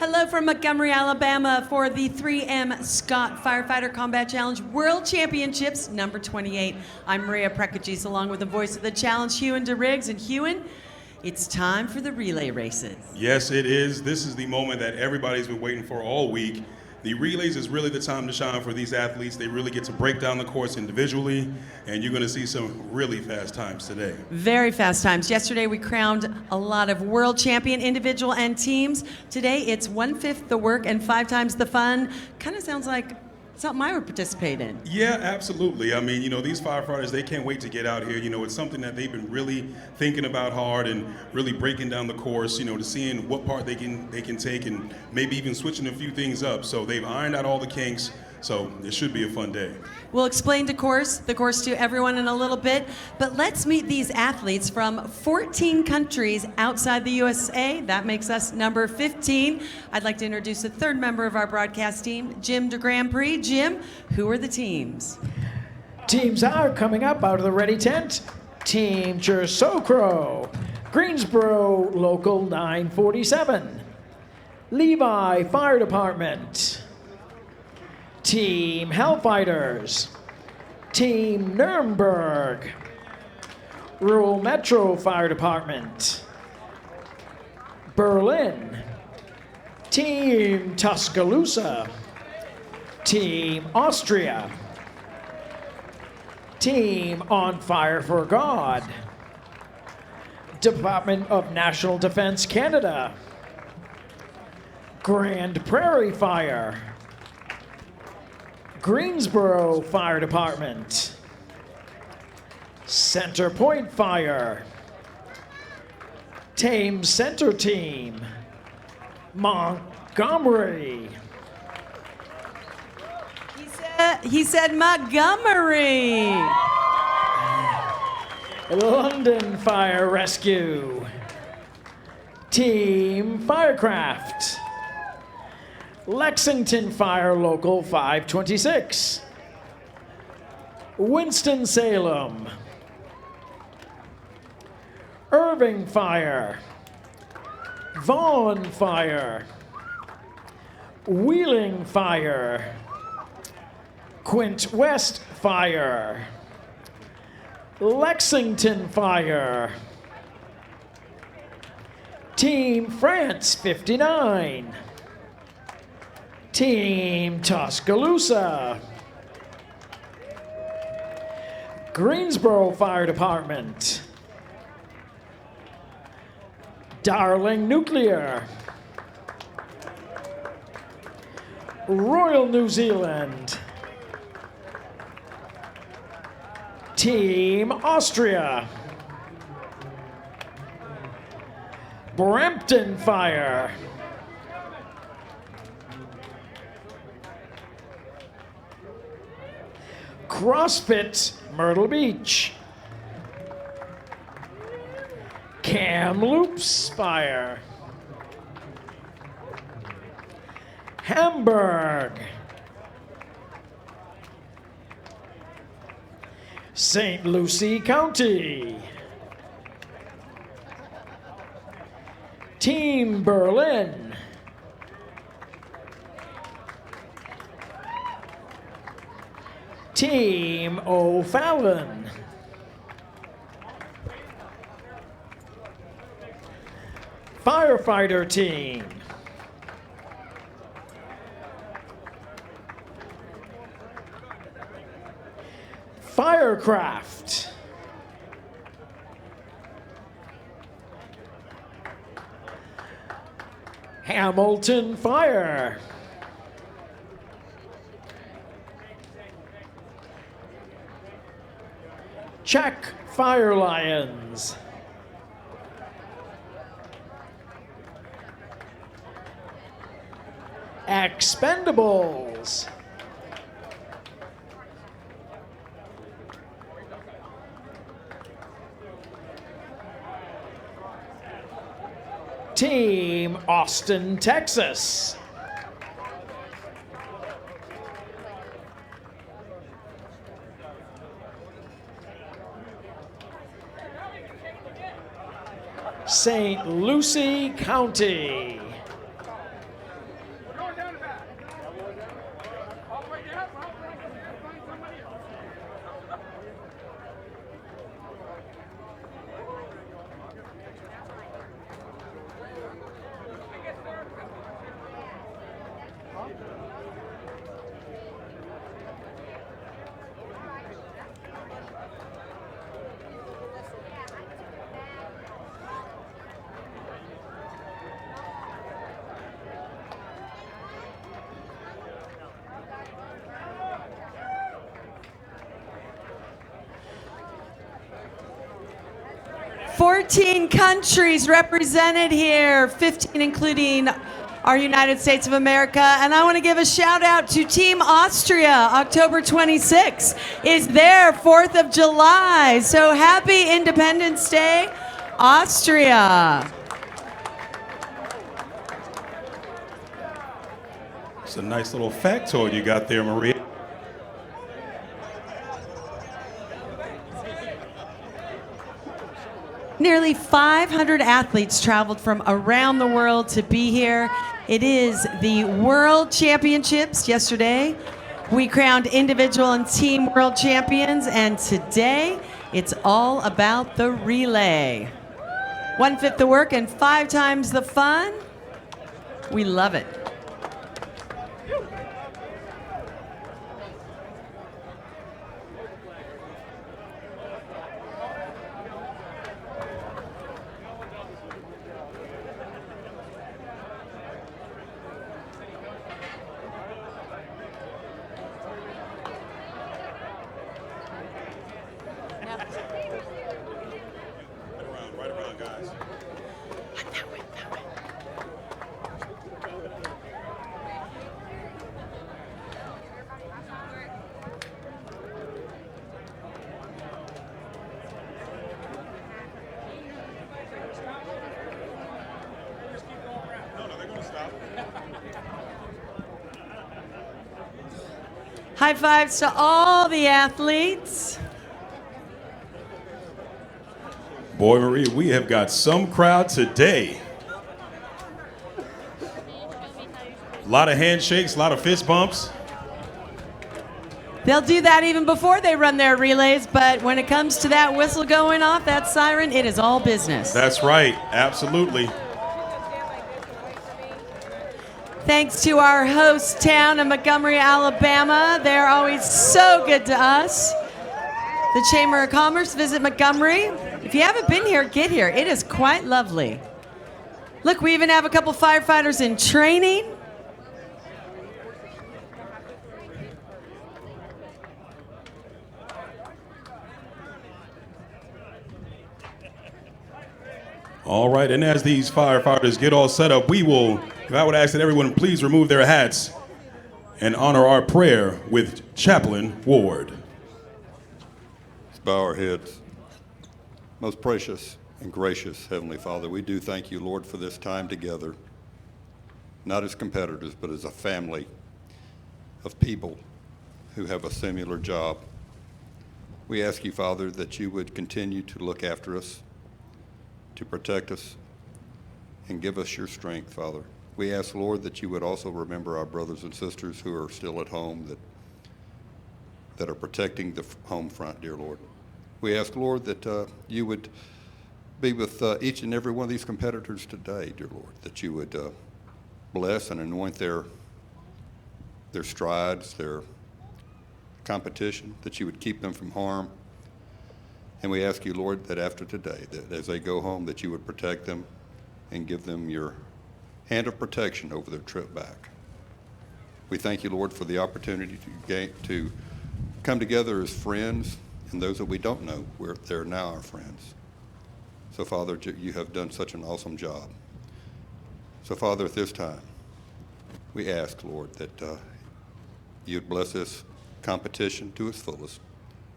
Hello from Montgomery, Alabama for the 3M Scott Firefighter Combat Challenge World Championships, number 28. I'm Maria Prekagis, along with the voice of the challenge, Hewen DeRiggs. And Hewen, it's time for the relay races. Yes, it is. This is the moment that everybody's been waiting for all week. The relays is really the time to shine for these athletes. They really get to break down the course individually, and you're going to see some really fast times today. Very fast times. Yesterday we crowned a lot of world champion individual and teams. Today it's 1/5 the work and 5 times the fun. Kind of sounds like something I would participate in. Yeah, absolutely. I mean, these firefighters, they can't wait to get out here. It's something that they've been really thinking about hard and really breaking down the course, to seeing what part they can take and maybe even switching a few things up. So they've ironed out all the kinks. So it should be a fun day. We'll explain the course to everyone in a little bit, but let's meet these athletes from 14 countries outside the USA. That makes us number 15. I'd like to introduce the third member of our broadcast team, Jim de Grand Prix. Jim, who are the teams? Teams are coming up out of the ready tent. Team Chersocro, Greensboro Local 947. Levi Fire Department. Team Hellfighters, Team Nuremberg, Rural Metro Fire Department, Berlin, Team Tuscaloosa, Team Austria, Team On Fire for God, Department of National Defense Canada, Grand Prairie Fire, Greensboro Fire Department, Center Point Fire, Thames Center Team, Montgomery. He said Montgomery. London Fire Rescue, Team Firecraft, Lexington Fire Local 526, Winston-Salem, Irving Fire, Vaughan Fire, Wheeling Fire, Quint West Fire, Lexington Fire, Team France 59, Team Tuscaloosa, Greensboro Fire Department, Darling Nuclear, Royal New Zealand, Team Austria, Brampton Fire, CrossFit Myrtle Beach, Kamloops Fire, Hamburg, St. Lucie County, Team Berlin, Team O'Fallon, Firefighter Team, Firecraft, Hamilton Fire, Czech Fire Lions, Expendables, Team Austin, Texas, St. Lucie County, 14 countries represented here, 15 including our United States of America. And I want to give a shout out to Team Austria. October 26th is their 4th of July. So happy Independence Day, Austria. It's a nice little factoid you got there, Maria. Nearly 500 athletes traveled from around the world to be here. It is the World Championships. Yesterday, we crowned individual and team world champions, and today, it's all about the relay. 1/5 the work and 5 times the fun. We love it. Right around, guys. No, they're going to stop. High fives to all the athletes. Boy, Marie, we have got some crowd today. A lot of handshakes, a lot of fist bumps. They'll do that even before they run their relays, but when it comes to that whistle going off, that siren, it is all business. That's right, absolutely. Thanks to our host town of Montgomery, Alabama. They're always so good to us. The Chamber of Commerce, visit Montgomery. If you haven't been here, get here. It is quite lovely. Look, we even have a couple firefighters in training. All right, and as these firefighters get all set up, I would ask that everyone please remove their hats and honor our prayer with Chaplain Ward. Let's bow our heads. Most precious and gracious Heavenly Father, we do thank you, Lord, for this time together, not as competitors, but as a family of people who have a similar job. We ask you, Father, that you would continue to look after us, to protect us, and give us your strength, Father. We ask, Lord, that you would also remember our brothers and sisters who are still at home that are protecting the home front, dear Lord. We ask, Lord, that you would be with each and every one of these competitors today, dear Lord, that you would bless and anoint their strides, their competition, that you would keep them from harm. And we ask you, Lord, that after today, that as they go home, that you would protect them and give them your hand of protection over their trip back. We thank you, Lord, for the opportunity to come together as friends, and those that we don't know, they're now our friends. So, Father, you have done such an awesome job. So, Father, at this time, we ask, Lord, that you'd bless this competition to its fullest,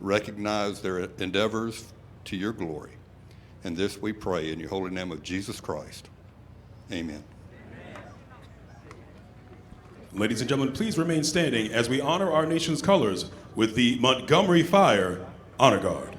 recognize their endeavors to your glory. And this we pray in your holy name of Jesus Christ. Amen. Ladies and gentlemen, please remain standing as we honor our nation's colors with the Montgomery Fire Honor Guard.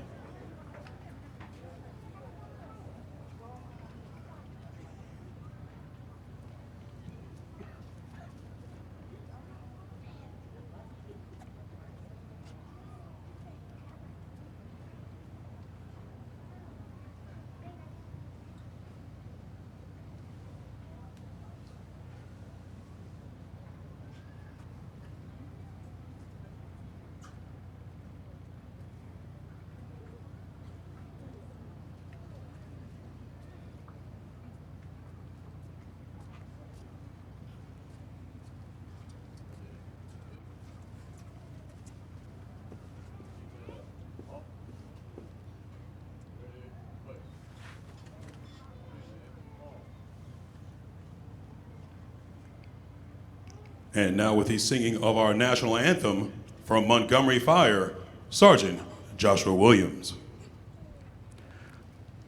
And now with the singing of our national anthem from Montgomery Fire, Sergeant Joshua Williams.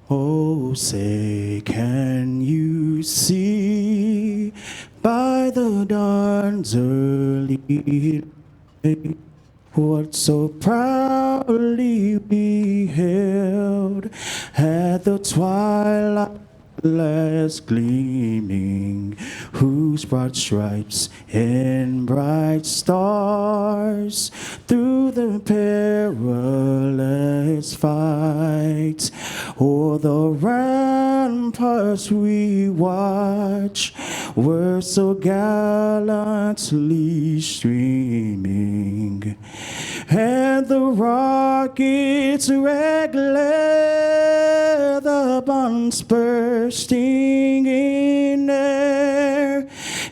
Oh, say, can you see by the dawn's early light what so proudly we held at the twilight last gleaming, whose broad stripes and bright stars through the perilous fight o'er the ramparts we watch were so gallantly streaming, and the rockets' red glare, the bombs bursting in air,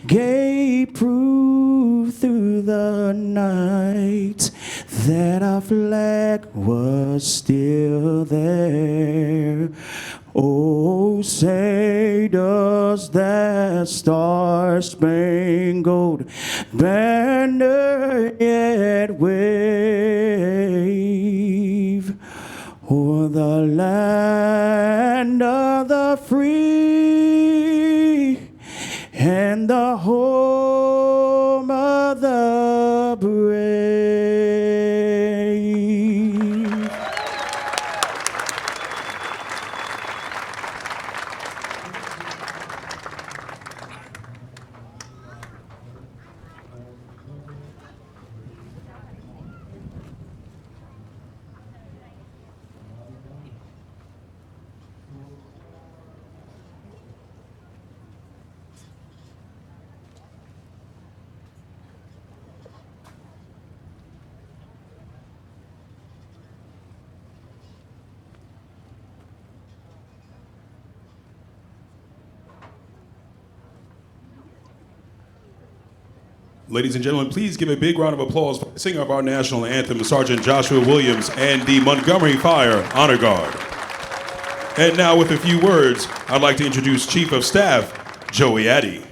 gave proof through the night that our flag was still there. Oh, say does that star-spangled banner yet wave o'er the land of the free and the home of the brave? Ladies and gentlemen, please give a big round of applause for the singer of our national anthem, Sergeant Joshua Williams, and the Montgomery Fire Honor Guard. And now with a few words, I'd like to introduce Chief of Staff, Joey Addy.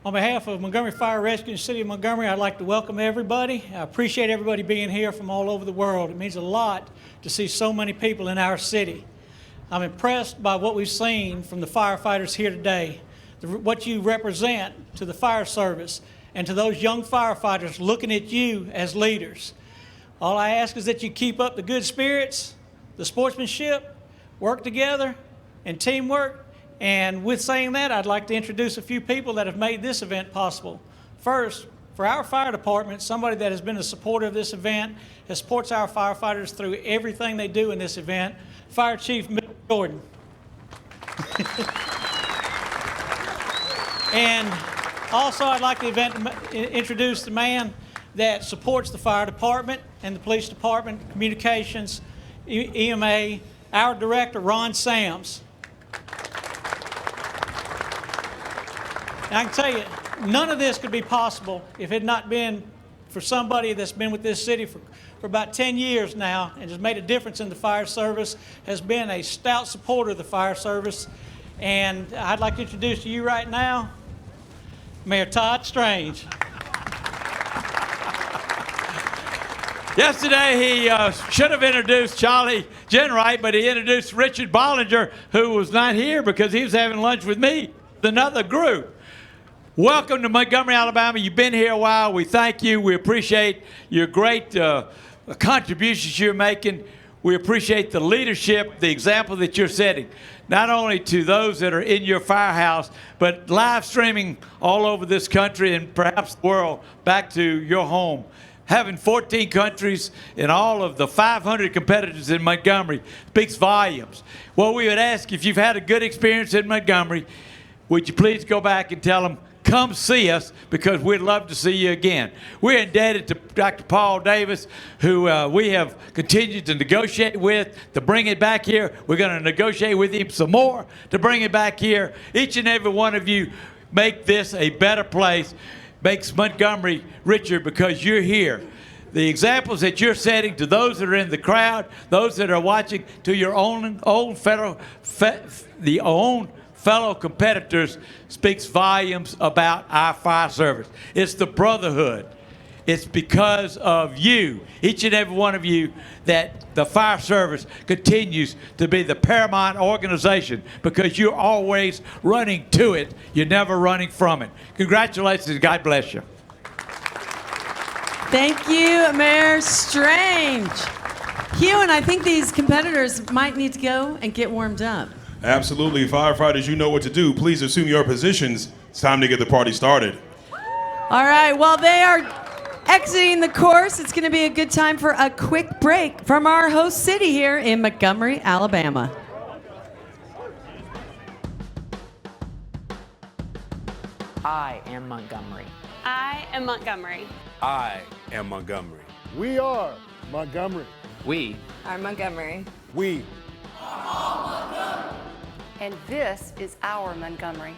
On behalf of Montgomery Fire Rescue in the City of Montgomery, I'd like to welcome everybody. I appreciate everybody being here from all over the world. It means a lot to see so many people in our city. I'm impressed by what we've seen from the firefighters here today, what you represent to the fire service and to those young firefighters looking at you as leaders. All I ask is that you keep up the good spirits, the sportsmanship, work together, and teamwork. And with saying that, I'd like to introduce a few people that have made this event possible. First, for our fire department, somebody that has been a supporter of this event, has supports our firefighters through everything they do in this event, Fire Chief Mick Jordan. And also, I'd like to introduce the man that supports the fire department and the police department, communications, EMA, our director, Ron Sams. And I can tell you, none of this could be possible if it had not been for somebody that's been with this city for about 10 years now and has made a difference in the fire service, has been a stout supporter of the fire service. And I'd like to introduce to you right now, Mayor Todd Strange. Yesterday, he should have introduced Charlie Jenwright, but he introduced Richard Bollinger, who was not here because he was having lunch with me with another group. Welcome to Montgomery, Alabama. You've been here a while. We thank you. We appreciate your great contributions you're making. We appreciate the leadership, the example that you're setting, not only to those that are in your firehouse, but live streaming all over this country and perhaps the world back to your home. Having 14 countries and all of the 500 competitors in Montgomery speaks volumes. Well, we would ask if you've had a good experience in Montgomery, would you please go back and tell them, come see us, because we'd love to see you again. We're indebted to Dr. Paul Davis, who we have continued to negotiate with to bring it back here. We're going to negotiate with him some more to bring it back here. Each and every one of you make this a better place, makes Montgomery richer because you're here. The examples that you're setting to those that are in the crowd, those that are watching, to your own fellow competitors speaks volumes about our fire service. It's the brotherhood. It's because of you, each and every one of you, that the fire service continues to be the paramount organization, because you're always running to it. You're never running from it. Congratulations. God bless you. Thank you, Mayor Strange. Hugh, and I think these competitors might need to go and get warmed up. Absolutely. Firefighters, you know what to do. Please assume your positions. It's time to get the party started. All right, while they are exiting the course, it's going to be a good time for a quick break from our host city here in Montgomery, Alabama. I am Montgomery. I am Montgomery. I am Montgomery. We are Montgomery. We are Montgomery. We. And this is our Montgomery.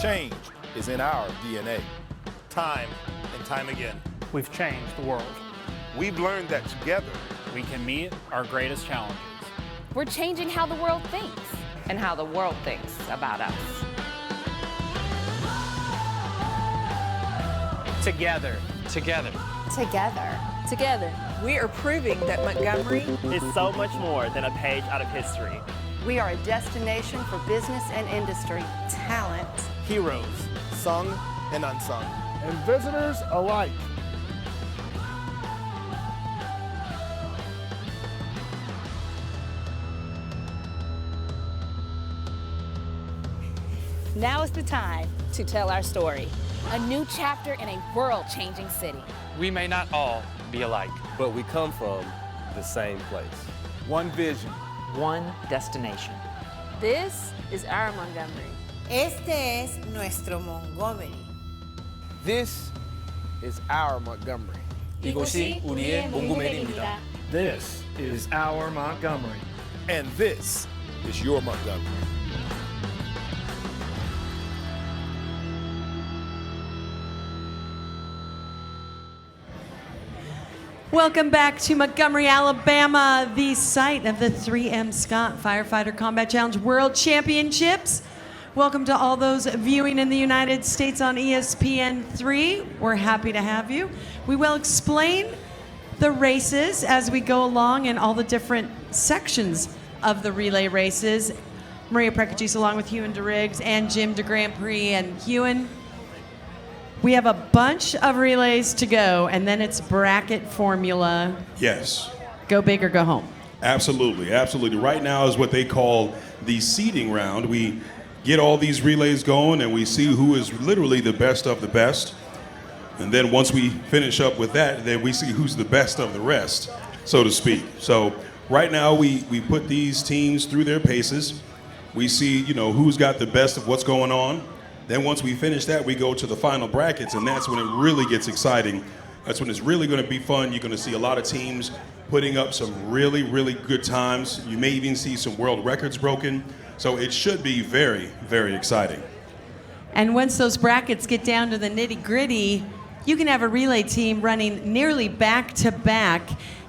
Change is in our DNA. Time and time again. We've changed the world. We've learned that together we can meet our greatest challenges. We're changing how the world thinks and how the world thinks about us. together. Together. Together. Together. We are proving that Montgomery is so much more than a page out of history. We are a destination for business and industry. talent, heroes, sung and unsung, and visitors alike. Now is the time to tell our story. A new chapter in a world-changing city. We may not all be alike, but we come from the same place. One vision. One destination. This is our Montgomery. Este es nuestro Montgomery. This is our Montgomery. 이곳이 우리의 몽고메리입니다. This is our Montgomery. And this is your Montgomery. Welcome back to Montgomery, Alabama, the site of the 3M Scott Firefighter Combat Challenge World Championships. Welcome to all those viewing in the United States on ESPN3. We're happy to have you. We will explain the races as we go along and all the different sections of the relay races. Maria Prekachis along with Ewan DeRiggs and Jim de Grand Prix. And Ewan, we have a bunch of relays to go, and then it's bracket formula. Yes. Go big or go home. Absolutely, absolutely. Right now is what they call the seeding round. We get all these relays going, and we see who is literally the best of the best. And then once we finish up with that, then we see who's the best of the rest, so to speak. So right now we put these teams through their paces. We see, who's got the best of what's going on. Then once we finish that, we go to the final brackets, and that's when it really gets exciting. That's when it's really going to be fun. You're going to see a lot of teams putting up some really, really good times. You may even see some world records broken. So it should be very, very exciting. And once those brackets get down to the nitty-gritty, you can have a relay team running nearly back-to-back.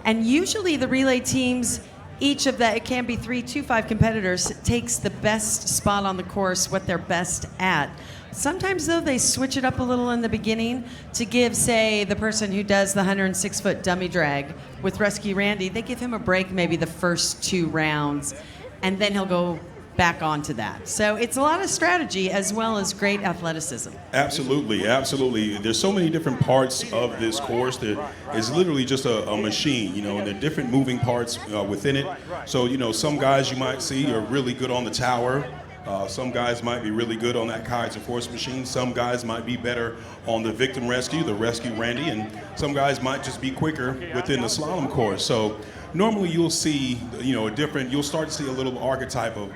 And usually the relay teams, each of that, it can be 3, 2, 5 competitors, takes the best spot on the course, what they're best at. Sometimes, though, they switch it up a little in the beginning to give, say, the person who does the 106-foot dummy drag with Rescue Randy, they give him a break maybe the first 2 rounds, and then he'll go back onto that. So it's a lot of strategy as well as great athleticism. Absolutely, absolutely. There's so many different parts of this course. There is literally just a machine, and there are different moving parts within it. So, some guys you might see are really good on the tower. Some guys might be really good on that Kaiser Force machine. Some guys might be better on the victim rescue, the Rescue Randy, and some guys might just be quicker within the slalom course. So normally you'll see, you'll start to see a little archetype of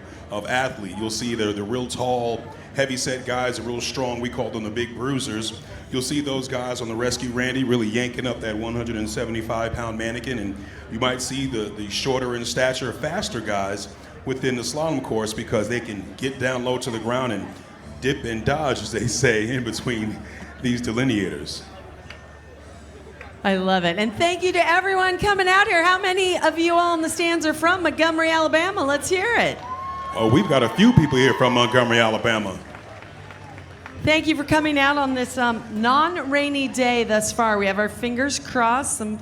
athlete. You'll see the real tall, heavy-set guys, the real strong. We call them the big bruisers. You'll see those guys on the Rescue Randy really yanking up that 175-pound mannequin, and you might see the shorter in stature, faster guys within the slalom course because they can get down low to the ground and dip and dodge, as they say, in between these delineators. I love it. And thank you to everyone coming out here. How many of you all in the stands are from Montgomery, Alabama? Let's hear it. Oh, we've got a few people here from Montgomery, Alabama. Thank you for coming out on this non-rainy day thus far. We have our fingers crossed. Some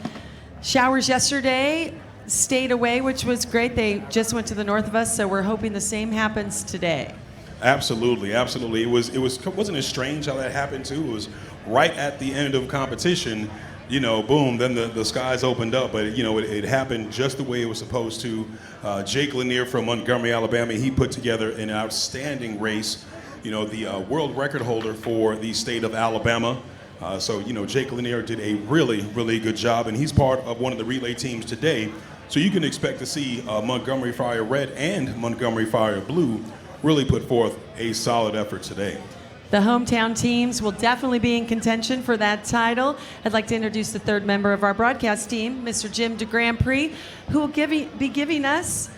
showers yesterday, stayed away, which was great. They just went to the north of us, so we're hoping the same happens today. Absolutely, absolutely. It wasn't as strange how that happened too. It was right at the end of competition, you know, boom, then the skies opened up. But you know, it happened just the way it was supposed to. Jake Lanier from Montgomery, Alabama, he put together an outstanding race. You know, the world record holder for the state of Alabama. So, you know, Jake Lanier did a really, really good job, and he's part of one of the relay teams today. So you can expect to see Montgomery Fire Red and Montgomery Fire Blue really put forth a solid effort today. The hometown teams will definitely be in contention for that title. I'd like to introduce the third member of our broadcast team, Mr. Jim de Grand Prix, who will be giving us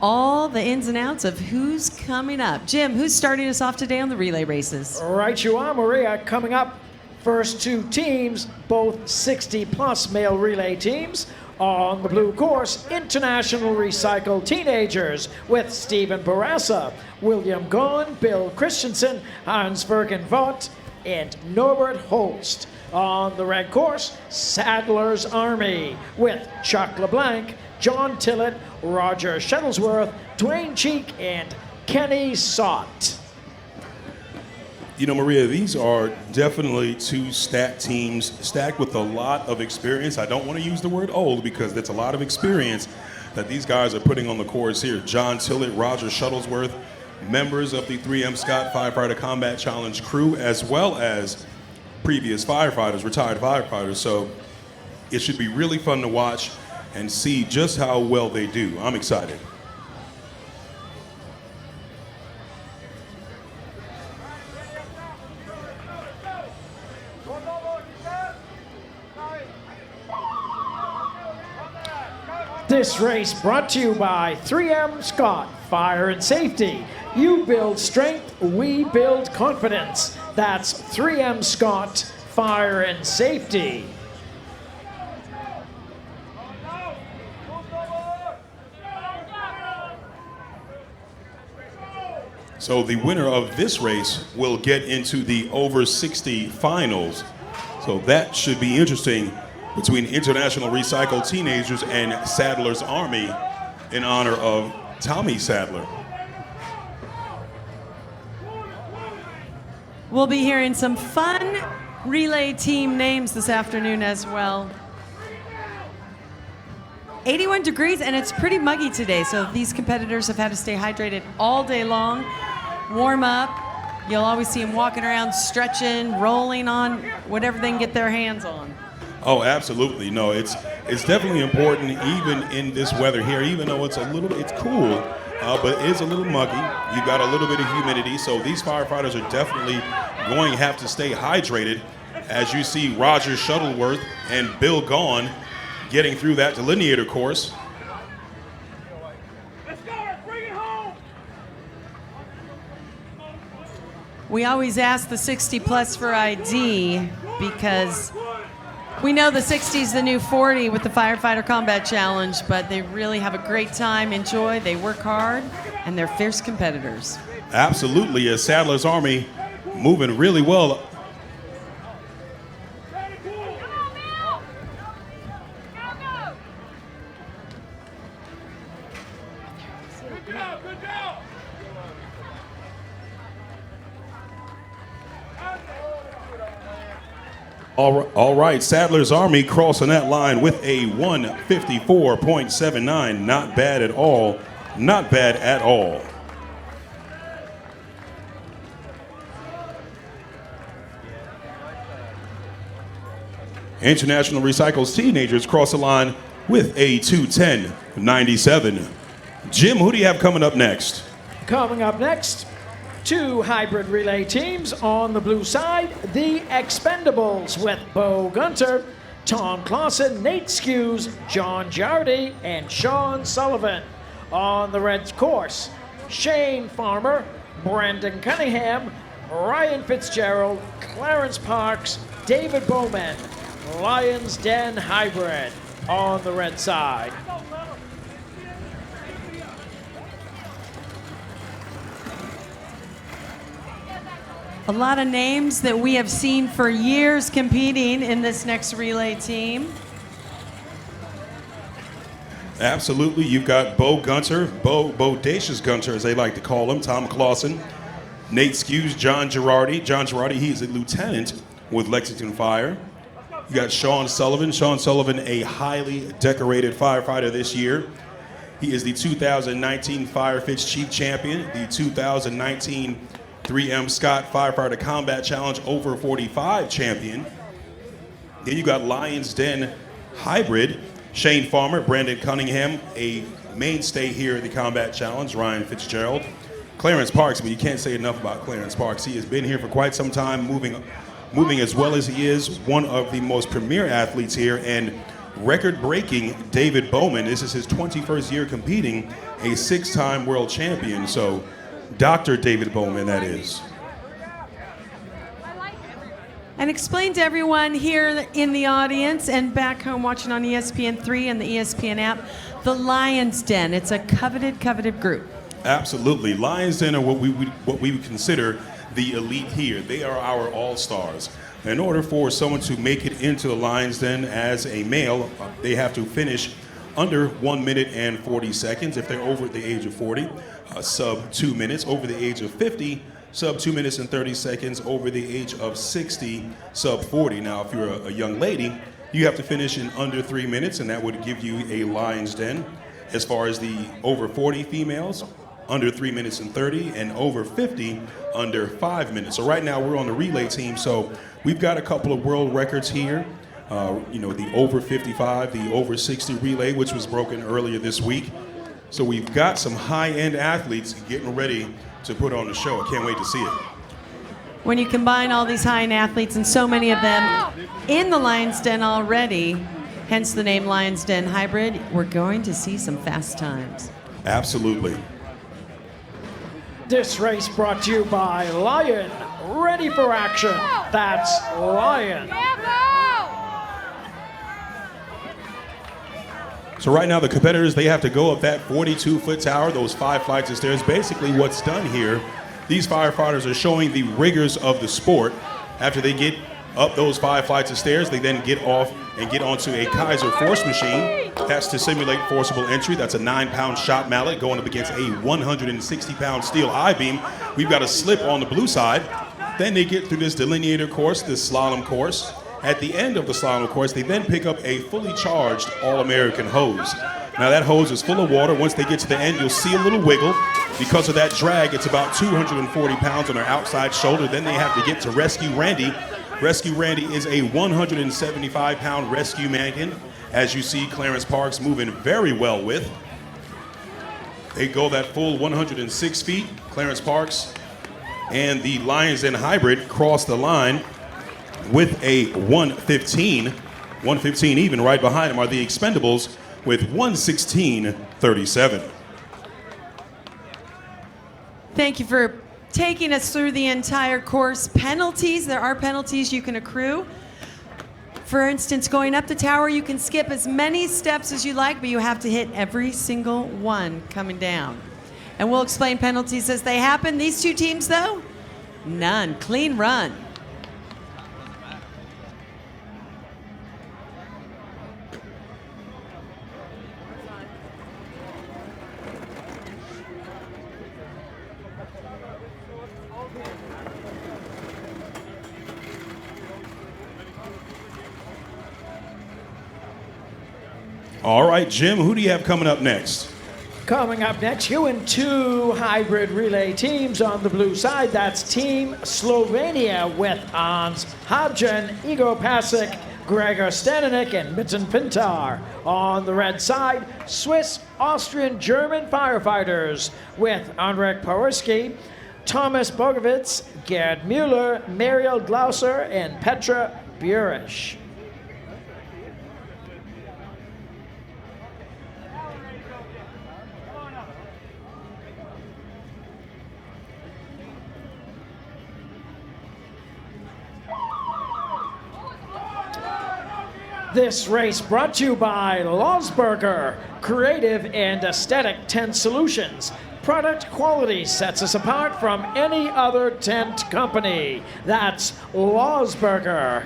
all the ins and outs of who's coming up. Jim, who's starting us off today on the relay races? Right you are, Maria. Coming up, first two teams, both 60-plus male relay teams. On the blue course, International Recycled Teenagers with Stephen Barassa, William Gahn, Bill Christensen, Hans-Vergen Vaught, and Norbert Holst. On the red course, Sadler's Army with Chuck LeBlanc, John Tillett, Roger Shuttlesworth, Dwayne Cheek, and Kenny Sott. You know, Maria, these are definitely two stacked teams, stacked with a lot of experience. I don't want to use the word old because that's a lot of experience that these guys are putting on the course here. John Tillett, Roger Shuttlesworth, members of the 3M Scott Firefighter Combat Challenge crew, as well as previous firefighters, retired firefighters. So it should be really fun to watch and see just how well they do. I'm excited. This race brought to you by 3M Scott Fire and Safety. You build strength, we build confidence. That's 3M Scott Fire and Safety. So the winner of this race will get into the over 60 finals. So that should be interesting between International Recycled Teenagers and Sadler's Army in honor of Tommy Sadler. We'll be hearing some fun relay team names this afternoon as well. 81 degrees and it's pretty muggy today, so these competitors have had to stay hydrated all day long, warm up. You'll always see them walking around, stretching, rolling on whatever they can get their hands on. Oh, absolutely. No, it's definitely important, even in this weather here, even though it's cool, but it is a little muggy. You've got a little bit of humidity, so these firefighters are definitely going to have to stay hydrated. As you see Roger Shuttleworth and Bill Gahn getting through that delineator course. We always ask the 60 plus for ID because we know the 60 is the new 40 with the Firefighter Combat Challenge, but they really have a great time, enjoy, they work hard, and they're fierce competitors. Absolutely, as Sadler's Army moving really well. All right, Sadler's Army crossing that line with a 154.79. Not bad at all. Not bad at all. International Recycles Teenagers cross the line with a 210.97. Jim, who do you have coming up next? Coming up next, two hybrid relay teams. On the blue side, the Expendables with Bo Gunter, Tom Clausen, Nate Skews, John Jardy, and Sean Sullivan. On the red course, Shane Farmer, Brendan Cunningham, Ryan Fitzgerald, Clarence Parks, David Bowman, Lions Den Hybrid on the red side. A lot of names that we have seen for years competing in this next relay team. Absolutely. You've got Bo Gunter, Bodacious Gunter, as they like to call him, Tom Clausen, Nate Skews, John Girardi. John Girardi, he's a lieutenant with Lexington Fire. You got Sean Sullivan. Sean Sullivan, a highly decorated firefighter this year. He is the 2019 Firefits Chief Champion, the 2019 3M Scott Firefighter Combat Challenge over 45 champion. Then you got Lions Den Hybrid, Shane Farmer, Brandon Cunningham, a mainstay here at the Combat Challenge, Ryan Fitzgerald. Clarence Parks, but you can't say enough about Clarence Parks. He has been here for quite some time, moving as well as he is, one of the most premier athletes here, and record-breaking David Bowman. This is his 21st year competing, a 6-time world champion. So Dr. David Bowman, that is. And explain to everyone here in the audience and back home watching on ESPN3 and the ESPN app, the Lions Den. It's a coveted group. Absolutely. Lions Den are what we would consider the elite here. They are our all-stars. In order for someone to make it into the Lions Den as a male, they have to finish under 1 minute and 40 seconds. If they're over the age of 40, sub 2 minutes. Over the age of 50, sub 2 minutes and 30 seconds. Over the age of 60, sub 40. Now, if you're a young lady, you have to finish in under 3 minutes, and that would give you a Lions Den. As far as the over 40 females, under 3 minutes and 30, and over 50, under 5 minutes. So right now we're on the relay team, so we've got a couple of world records here. The over 55, the over 60 relay, which was broken earlier this week. So we've got some high-end athletes getting ready to put on the show. I can't wait to see it. When you combine all these high-end athletes and so many of them in the Lions Den already, hence the name Lions Den Hybrid, we're going to see some fast times. Absolutely. This race brought to you by Lion. Ready for action. That's Lion. So right now the competitors, they have to go up that 42-foot tower, those 5 flights of stairs. Basically what's done here, these firefighters are showing the rigors of the sport. After they get up those 5 flights of stairs, they then get off and get onto a Kaiser force machine. That's to simulate forcible entry. That's a 9-pound shot mallet going up against a 160-pound steel I-beam. We've got a slip on the blue side. Then they get through this delineator course, this slalom course. At the end of the slalom course, they then pick up a fully charged All-American hose. Now that hose is full of water. Once they get to the end, you'll see a little wiggle. Because of that drag, it's about 240 pounds on their outside shoulder. Then they have to get to Rescue Randy. Rescue Randy is a 175-pound rescue mannequin, as you see Clarence Parks moving very well with. They go that full 106 feet. Clarence Parks and the Lions Den Hybrid cross the line with a 115. 115 even. Right behind them are the Expendables with 116.37. Thank you for taking us through the entire course. Penalties, there are penalties you can accrue. For instance, going up the tower, you can skip as many steps as you like, but you have to hit every single one coming down. And we'll explain penalties as they happen. These two teams, though, none. Clean run. All right, Jim, who do you have coming up next? Coming up next, you and 2 hybrid relay teams on the blue side. That's Team Slovenia with Hans Habjan, Igor Pasic, Gregor Staninik, and Mitten Pintar. On the red side, Swiss, Austrian, German firefighters with Andrzej Pawerski, Thomas Bogovitz, Gerd Müller, Mariel Glauser, and Petra Burish. This race brought to you by Losberger, creative and aesthetic tent solutions. Product quality sets us apart from any other tent company. That's Losberger.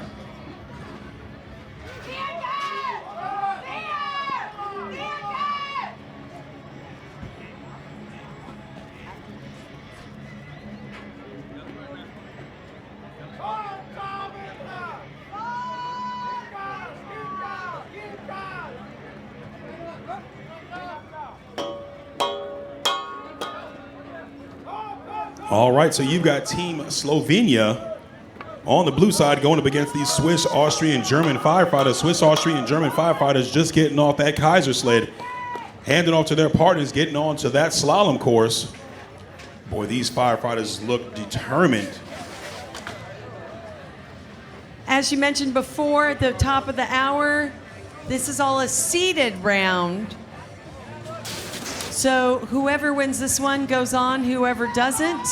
All right, so you've got Team Slovenia on the blue side going up against these Swiss, Austrian, German firefighters. Swiss, Austrian, and German firefighters just getting off that Kaiser sled, handing off to their partners, getting on to that slalom course. Boy, these firefighters look determined. As you mentioned before, at the top of the hour, this is all a seeded round. So whoever wins this one goes on, whoever doesn't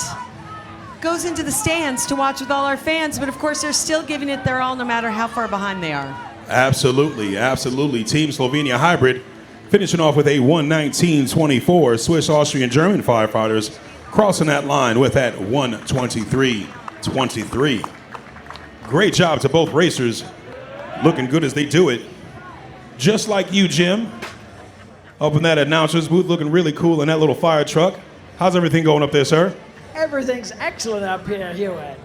goes into the stands to watch with all our fans, but of course they're still giving it their all no matter how far behind they are. Absolutely, absolutely. Team Slovenia hybrid finishing off with a 1:19.24. Swiss, Austrian, German firefighters crossing that line with that 1:23.23. Great job to both racers, looking good as they do it. Just like you, Jim. Up in that announcer's booth, looking really cool in that little fire truck. How's everything going up there, sir? Everything's excellent up here, Hewitt.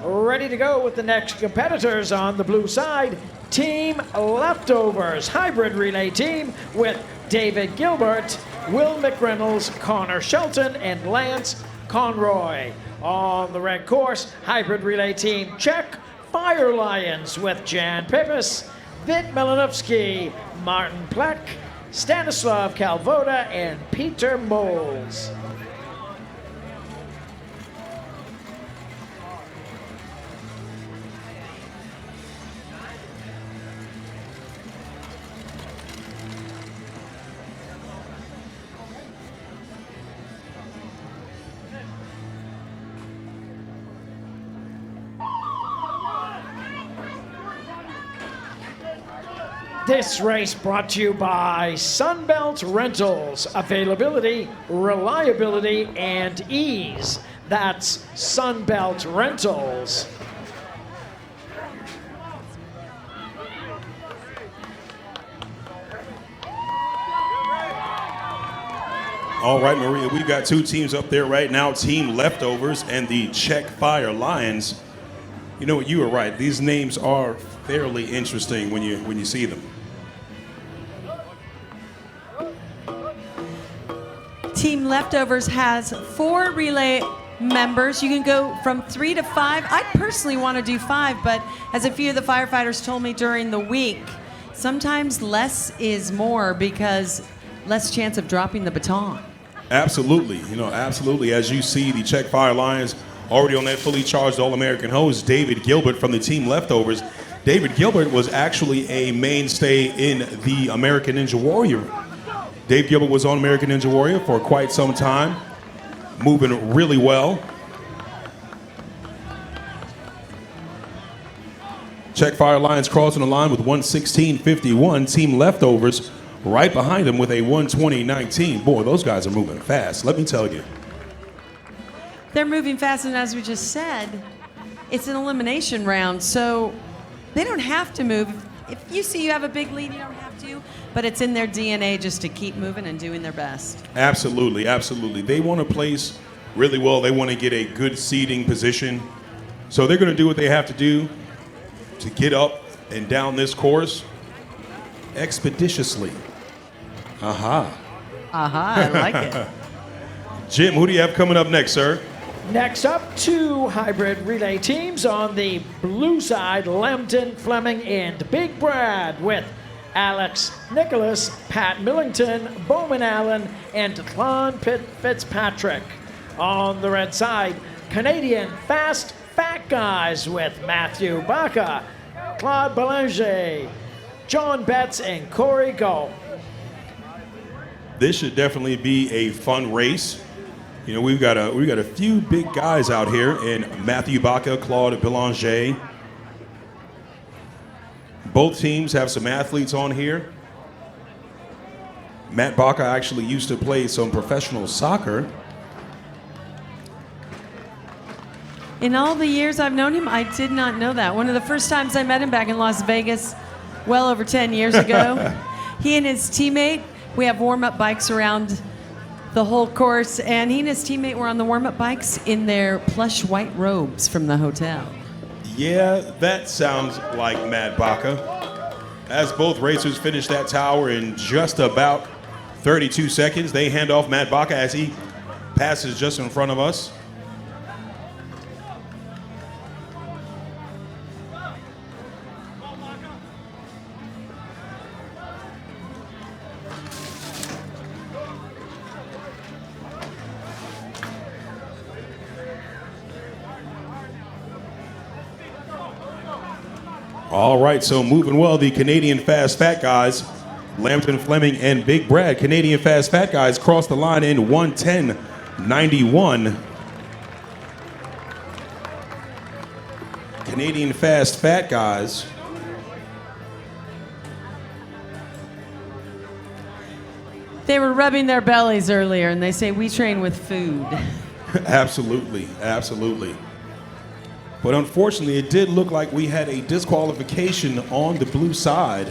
Ready to go with the next competitors on the blue side. Team Leftovers, hybrid relay team with David Gilbert, Will McReynolds, Connor Shelton, and Lance Conroy. On the red course, hybrid relay team Czech Fire Lions with Jan Pipis, Vit Melanovsky, Martin Plek, Stanislav Kalvoda, and Peter Moles. This race brought to you by Sunbelt Rentals. Availability, reliability, and ease. That's Sunbelt Rentals. All right, Maria, we've got two teams up there right now, Team Leftovers and the Czech Fire Lions. You know what, you were right. These names are fairly interesting when you see them. Team Leftovers has 4 relay members. You can go from 3 to 5. I personally want to do 5, but as a few of the firefighters told me during the week, sometimes less is more because less chance of dropping the baton. Absolutely, absolutely. As you see, the Czech Fire Lions already on that fully charged All-American hose, David Gilbert from the Team Leftovers. David Gilbert was actually a mainstay in the American Ninja Warrior. Dave Gilbert was on American Ninja Warrior for quite some time, moving really well. Czech Fire Lions crossing the line with 1:16.51. Team Leftovers right behind them with a 1:20.19. Boy, those guys are moving fast, let me tell you. They're moving fast, and as we just said, it's an elimination round, so they don't have to move. If you see you have a big lead, you don't have to, but it's in their DNA just to keep moving and doing their best. Absolutely, absolutely. They want to place really well. They want to get a good seating position. So they're going to do what they have to do to get up and down this course expeditiously. Aha. I like it. Jim, who do you have coming up next, sir? Next up, 2 hybrid relay teams on the blue side, Lambton, Fleming, and Big Brad with Alex Nicholas, Pat Millington, Bowman Allen, and Claude Fitzpatrick. On the red side, Canadian Fast Fat Guys with Matthew Baca, Claude Belanger, John Betts, and Corey Go. This should definitely be a fun race. We've got a few big guys out here, and Matthew Baca, Claude Belanger. Both teams have some athletes on here. Matt Baca actually used to play some professional soccer. In all the years I've known him, I did not know that. One of the first times I met him back in Las Vegas, well over 10 years ago, he and his teammate, we have warm-up bikes around the whole course, and he and his teammate were on the warm-up bikes in their plush white robes from the hotel. Yeah, that sounds like Matt Baca. As both racers finish that tower in just about 32 seconds, they hand off Matt Baca as he passes just in front of us. All right, so moving well, the Canadian Fast Fat guys, Lambton, Fleming, and Big Brad. Canadian Fast Fat guys cross the line in 1:10.91. Canadian Fast Fat guys. They were rubbing their bellies earlier, and they say we train with food. Absolutely, absolutely. But unfortunately, it did look like we had a disqualification on the blue side.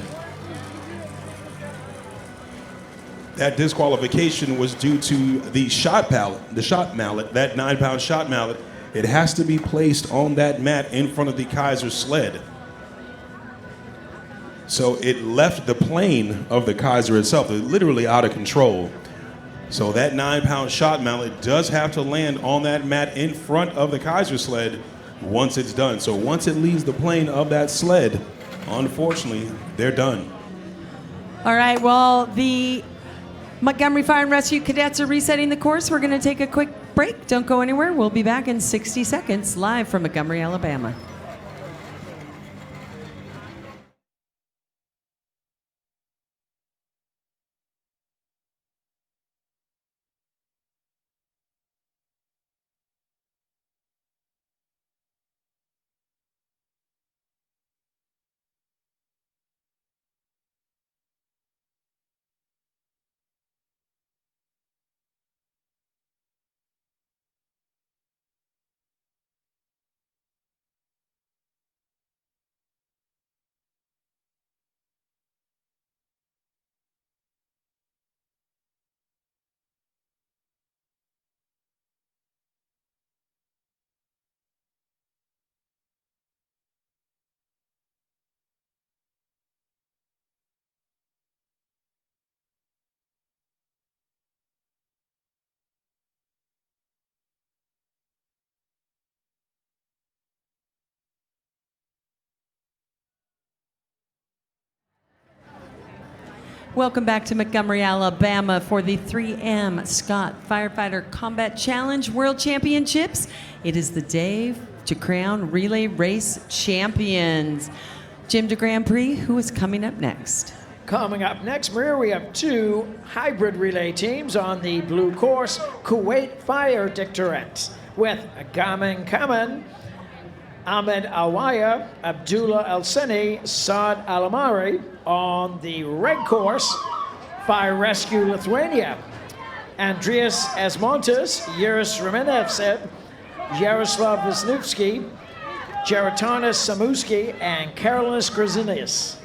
That disqualification was due to the shot mallet, that 9-pound shot mallet. It has to be placed on that mat in front of the Kaiser sled. So it left the plane of the Kaiser itself, literally out of control. So that 9-pound shot mallet does have to land on that mat in front of the Kaiser sled once it's done. So once it leaves the plane of that sled, unfortunately, they're done. All right, well, the Montgomery Fire and Rescue cadets are resetting the course. We're going to take a quick break. Don't go anywhere. We'll be back in 60 seconds, live from Montgomery, Alabama. Welcome back to Montgomery, Alabama for the 3M Scott Firefighter Combat Challenge World Championships. It is the day to crown relay race champions. Jim de Grand Prix, who is coming up next? Coming up next, Maria, we have two hybrid relay teams on the blue course, Kuwait Fire Dictatorate, with Gaman Kaman, Ahmed Awaya, Abdullah El-Seni, Saad Alamari. On the red course, Fire Rescue Lithuania, Andreas Asmontas, Yiris Remenevsev, Yaroslav Wisniewski, Jaratanis Samuski, and Carolinas Grazinius.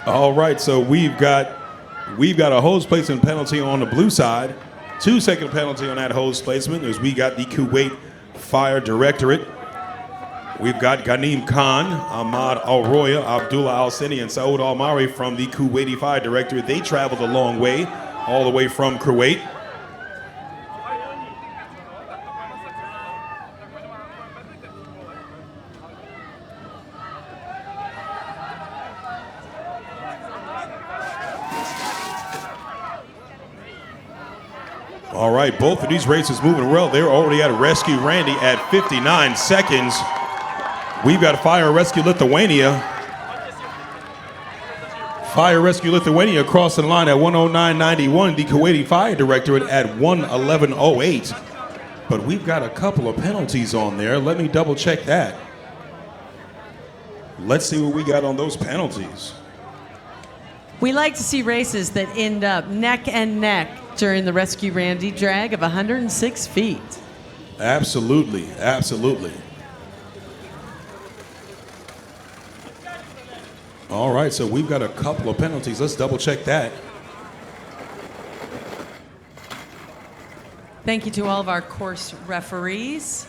All right, so we've got a hose placement penalty on the blue side. 2-second penalty on that hose placement as we got the Kuwait Fire Directorate. We've got Ghanim Khan, Ahmad Al-Roya, Abdullah Al-Seni, and Saud Al-Mari from the Kuwaiti Fire Directorate. They traveled a long way, all the way from Kuwait. All right, both of these races moving well. They're already at Rescue Randy at 59 seconds. We've got Fire Rescue Lithuania Fire Rescue Lithuania crossing the line at 109.91. The Kuwaiti Fire Directorate at 111.08. But we've got a couple of penalties on there. Let me double check that. Let's see what we got on those penalties. We like to see races that end up neck and neck during the Rescue Randy drag of 106 feet. Absolutely, absolutely. All right, so we've got a couple of penalties. Let's double check that. Thank you to all of our course referees.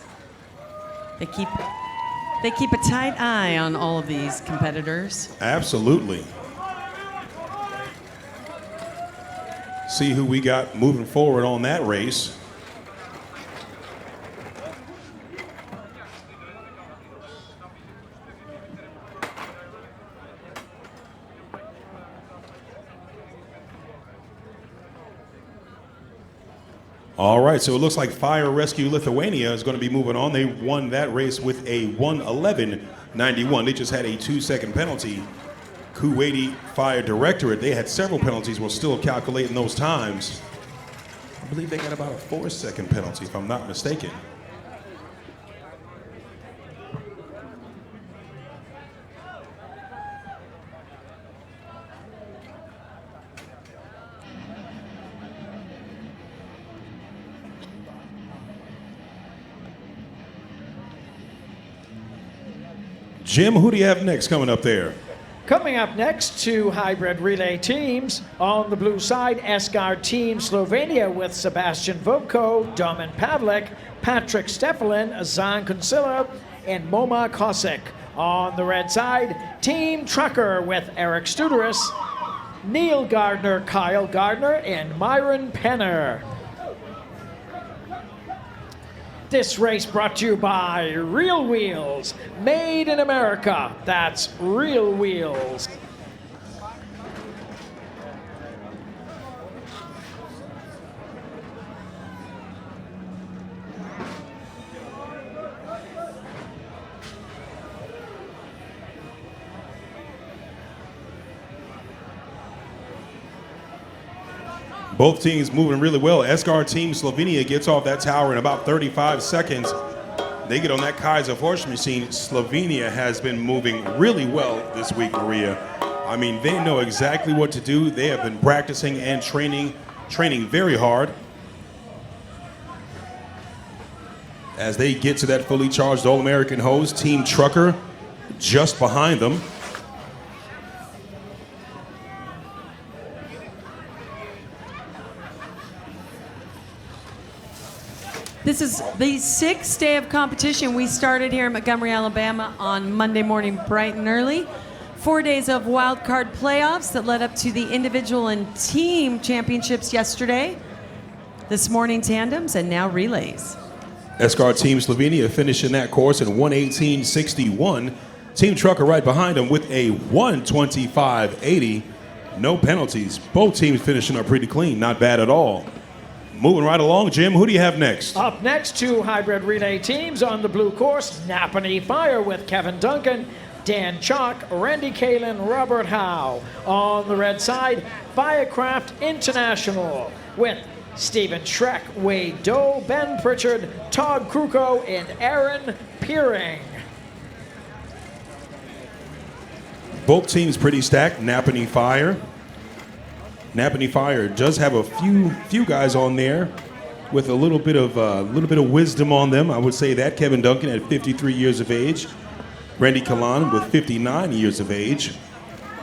They keep a tight eye on all of these competitors. Absolutely. See who we got moving forward on that race. All right, so it looks like Fire Rescue Lithuania is going to be moving on. They won that race with a 1:11.91. They just had a 2-second penalty. Kuwaiti Fire Directorate, they had several penalties. We're still calculating those times. I believe they got about a 4-second penalty, if I'm not mistaken. Jim, who do you have next coming up there? Coming up next, two hybrid relay teams. On the blue side, Esgar Team Slovenia with Sebastian Vovko, Domin Pavlik, Patrick Stefalin, Zan Consilla, and Moma Kosik. On the red side, Team Trucker with Eric Studeris, Neil Gardner, Kyle Gardner, and Myron Penner. This race brought to you by Real Wheels, made in America. That's Real Wheels. Both teams moving really well. Esgar Team Slovenia gets off that tower in about 35 seconds. They get on that Kaiser horse machine. Slovenia has been moving really well this week, Maria. I mean, they know exactly what to do. They have been practicing and training very hard. As they get to that fully charged All-American hose, Team Trucker just behind them. This is the 6th day of competition. We started here in Montgomery, Alabama on Monday morning bright and early. 4 days of wild card playoffs that led up to the individual and team championships yesterday. This morning tandems and now relays. Esgar Team Slovenia finishing that course in 1:18.61. Team Trucker right behind them with a 1:25.80. No penalties. Both teams finishing up pretty clean. Not bad at all. Moving right along, Jim, who do you have next? Up next, two hybrid relay teams on the blue course. Napanee Fire with Kevin Duncan, Dan Chalk, Randy Kalin, Robert Howe. On the red side, Firecraft International with Stephen Schreck, Wade Doe, Ben Pritchard, Todd Kruko, and Aaron Peering. Both teams pretty stacked. Napanee Fire. Napanee Fire does have a few guys on there with a little bit of wisdom on them. I would say that Kevin Duncan at 53 years of age, Randy Kalan with 59 years of age,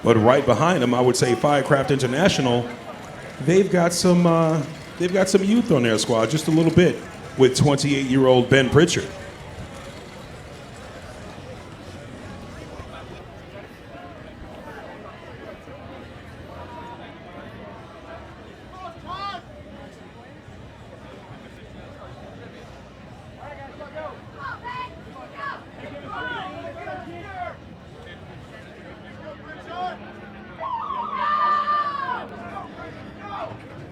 but right behind them, I would say Firecraft International. They've got some youth on their squad, just a little bit, with 28-year-old Ben Pritchard.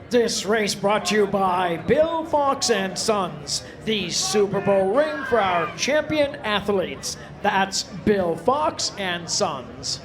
This race brought to you by Bill Fox and Sons, the Super Bowl ring for our champion athletes. That's Bill Fox and Sons.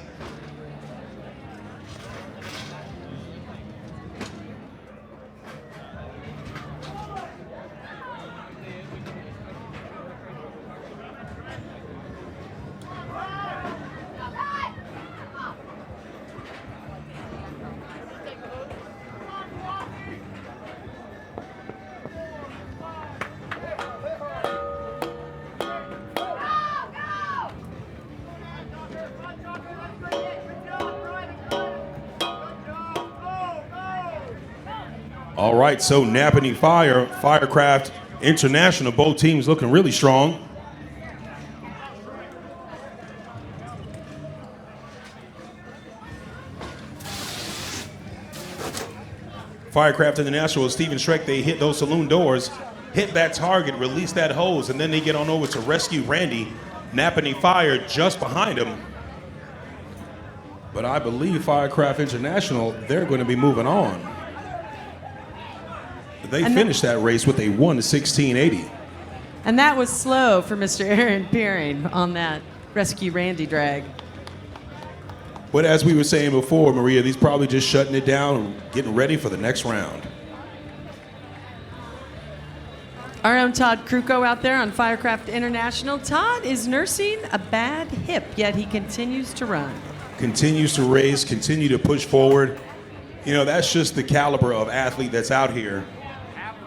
All right, so Napanee Fire, Firecraft International, both teams looking really strong. Firecraft International, Steven Schreck, they hit those saloon doors, hit that target, release that hose, and then they get on over to rescue Randy. Napanee Fire just behind him. But I believe Firecraft International, they're going to be moving on. They finished that race with a 1:16.80. And that was slow for Mr. Aaron Peering on that rescue Randy drag. But as we were saying before, Maria, he's probably just shutting it down and getting ready for the next round. Our own Todd Kruko out there on Firecraft International. Todd is nursing a bad hip, yet he continues to run. Continues to race, continue to push forward. You know, that's just the caliber of athlete that's out here.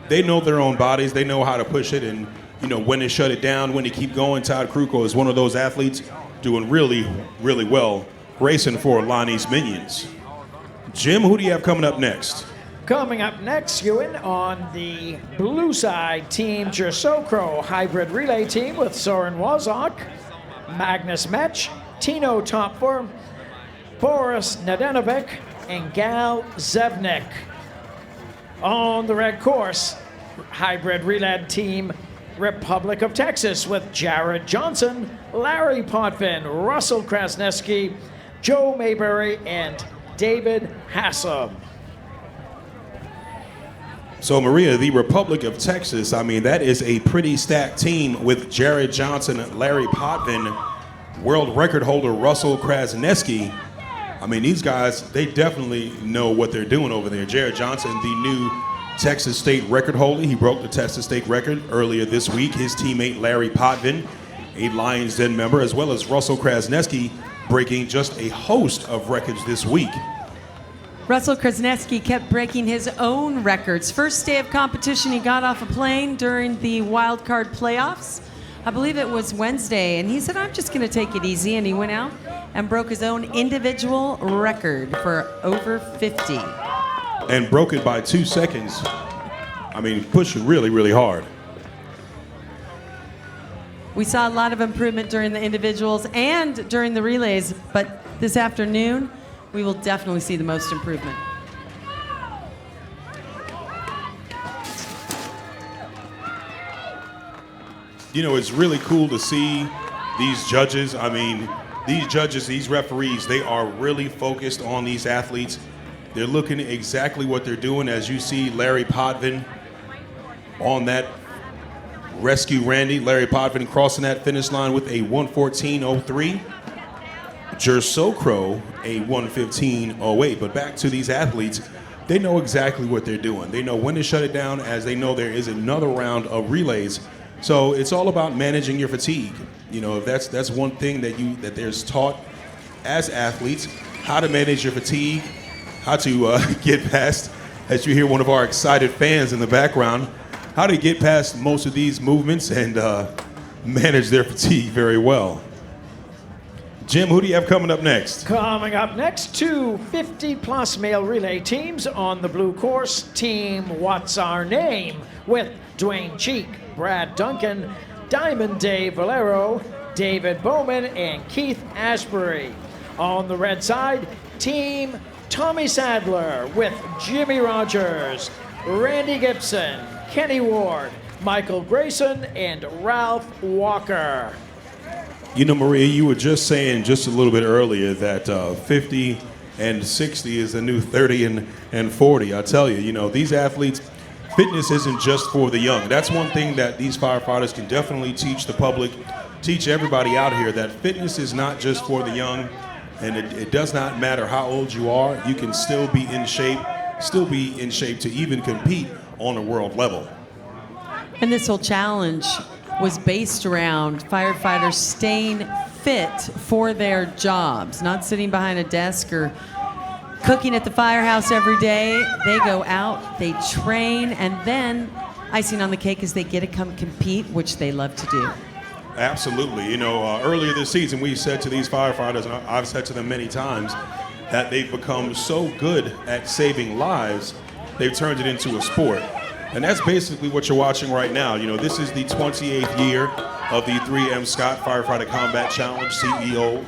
They know their own bodies. They know how to push it and, you know, when to shut it down, when to keep going. Todd Kruko is one of those athletes doing really, really well, racing for Lonnie's Minions. Jim, who do you have coming up next? Coming up next, Ewan, on the blue side, Team Jersocro Hybrid Relay Team with Soren Wozok, Magnus Metch, Tino Topfer, Boris Nadenovic, and Gal Zevnik. On the red course, Hybrid Relay Team Republic of Texas with Jared Johnson, Larry Potvin, Russell Krasneski, Joe Mayberry, and David Hassam. So, Maria, the Republic of Texas, I mean, that is a pretty stacked team with Jared Johnson, Larry Potvin, world record holder Russell Krasneski. I mean, these guys, they definitely know what they're doing over there. Jared Johnson, the new Texas State record holder. He broke the Texas State record earlier this week. His teammate Larry Potvin, a Lions Den member, as well as Russell Krasneski, breaking just a host of records this week. Russell Krasneski kept breaking his own records. First day of competition, he got off a plane during the wild card playoffs. I believe it was Wednesday, and he said, I'm just gonna take it easy, and he went out and broke his own individual record for over 50. And broke it by 2 seconds. I mean, pushed really, really hard. We saw a lot of improvement during the individuals and during the relays, but this afternoon, we will definitely see the most improvement. You know, it's really cool to see these judges. I mean, these judges, these referees, they are really focused on these athletes. They're looking at exactly what they're doing. As you see Larry Potvin on that rescue Randy. Larry Potvin crossing that finish line with a 1:14.03. Jersocro a 1:15.08. But back to these athletes, they know exactly what they're doing. They know when to shut it down, as they know there is another round of relays. So it's all about managing your fatigue. You know, that's one thing that there's taught as athletes, how to manage your fatigue, how to get past, as you hear one of our excited fans in the background, how to get past most of these movements and manage their fatigue very well. Jim, who do you have coming up next? Coming up next, two 50-plus male relay teams on the blue course. Team What's Our Name with Dwayne Cheek, Brad Duncan, Diamond Dave Valero, David Bowman, and Keith Ashbury. On the red side, Team Tommy Sadler with Jimmy Rogers, Randy Gibson, Kenny Ward, Michael Grayson, and Ralph Walker. You know, Maria, you were just saying just a little bit earlier that 50 and 60 is the new 30 and 40. I tell you, you know, these athletes, fitness isn't just for the young. That's one thing that these firefighters can definitely teach the public, teach everybody out here, that fitness is not just for the young, and it does not matter how old you are. You can still be in shape to even compete on a world level. And this whole challenge was based around firefighters staying fit for their jobs, not sitting behind a desk or cooking at the firehouse every day. They go out, they train, and then icing on the cake is they get to come compete, which they love to do. Absolutely. You know, earlier this season, we said to these firefighters, and I've said to them many times, that they've become so good at saving lives they've turned it into a sport. And that's basically what you're watching right now. You know, this is the 28th year of the 3M Scott Firefighter Combat Challenge. CEO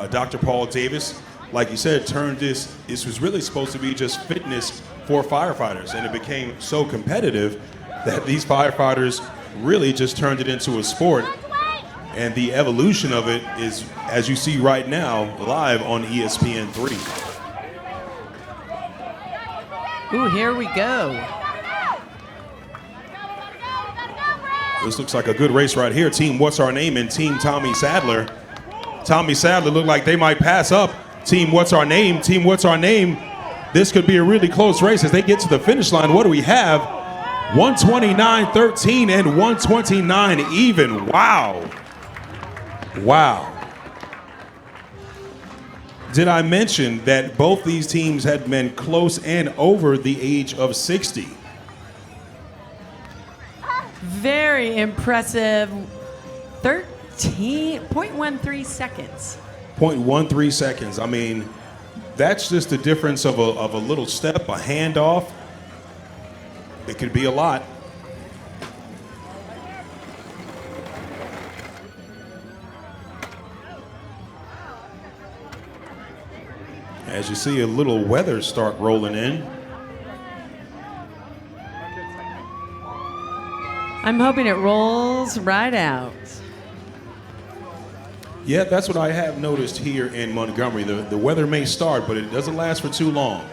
Dr. Paul Davis, like you said, turned this was really supposed to be just fitness for firefighters, and it became so competitive that these firefighters really just turned it into a sport. And the evolution of it is, as you see right now, live on ESPN3. Ooh, here we go. This looks like a good race right here. Team What's Our Name and Team Tommy Sadler. Tommy Sadler look like they might pass up Team What's Our Name. Team What's Our Name. This could be a really close race as they get to the finish line. What do we have? 129-13 and 129 even. Wow. Wow. Did I mention that both these teams had been close and over the age of 60? Very impressive. 0.13 seconds. 0.13 seconds. I mean, that's just the difference of a little step, a handoff. It could be a lot. As you see a little weather start rolling in. I'm hoping it rolls right out. Yeah, that's what I have noticed here in Montgomery. The weather may start, but it doesn't last for too long.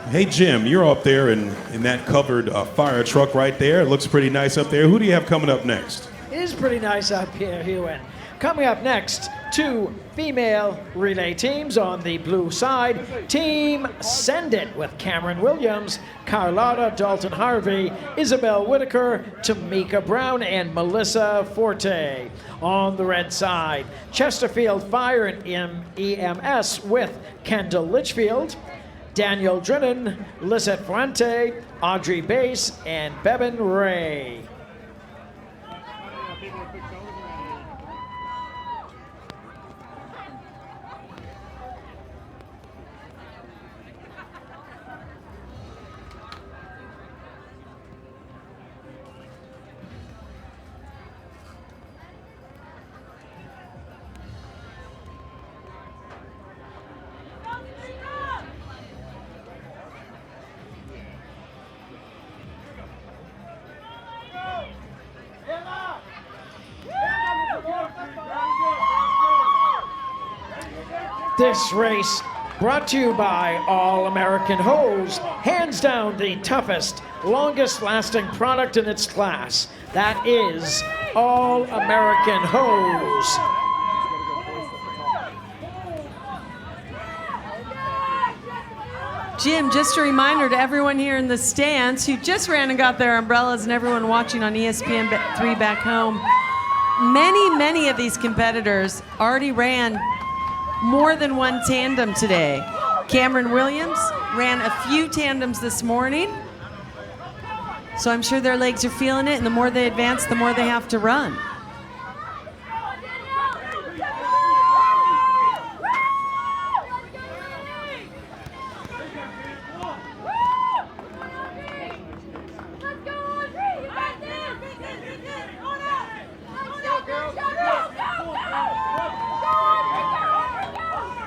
Hey, Jim, you're up there in that covered fire truck right there. It looks pretty nice up there. Who do you have coming up next? It is pretty nice up here, Hewen. Coming up next, 2 female relay teams on the blue side. Team Send It with Cameron Williams, Carlotta Dalton-Harvey, Isabel Whitaker, Tamika Brown, and Melissa Forte. On the red side, Chesterfield Fire and EMS with Kendall Litchfield, Daniel Drennan, Lizette Fuente, Audrey Bass, and Bevan Ray. This race brought to you by All American Hose, hands down the toughest, longest lasting product in its class. That is All American Hose. Jim, just a reminder to everyone here in the stands who just ran and got their umbrellas and everyone watching on ESPN3 back home, many of these competitors already ran more than one tandem today. Cameron Williams ran a few tandems this morning, so I'm sure their legs are feeling it, and the more they advance, the more they have to run.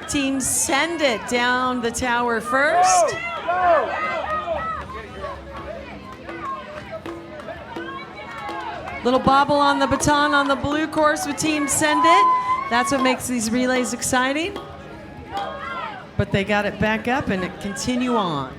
Team Send It down the tower first. Little bobble on the baton on the blue course with Team Send It. That's what makes these relays exciting. But they got it back up and it continue on.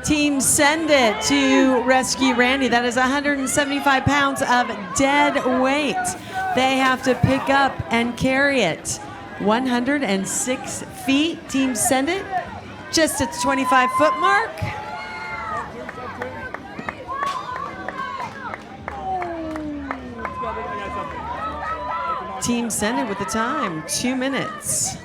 Team Send It to rescue Randy. That is 175 pounds of dead weight. They have to pick up and carry it. 106 feet. Team Send It just at the 25-foot mark. Team Send It with the time, 2 minutes.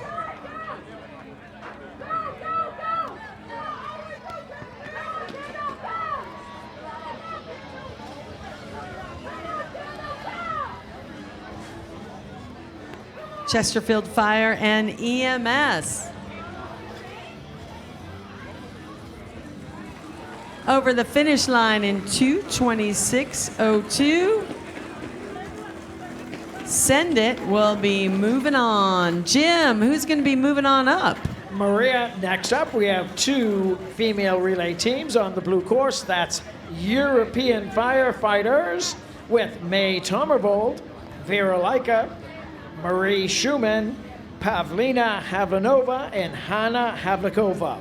Chesterfield Fire and EMS. Over the finish line in 2:26:02. Send It will be moving on. Jim, who's going to be moving on up? Maria, next up we have 2 female relay teams on the blue course. That's European Firefighters with May Tomervold, Vera Laika, Marie Schumann, Pavlina Havlanova, and Hanna Havlikova.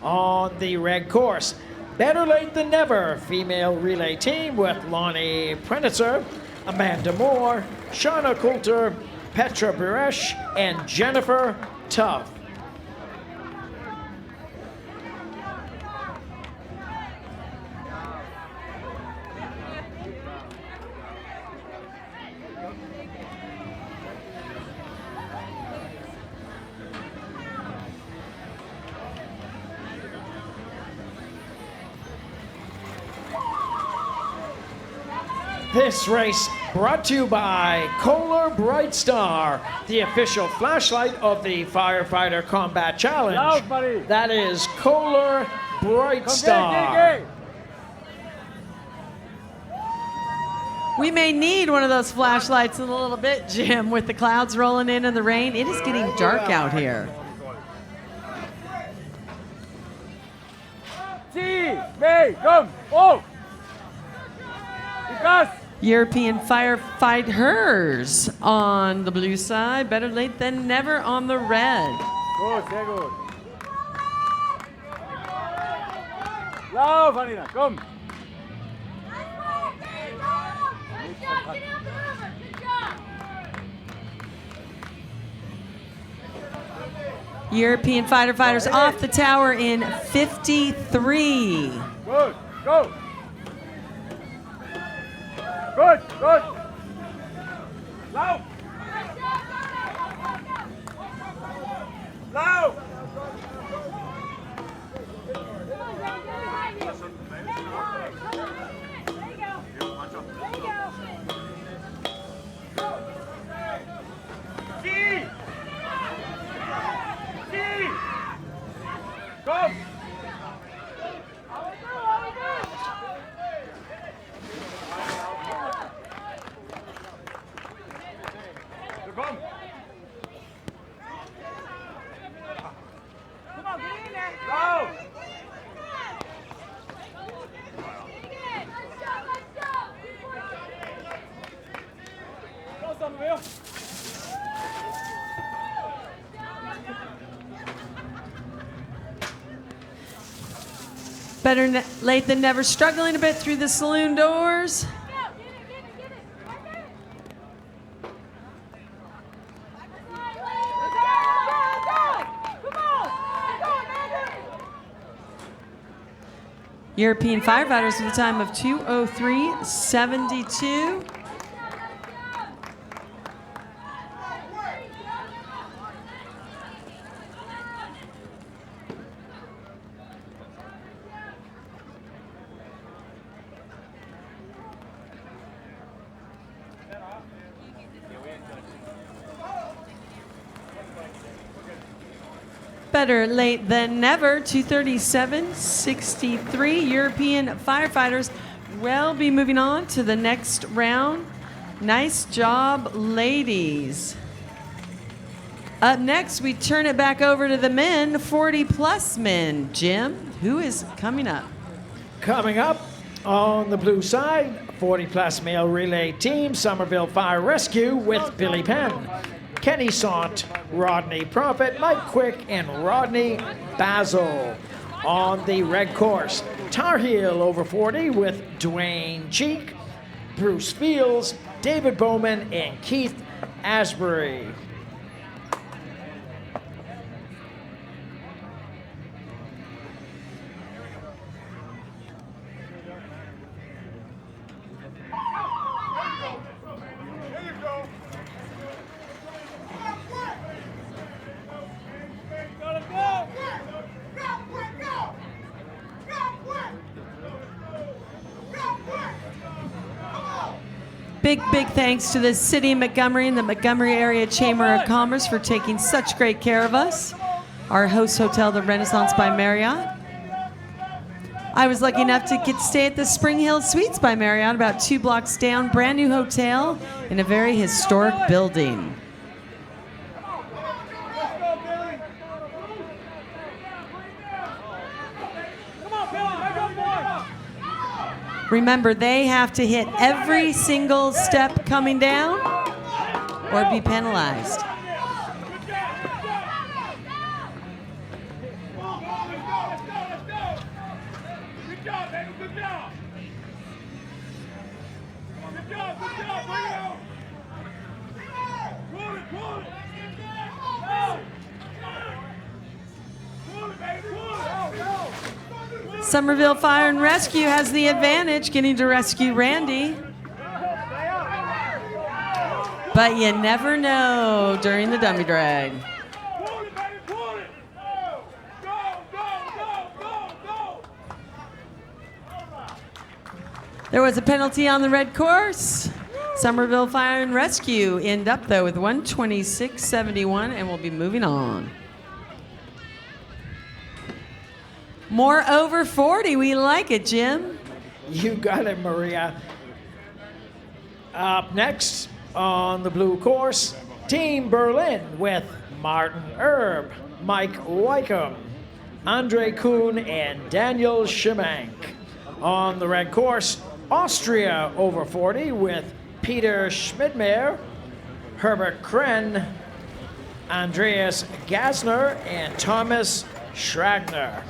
On the red course, Better Late Than Never female relay team with Lonnie Prenitzer, Amanda Moore, Shauna Coulter, Petra Buresh, and Jennifer Tuff. This race brought to you by Kohler Bright Star, the official flashlight of the Firefighter Combat Challenge. That is Kohler Bright Star. We may need one of those flashlights in a little bit, Jim, with the clouds rolling in and the rain. It is getting dark out here. European Firefighters on the blue side. Better Late Than Never on the red. Good, sehr gut. Lauf, Anina, komm. European Firefighters off the tower in 53. Good, go. Good, good. Lauf. Lauf. Zieh. Zieh. Komm. Komm! Come on, get in there! Go! Go, Somerville! Better late than never, struggling a bit through the saloon doors. European Firefighters with a time of 2:03:72. Better late than never, 2:37:63. European Firefighters will be moving on to the next round. Nice job, ladies. Up next, we turn it back over to the men, 40-plus men. Jim, who is coming up? Coming up on the blue side, 40-plus male relay team, Somerville Fire Rescue with Billy Penn, Kenny Sant, Rodney Prophet, Mike Quick, and Rodney Basil. On the red course, Tar Heel over 40 with Dwayne Cheek, Bruce Fields, David Bowman, and Keith Asbury. Big thanks to the City of Montgomery and the Montgomery Area Chamber of Commerce for taking such great care of us. Our host hotel, the Renaissance by Marriott. I was lucky enough to get to stay at the Spring Hill Suites by Marriott, about 2 blocks down, brand new hotel in a very historic building. Remember, they have to hit every single step coming down or be penalized. Somerville Fire and Rescue has the advantage, getting to rescue Randy. But you never know during the dummy drag. There was a penalty on the red course. Somerville Fire and Rescue end up though with 126.71 and will be moving on. More over 40. We like it, Jim. You got it, Maria. Up next on the blue course, Team Berlin with Martin Erb, Mike Wycombe, Andre Kuhn, and Daniel Schemank. On the red course, Austria over 40 with Peter Schmidmeyer, Herbert Krenn, Andreas Gasner, and Thomas Schragner.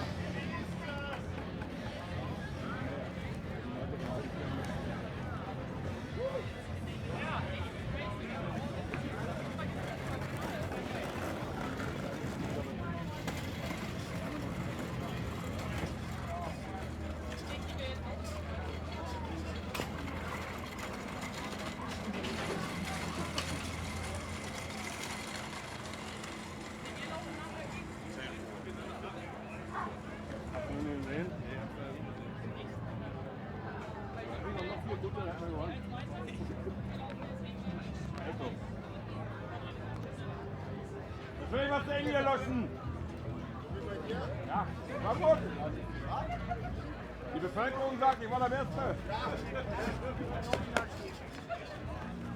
Die Bevölkerung sagt, ich war der Beste.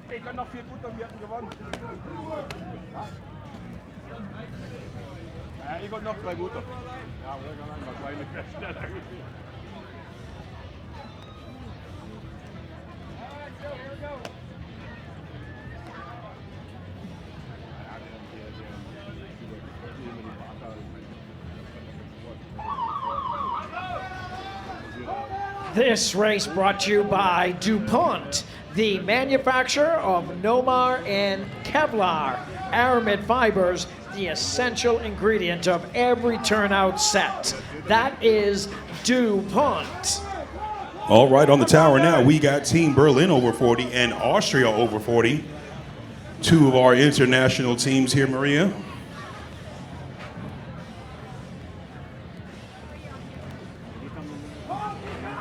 Ich kann noch viel gut und wir hatten gewonnen. Ja, ich und noch 2 gute. Ja, wahrscheinlich schneller. This race brought to you by DuPont, the manufacturer of Nomar and Kevlar aramid fibers, the essential ingredient of every turnout set. That is DuPont. All right, on the tower now, we got Team Berlin over 40 and Austria over 40. 2 of our international teams here, Maria.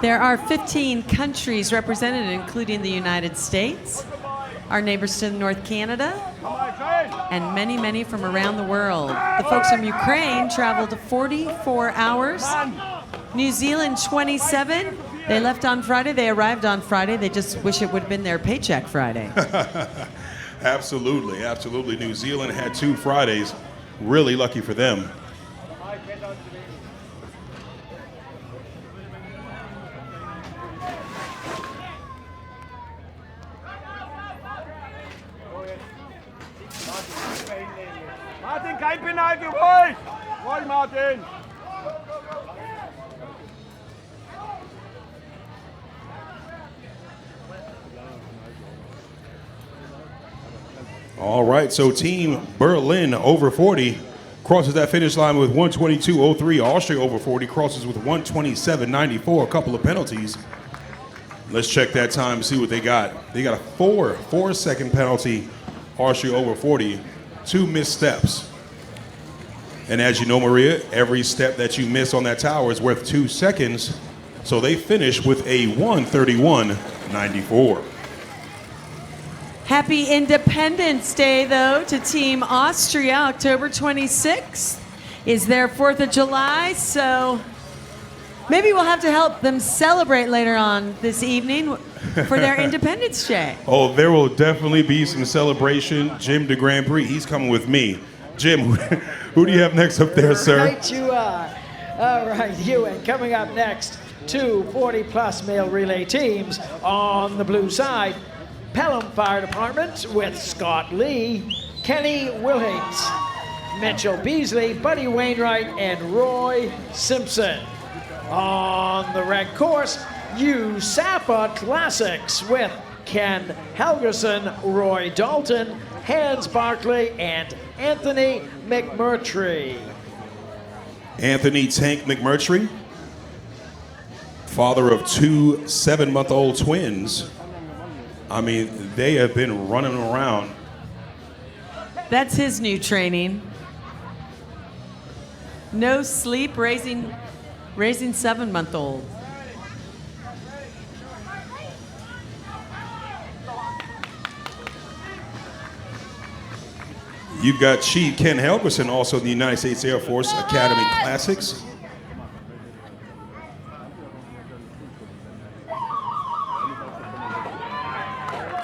There are 15 countries represented, including the United States, our neighbors to the north, Canada, and many, many from around the world. The folks from Ukraine traveled 44 hours. New Zealand, 27. They left on Friday. They arrived on Friday. They just wish it would have been their paycheck Friday. Absolutely, absolutely. New Zealand had 2 Fridays. Really lucky for them. Martin, kein Penalty, ruhig! Ruhig, Martin! All right, so Team Berlin over 40 crosses that finish line with 122.03. Austria over 40 crosses with 127.94. A couple of penalties. Let's check that time to see what they got. They got a 4-second penalty. Austria over 40. 2 missteps. And as you know, Maria, every step that you miss on that tower is worth 2 seconds. So they finish with a 131.94. Happy Independence Day, though, to Team Austria. October 26th is their 4th of July, so maybe we'll have to help them celebrate later on this evening for their Independence Day. Oh, there will definitely be some celebration. Jim de Grand Prix, he's coming with me. Jim, who do you have next up there, sir? Right you are. All right, you. And coming up next, two 40-plus male relay teams on the blue side. Pelham Fire Department with Scott Lee, Kenny Wilhite, Mitchell Beasley, Buddy Wainwright, and Roy Simpson. On the red course, USAPA Classics with Ken Helgerson, Roy Dalton, Hans Barkley, and Anthony McMurtry. Anthony Tank McMurtry, father of two 7-month-old twins. I mean, they have been running around. That's his new training. No sleep, raising 7-month-old. You've got Chief Ken Helgerson, also in the United States Air Force Academy Classics.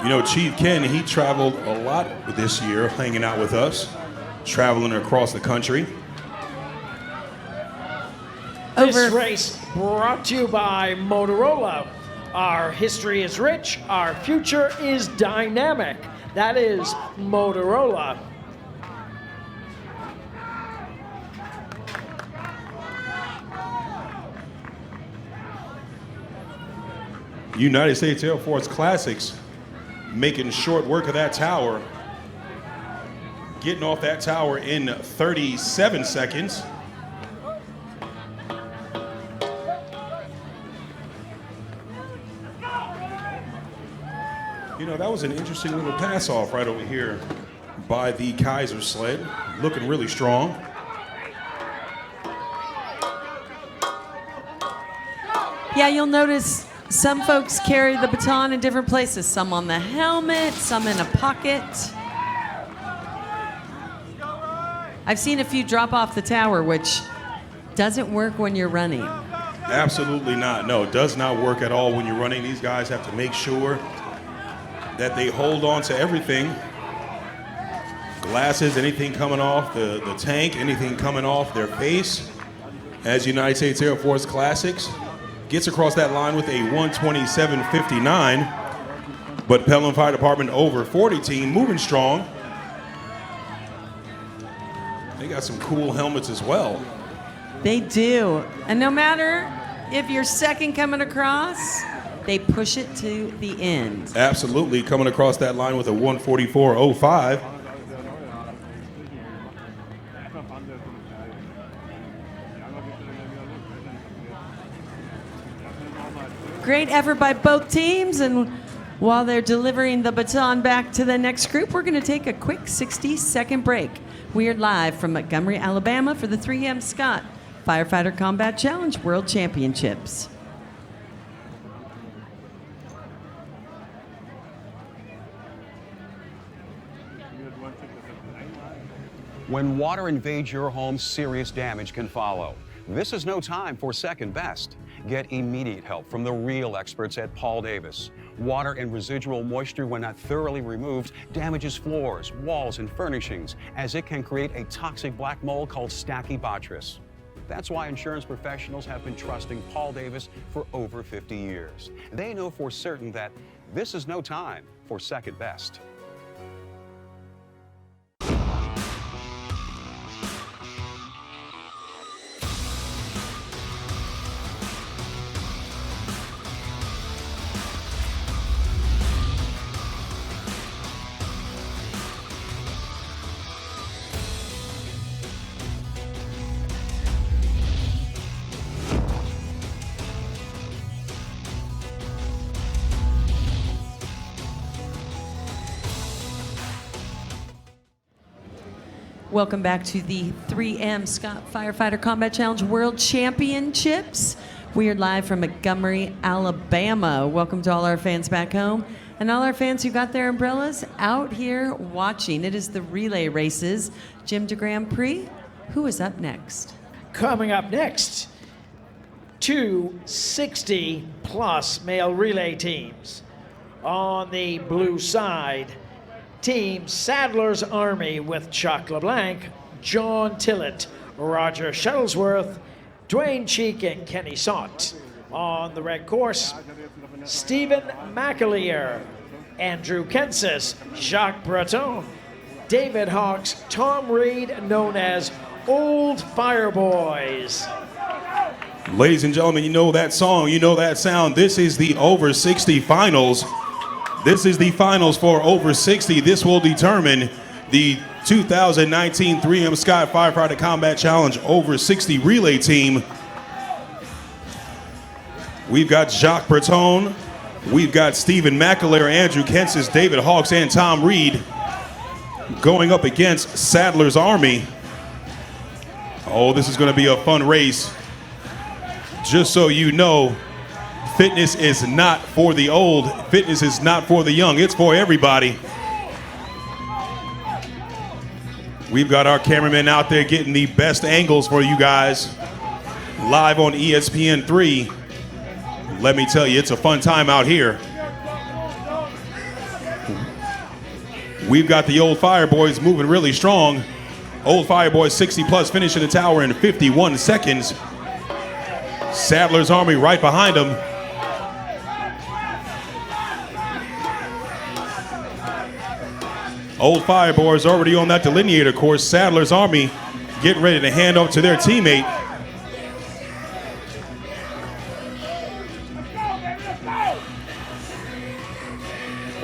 You know, Chief Ken, he traveled a lot this year, hanging out with us, traveling across the country. This race brought to you by Motorola. Our history is rich, our future is dynamic. That is Motorola. United States Air Force Classics, making short work of that tower, getting off that tower in 37 seconds. You know, that was an interesting little pass off right over here by the Kaiser sled, looking really strong. Yeah, you'll notice some folks carry the baton in different places, some on the helmet, some in a pocket. I've seen a few drop off the tower, which doesn't work when you're running. Absolutely not. No, it does not work at all when you're running. These guys have to make sure that they hold on to everything. Glasses, anything coming off the tank, anything coming off their face. As United States Air Force Classics gets across that line with a 127.59, but Pelham Fire Department over 40 team moving strong. They got some cool helmets as well. They do. And no matter if you're second coming across, they push it to the end. Absolutely, coming across that line with a 144.05. Great effort by both teams, and while they're delivering the baton back to the next group, we're going to take a quick 60-second break. We are live from Montgomery, Alabama for the 3M Scott Firefighter Combat Challenge World Championships. When water invades your home, serious damage can follow. This is no time for second best. Get immediate help from the real experts at Paul Davis. Water and residual moisture, when not thoroughly removed, damages floors, walls, and furnishings, as it can create a toxic black mold called Stachybotrys. That's why insurance professionals have been trusting Paul Davis for over 50 years. They know for certain that this is no time for second best. Welcome back to the 3M Scott Firefighter Combat Challenge World Championships. We are live from Montgomery, Alabama. Welcome to all our fans back home And all our fans who got their umbrellas out here watching. It is the relay races. Jim de Grand Prix, who is up next? Coming up next, 2 60-plus male relay teams. On the blue side, Team Sadler's Army with Chuck LeBlanc, John Tillett, Roger Shuttlesworth, Dwayne Cheek, and Kenny Sott. On the red course, Stephen McAleer, Andrew Kensis, Jacques Breton, David Hawks, Tom Reed, known as Old Fireboys. Ladies and gentlemen, you know that song, you know that sound. This is the Over 60 Finals. This is the finals for Over 60. This will determine the 2019 3M Scott Firefighter Combat Challenge Over 60 relay team. We've got Jacques Breton, we've got Stephen McAleer, Andrew Kensis, David Hawks, and Tom Reed going up against Sadler's Army. Oh, this is going to be a fun race. Just so you know, fitness is not for the old. Fitness is not for the young. It's for everybody. We've got our cameramen out there getting the best angles for you guys live on ESPN3. Let me tell you, it's a fun time out here. We've got the Old Fireboys moving really strong. Old Fireboys 60 plus finishing the tower in 51 seconds. Sadler's Army right behind them. Old Fireboys already on that delineator course. Sadler's Army getting ready to hand off to their teammate.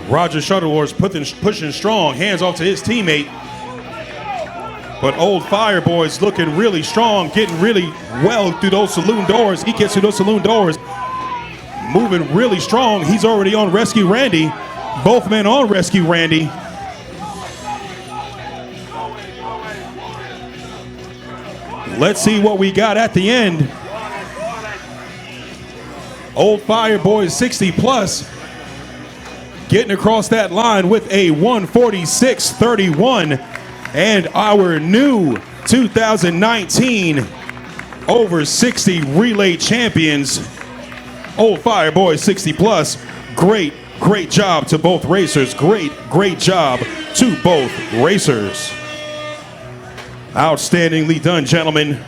Roger Shuttlesworth pushing strong, hands off to his teammate. But Old Fireboys looking really strong, getting really well through those saloon doors. He gets through those saloon doors, moving really strong. He's already on Rescue Randy. Both men on Rescue Randy. Let's see what we got at the end. Old Fireboys 60 plus getting across that line with a 146.31. And our new 2019 Over 60 relay champions, Old Fireboys 60 plus. Great job to both racers. Great job to both racers. Outstandingly done, gentlemen.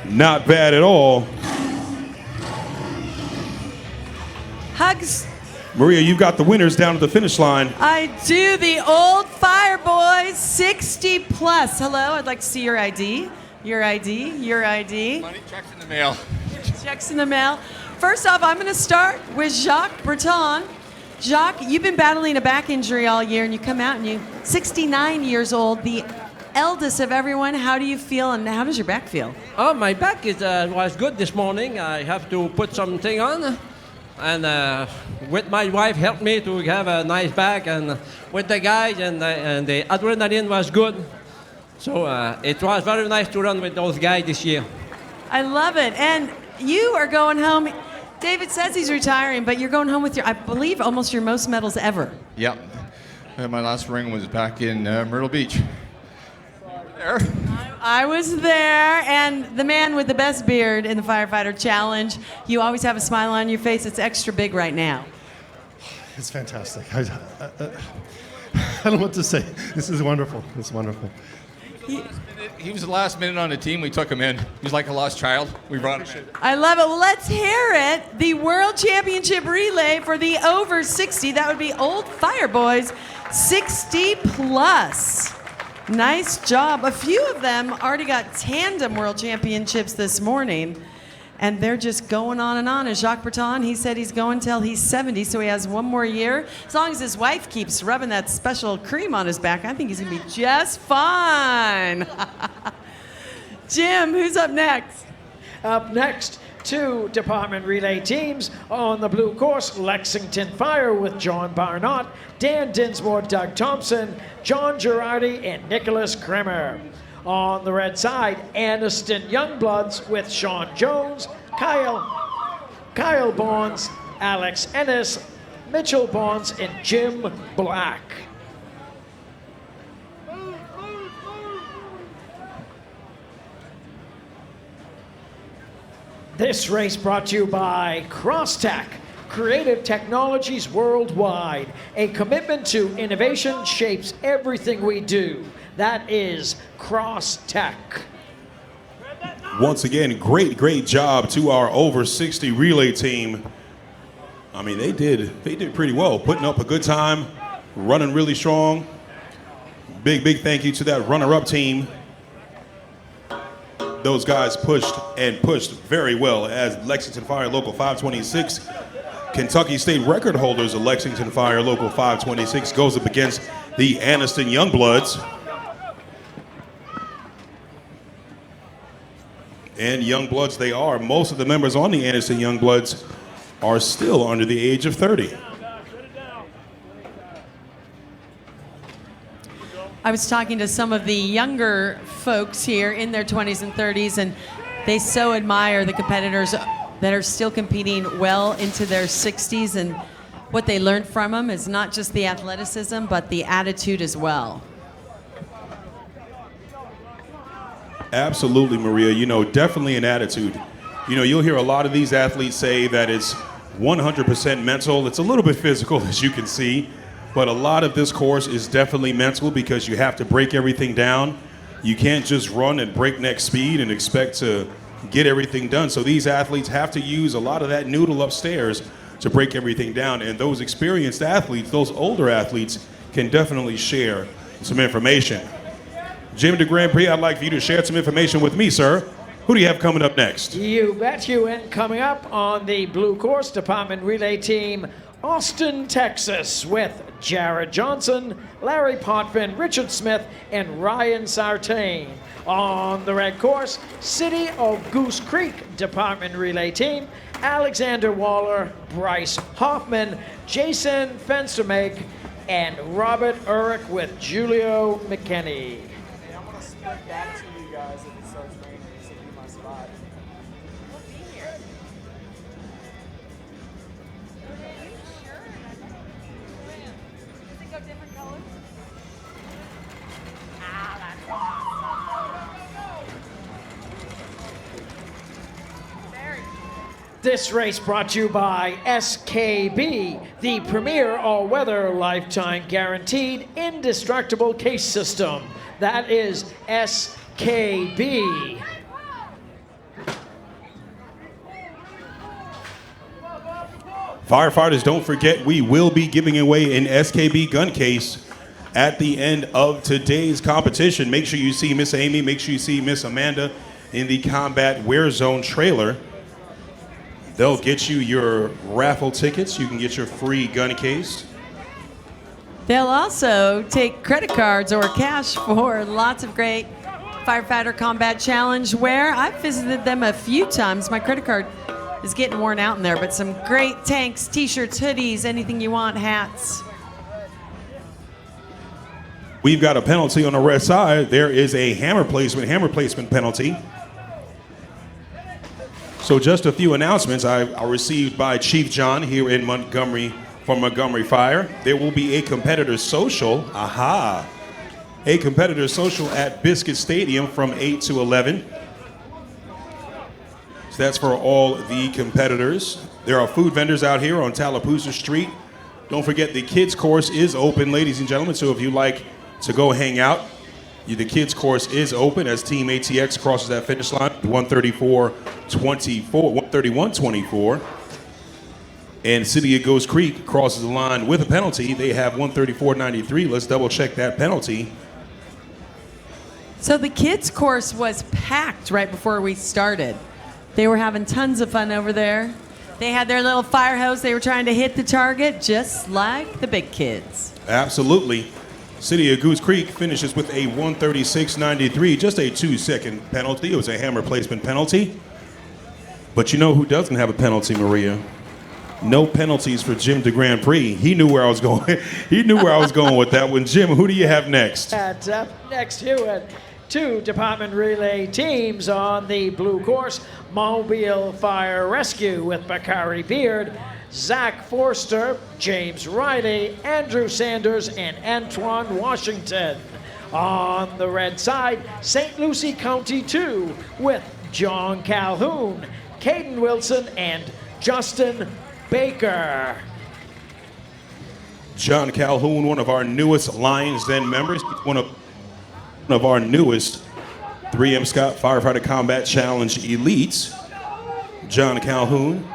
Not bad at all. Hugs. Maria, you've got the winners down at the finish line. I do. The Old Fireboys 60 plus. Hello, I'd like to see your ID. Your ID. Your ID. Money, checks in the mail. Checks in the mail. First off, I'm going to start with Jacques Breton. Jacques, you've been battling a back injury all year, and you come out and you're 69 years old, the eldest of everyone. How do you feel, and how does your back feel? Oh, my back was good this morning. I have to put something on. And with my wife helped me to have a nice back, and with the guys, and the adrenaline was good. So it was very nice to run with those guys this year. I love it. And you are going home. David says he's retiring, but you're going home with your, I believe, almost your most medals ever. Yep. My last ring was back in Myrtle Beach. There. I was there, and the man with the best beard in the Firefighter Challenge. You always have a smile on your face. It's extra big right now. It's fantastic. I don't know what to say. This is wonderful. It's wonderful. He was the last minute on the team. We took him in. He was like a lost child. We brought him in. I love it. Well, let's hear it. The World Championship relay for the over 60. That would be Old Fireboys 60 plus. Nice job. A few of them already got tandem world championships this morning, and they're just going on and on. And Jacques Breton, he said he's going till he's 70, so he has one more year. As long as his wife keeps rubbing that special cream on his back, I think he's going to be just fine. Jim, who's up next? Up next, 2 department relay teams. On the blue course, Lexington Fire with John Barnott, Dan Dinsmore, Doug Thompson, John Girardi, and Nicholas Kremer. On the red side, Anniston Youngbloods with Sean Jones, Kyle Bonds, Alex Ennis, Mitchell Bonds and Jim Black. This race brought to you by CrossTech, creative technologies worldwide. A commitment to innovation shapes everything we do. That is CrossTech. Once again, great job to our over 60 relay team. I mean, they did pretty well, putting up a good time, running really strong. Big thank you to that runner-up team. Those guys pushed very well as Lexington Fire Local 526. Kentucky State record holders of Lexington Fire Local 526 goes up against the Anniston Youngbloods. And Youngbloods they are. Most of the members on the Anniston Youngbloods are still under the age of 30. I was talking to some of the younger folks here in their 20s and 30s, and they so admire the competitors that are still competing well into their 60s, and what they learned from them is not just the athleticism, but the attitude as well. Absolutely, Maria. You know, definitely an attitude. You know, you'll hear a lot of these athletes say that it's 100% mental. It's a little bit physical, as you can see. But a lot of this course is definitely mental because you have to break everything down. You can't just run at breakneck speed and expect to get everything done. So these athletes have to use a lot of that noodle upstairs to break everything down. And those experienced athletes, those older athletes, can definitely share some information. Jim de Grand Prix, I'd like for you to share some information with me, sir. Who do you have coming up next? You bet you. And coming up on the blue course, Department Relay Team, Austin, Texas, with Jared Johnson, Larry Potvin, Richard Smith, and Ryan Sartain. On the red course, City of Goose Creek Department Relay Team, Alexander Waller, Bryce Hoffman, Jason Fenstermake, and Robert Urich with Julio McKinney. I'm going to split back to you guys if it starts raining. This will be my spot. We'll be here. Does it go different colors? Ah, that's awesome. Very cool. This race brought to you by SKB, the premier all-weather lifetime guaranteed indestructible case system. That is SKB. Firefighters, don't forget we will be giving away an SKB gun case at the end of today's competition. Make sure you see Miss Amy, make sure you see Miss Amanda in the Combat Wear Zone trailer. They'll get you your raffle tickets. You can get your free gun case. They'll also take credit cards or cash for lots of great Firefighter Combat Challenge wear. I've visited them a few times. My credit card is getting worn out in there, but some great tanks, t-shirts, hoodies, anything you want, hats. We've got a penalty on the red side. There is a hammer placement penalty. So just a few announcements I received by Chief John here in Montgomery from Montgomery Fire. There will be a competitor social, a competitor social at Biscuit Stadium from 8 to 11. So that's for all the competitors. There are food vendors out here on Tallapoosa Street. Don't forget the kids course is open, ladies and gentlemen, so if you like to go hang out, the kids course is open as Team ATX crosses that finish line, 131.24. And City of Ghost Creek crosses the line with a penalty. They have 134.93. Let's double check that penalty. So the kids course was packed right before we started. They were having tons of fun over there. They had their little fire hose. They were trying to hit the target just like the big kids. Absolutely. City of Goose Creek finishes with a 136.93, just a 2-second penalty. It was a hammer placement penalty. But you know who doesn't have a penalty, Maria? No penalties for Jim de Grand Prix. He knew where I was going. He knew where I was going with that one. Jim, who do you have next? Up next, you had two Department Relay teams on the blue course. Mobile Fire Rescue with Bakari Beard, Zach Forster, James Riley, Andrew Sanders, and Antoine Washington. On the red side, St. Lucie County 2 with John Calhoun, Caden Wilson, and Justin Baker. John Calhoun, one of our newest Lions Den members, one of our newest 3M Scott Firefighter Combat Challenge elites. John Calhoun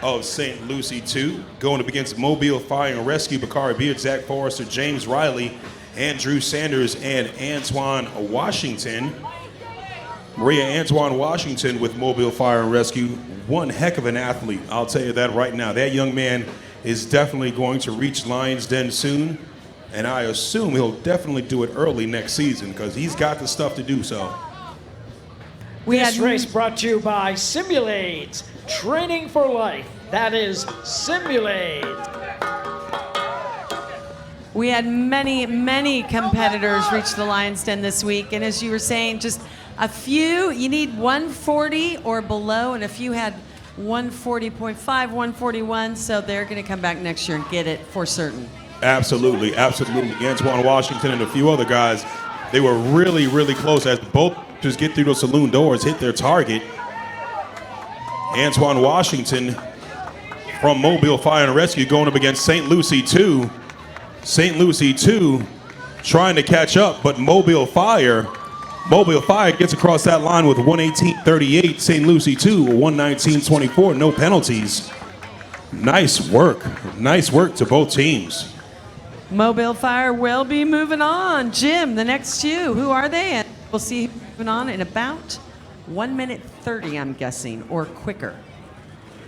of St. Lucie 2, going up against Mobile Fire and Rescue, Bakari Beard, Zach Forrester, James Riley, Andrew Sanders, and Antoine Washington. Maria Antoine Washington with Mobile Fire and Rescue, one heck of an athlete, I'll tell you that right now. That young man is definitely going to reach Lions Den soon, and I assume he'll definitely do it early next season because he's got the stuff to do so. This race brought to you by Simulate, training for life. That is Simulate. We had many competitors reach the Lions Den this week, and as you were saying, just a few, you need 140 or below, and a few had 140.5, 141, so they're going to come back next year and get it for certain. Absolutely. Antoine Washington and a few other guys, they were really close as both just get through those saloon doors, hit their target. Antoine Washington from Mobile Fire and Rescue going up against St. Lucie 2. St. Lucie 2 trying to catch up, but Mobile Fire gets across that line with 118.38. St. Lucie 2, 119.24, no penalties. Nice work to both teams. Mobile Fire will be moving on. Jim, the next two, who are they? And we'll see who's moving on in about 1 minute 30, I'm guessing, or quicker.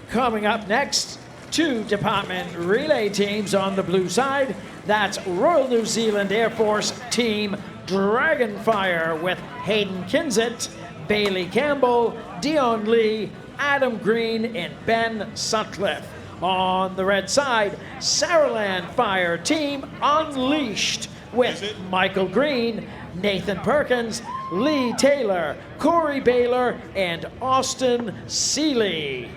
Coming up next, 2 department relay teams on the blue side. That's Royal New Zealand Air Force Team Dragonfire with Hayden Kinzit, Bailey Campbell, Dion Lee, Adam Green, and Ben Sutcliffe. On the red side, Saraland Fire Team Unleashed with Michael Green, Nathan Perkins, Lee Taylor, Corey Baylor, and Austin Seeley.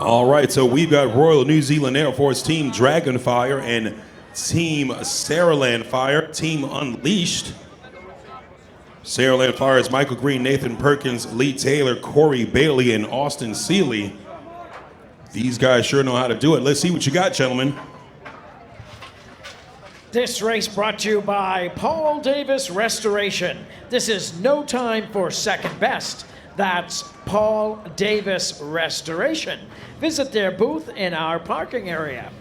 All right, so we've got Royal New Zealand Air Force Team Dragonfire and Team Saraland Fire, Team Unleashed. Saraland Fire is Michael Green, Nathan Perkins, Lee Taylor, Corey Bailey, and Austin Seeley. These guys sure know how to do it. Let's see what you got, gentlemen. This race brought to you by Paul Davis Restoration. This is no time for second best. That's Paul Davis Restoration. Visit their booth in our parking area.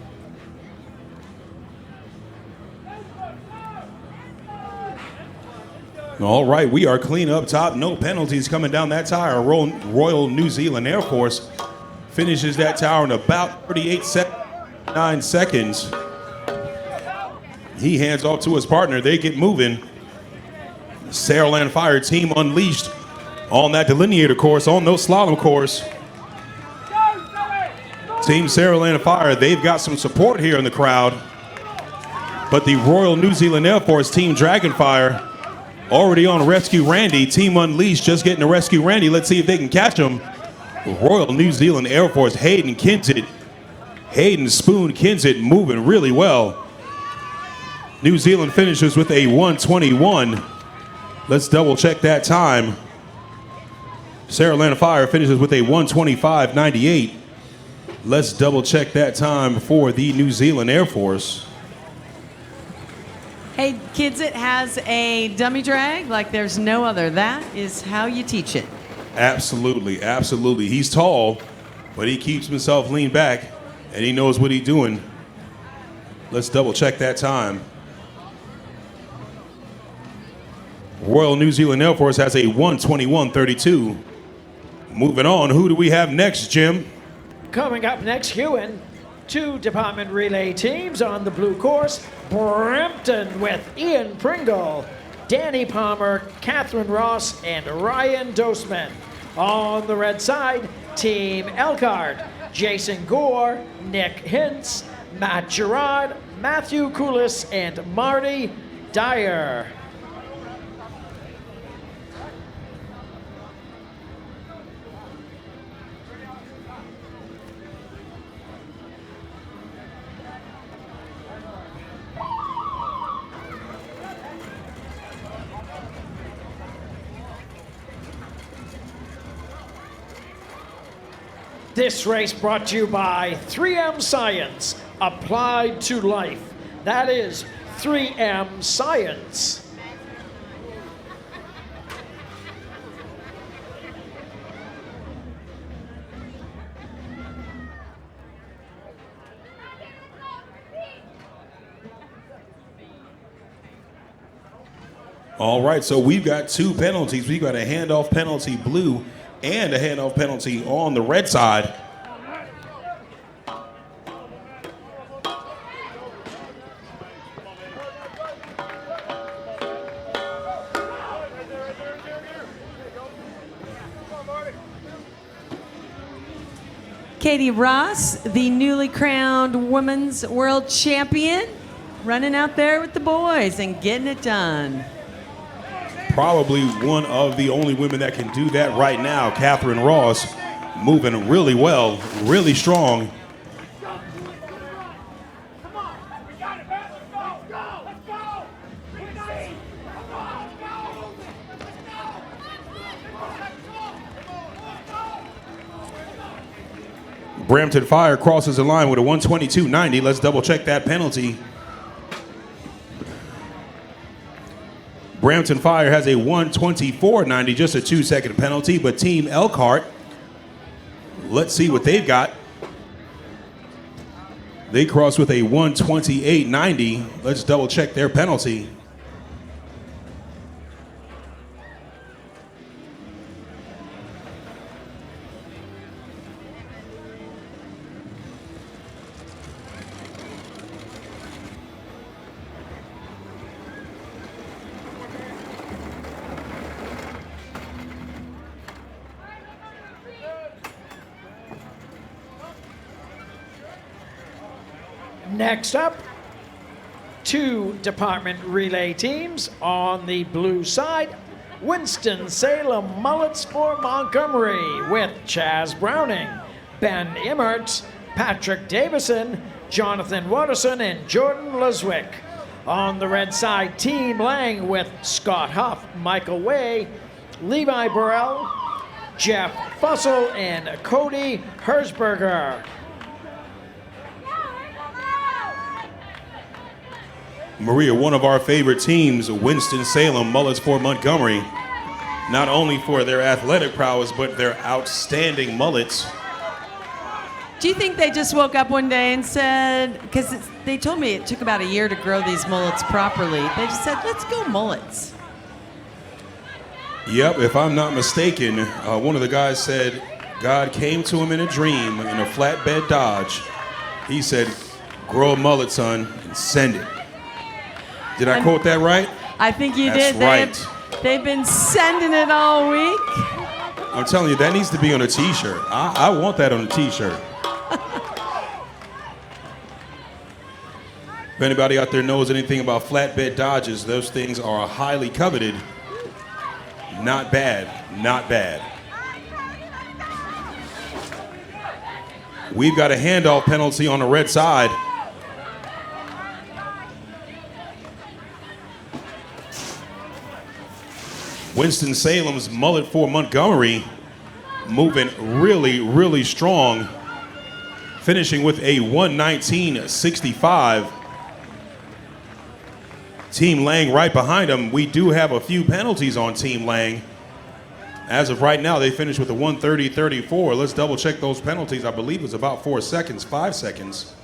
All right, we are clean up top. No penalties coming down that tire. Royal New Zealand Air Force finishes that tower in about 38.9 seconds. He hands off to his partner. They get moving. Saraland Fire Team Unleashed on that delineator course, on no slalom course. Team Saraland Fire, they've got some support here in the crowd. But the Royal New Zealand Air Force Team Dragonfire already on Rescue Randy. Team Unleashed just getting to Rescue Randy. Let's see if they can catch him. Royal New Zealand Air Force, Hayden Spoon Kinzit moving really well. New Zealand finishes with a 1:21. Let's double check that time. Saraland Fire finishes with a 1:25.98. Let's double check that time for the New Zealand Air Force. Hey, kids, it has a dummy drag like there's no other. That is how you teach it. Absolutely. He's tall, but he keeps himself leaned back, and he knows what he's doing. Let's double check that time. Royal New Zealand Air Force has a 1:21.32. Moving on, who do we have next, Jim? Coming up next, Hewen. 2 department relay teams on the blue course. Brampton with Ian Pringle, Danny Palmer, Catherine Ross, and Ryan Dosman. On the red side, Team Elkhart, Jason Gore, Nick Hintz, Matt Gerard, Matthew Koulis, and Marty Dyer. This race brought to you by 3M Science, applied to life. That is 3M Science. All right, so we've got 2 penalties. We've got a handoff penalty blue and a handoff penalty on the red side. Katie Ross, the newly crowned Women's World Champion, running out there with the boys and getting it done. Probably one of the only women that can do that right now. Catherine Ross moving really well, really strong. Brampton Fire crosses the line with a 122.90. Let's double check that penalty. Brampton Fire has a 124.90, just a 2-second penalty, but Team Elkhart, let's see what they've got. They cross with a 128.90. Let's double check their penalty. Next up, 2 department relay teams. On the blue side, Winston-Salem Mullets for Montgomery with Chaz Browning, Ben Immert, Patrick Davison, Jonathan Watterson, and Jordan Luswick. On the red side, Team Lang with Scott Huff, Michael Way, Levi Burrell, Jeff Fussell, and Cody Herzberger. Maria, one of our favorite teams, Winston-Salem Mullets for Montgomery, not only for their athletic prowess, but their outstanding mullets. Do you think they just woke up one day and said, because they told me it took about a year to grow these mullets properly, they just said, let's go mullets. Yep, if I'm not mistaken, one of the guys said God came to him in a dream in a flatbed Dodge. He said, grow a mullet, son, and send it. Did I quote that right? I think you That's did. Right. They've been sending it all week. I'm telling you, that needs to be on a t-shirt. I want that on a t-shirt. If anybody out there knows anything about flatbed Dodges, those things are highly coveted. Not bad, not bad. We've got a handoff penalty on the red side. Winston-Salem's mullet for Montgomery moving really, really strong, finishing with a 119.65. Team Lang right behind him. We do have a few penalties on Team Lang. As of right now, they finished with a 130.34. Let's double check those penalties. I believe it was about 4 seconds, 5 seconds.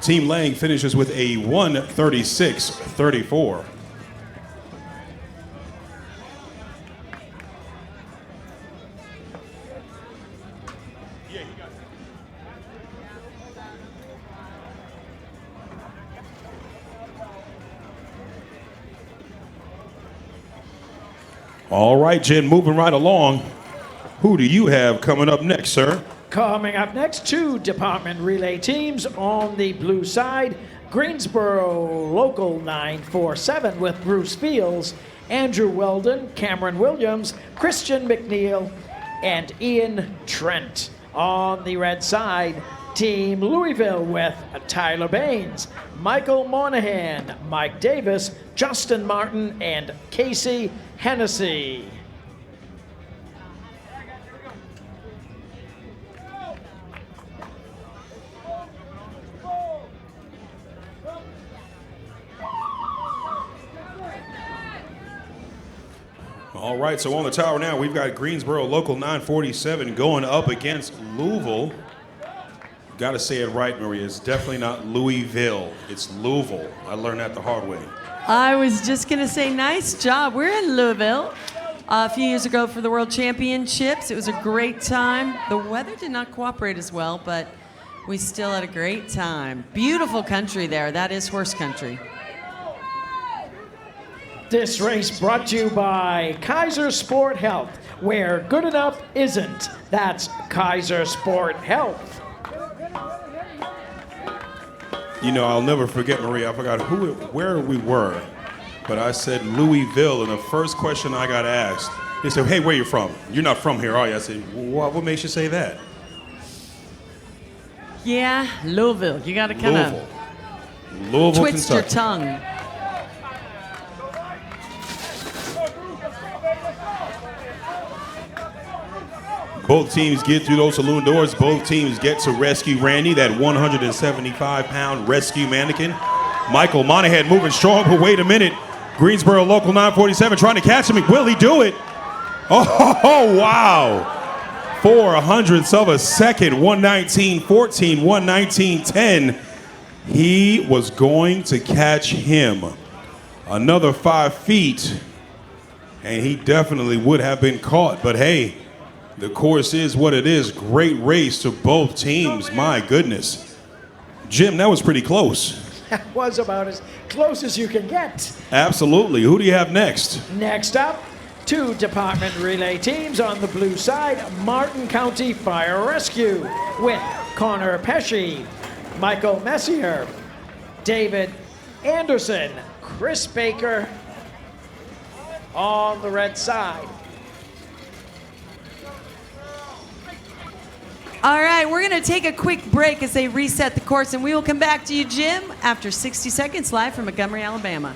Team Lang finishes with a 136.34. All right, Jen, moving right along. Who do you have coming up next, sir? Coming up next, 2 department relay teams on the blue side. Greensboro Local 947 with Bruce Fields, Andrew Weldon, Cameron Williams, Christian McNeil, and Ian Trent. On the red side, Team Louisville with Tyler Baines, Michael Monahan, Mike Davis, Justin Martin, and Casey Hennessy. All right, so on the tower now, we've got Greensboro Local 947 going up against Louisville. Got to say it right, Maria. It's definitely not Louisville. It's Louisville. I learned that the hard way. I was just going to say, nice job. We're in Louisville a few years ago for the World Championships. It was a great time. The weather did not cooperate as well, but we still had a great time. Beautiful country there. That is horse country. This race brought to you by Kaiser Sport Health, where good enough isn't. That's Kaiser Sport Health. You know, I'll never forget, Maria. I forgot where we were, but I said Louisville, and the first question I got asked, they said, "Hey, where you from? You're not from here, are you?" I said, "What makes you say that?" Yeah, Louisville. You got to kind of Louisville, twist Kentucky. your tongue. Both teams get through those saloon doors. Both teams get to rescue Randy, that 175-pound rescue mannequin. Michael Monahan moving strong, but wait a minute. Greensboro Local 947 trying to catch him. Will he do it? Oh, wow. 400ths of a second, 119.14, 119.10. He was going to catch him. Another 5 feet, and he definitely would have been caught. But hey, the course is what it is. Great race to both teams. My goodness. Jim, that was pretty close. That was about as close as you can get. Absolutely. Who do you have next? Next up, 2 department relay teams on the blue side. Martin County Fire Rescue with Connor Pesci, Michael Messier, David Anderson, Chris Baker on the red side. All right, we're going to take a quick break as they reset the course, and we will come back to you, Jim, after 60 seconds live from Montgomery, Alabama.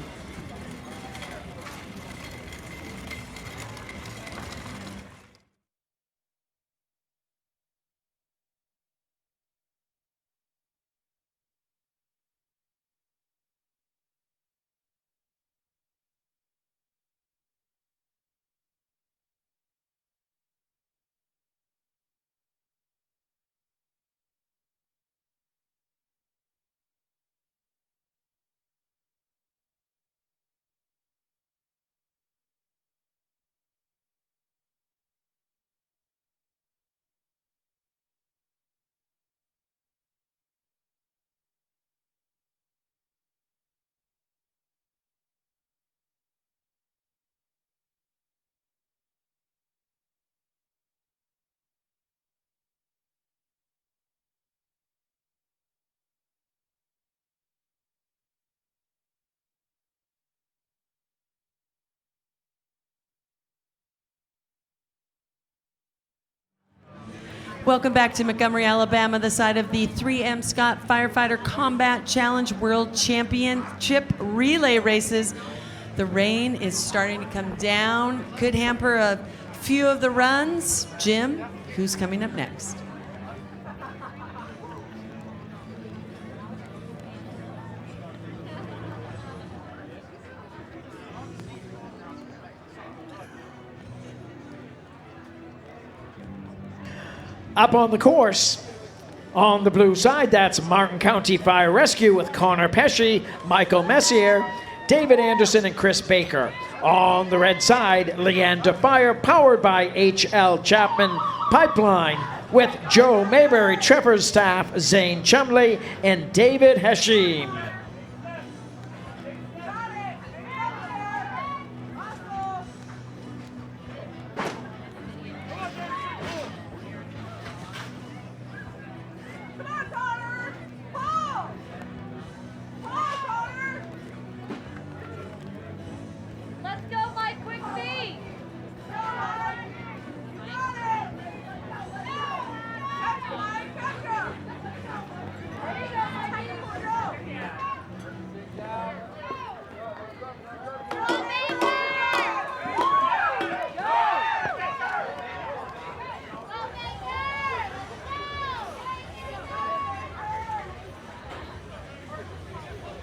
Welcome back to Montgomery, Alabama, the site of the 3M Scott Firefighter Combat Challenge World Championship relay races. The rain is starting to come down. Could hamper a few of the runs. Jim, who's coming up next? Up on the course, On the blue side, that's Martin County Fire Rescue with Connor Pesci, Michael Messier, David Anderson, and Chris Baker. On the red side, Leander Fire, powered by H.L. Chapman Pipeline, with Joe Mayberry, Trevor's staff, Zane Chumley, and David Heshim. Let's go, my quick feet.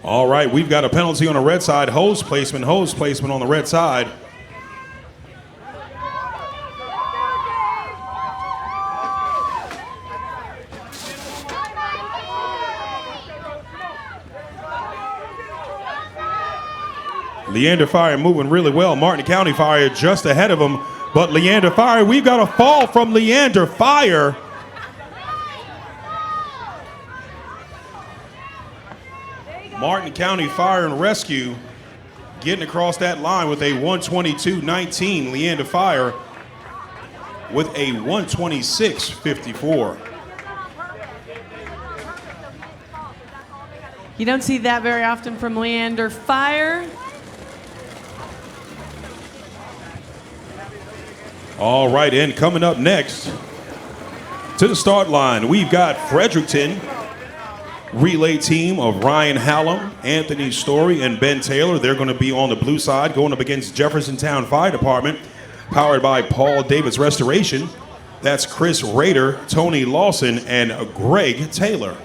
All right, we've got a penalty on the red side. Hose placement on the red side. Leander Fire moving really well. Martin County Fire just ahead of him. But Leander Fire, we've got a fall from Leander Fire. Martin County Fire and Rescue getting across that line with a 122.19. Leander Fire with a 126.54. You don't see that very often from Leander Fire. All right, and coming up next to the start line, we've got Fredericton relay team of Ryan Hallam, Anthony Story, and Ben Taylor. They're going to be on the blue side going up against Jeffersontown Fire Department, powered by Paul Davis Restoration. That's Chris Rader, Tony Lawson, and Greg Taylor.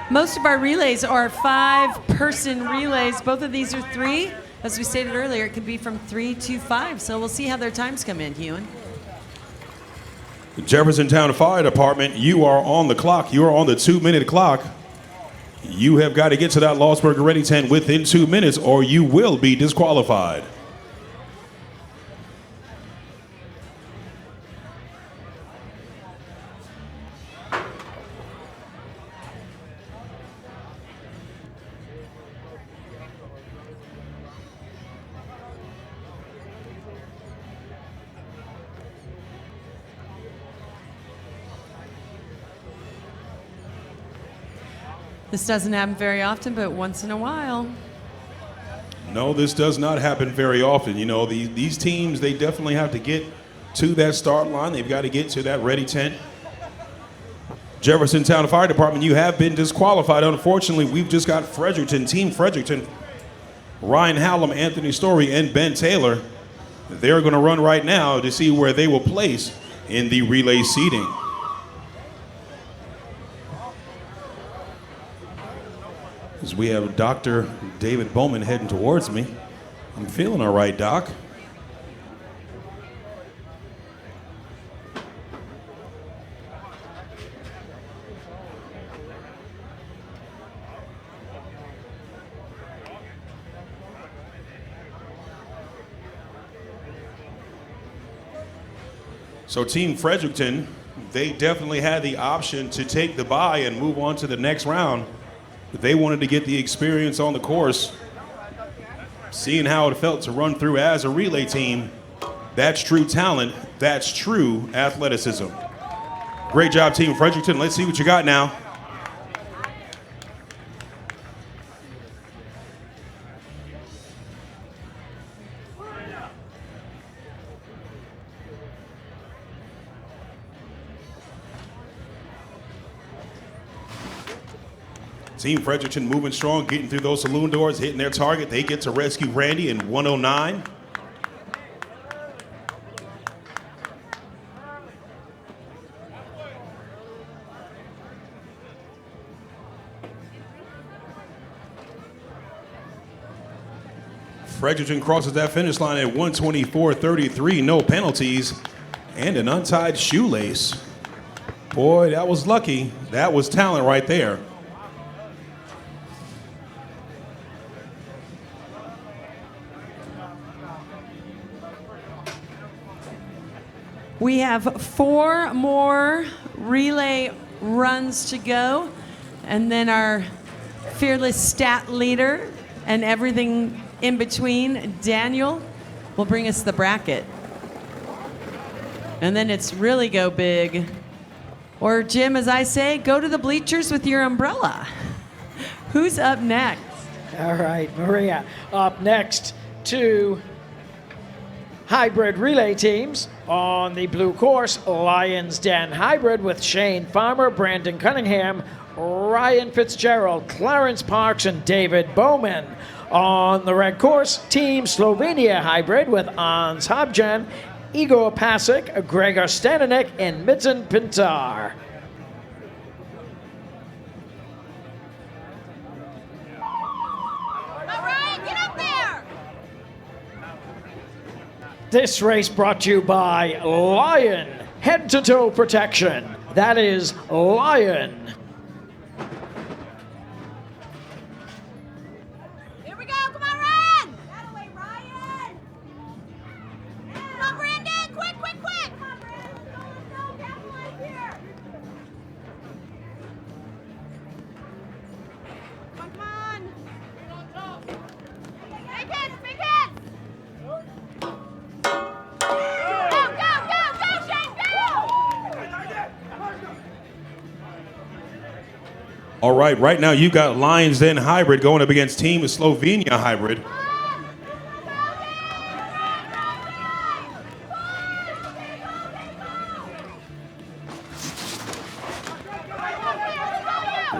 Most of our relays are 5-person relays. Both of these are 3. As we stated earlier, it can be from 3 to 5. So we'll see how their times come in, Hewan. Jeffersontown Fire Department, you are on the clock. You are on the 2-minute clock. You have got to get to that Lawsburg Ready tent within 2 minutes or you will be disqualified. This doesn't happen very often, but once in a while. No, this does not happen very often. You know, these teams, they definitely have to get to that start line. They've got to get to that ready tent. Jeffersontown Fire Department, you have been disqualified. Unfortunately, we've just got Fredericton, Team Fredericton, Ryan Hallam, Anthony Story, and Ben Taylor. They're going to run right now to see where they will place in the relay seating. As we have Dr. David Bowman heading towards me. I'm feeling all right, Doc. So Team Fredericton, they definitely had the option to take the bye and move on to the next round. They wanted to get the experience on the course, seeing how it felt to run through as a relay team. That's true talent. That's true athleticism. Great job, Team Fredericton. Let's see what you got now. Team Fredericton moving strong, getting through those saloon doors, hitting their target. They get to rescue Randy in 109. Fredericton crosses that finish line at 124.33, no penalties. And an untied shoelace. Boy, that was lucky. That was talent right there. We have 4 more relay runs to go, and then our fearless stat leader and everything in between, Daniel, will bring us the bracket. And then it's really go big. Or Jim, as I say, go to the bleachers with your umbrella. Who's up next? All right, Maria. Up next, 2 hybrid relay teams. On the blue course, Lions Den Hybrid with Shane Farmer, Brandon Cunningham, Ryan Fitzgerald, Clarence Parks, and David Bowman. On the red course, Team Slovenia Hybrid with Ans Habjan, Igor Pasic, Gregor Stananek, and Mitten Pintar. This race brought to you by Lion head-to-toe protection. That is Lion. Here we go. Come on, Ryan. That away, Ryan. Come on, Brandon. Quick, quick, quick. Come on, Brandon. Let's go. Capitalize here. Come on. Big hits, big hits. All right now you got Lions Den Hybrid going up against Team Slovenia Hybrid.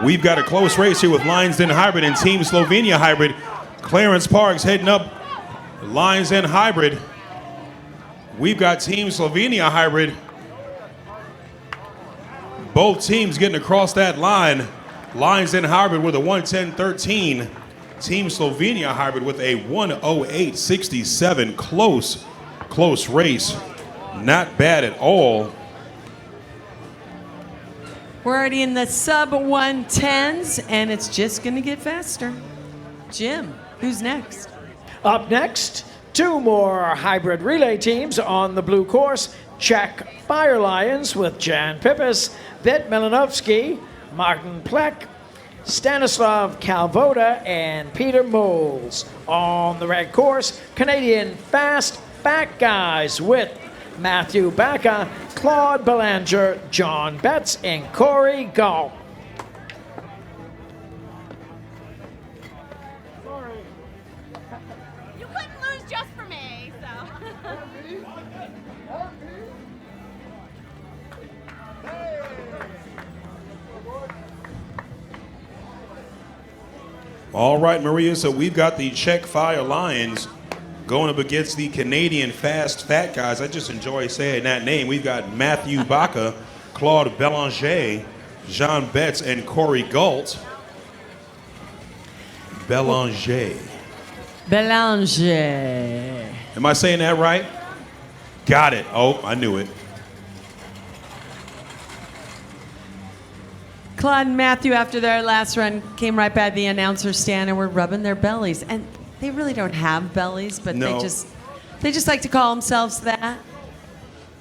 We've got a close race here with Lions Den Hybrid and Team Slovenia Hybrid. Clarence Parks heading up Lions Den Hybrid. We've got Team Slovenia Hybrid. Both teams getting across that line. Lions Den Hybrid with a 1:10.13. Team Slovenia Hybrid with a 1:08.67. Close race. Not bad at all. We're already in the sub 110s, and it's just going to get faster. Jim, who's next? Up next, 2 more hybrid relay teams on the blue course. Czech Fire Lions with Jan Pippis, Vit Malinovsky, Martin Plek, Stanislav Kalvoda, and Peter Moles. On the red course, Canadian Fast Fat Guys with Matthew Baca, Claude Belanger, John Betts, and Corey Galt. You couldn't lose just for me, so. All right, Maria, so we've got the Czech Fire Lions going up against the Canadian Fast Fat Guys. I just enjoy saying that name. We've got Matthew Baca, Claude Belanger, Jean Betts, and Corey Galt. Belanger. Belanger. Am I saying that right? Got it. Oh, I knew it. Claude and Matthew, after their last run, came right by the announcer stand and were rubbing their bellies. And they really don't have bellies, but No. they just like to call themselves that.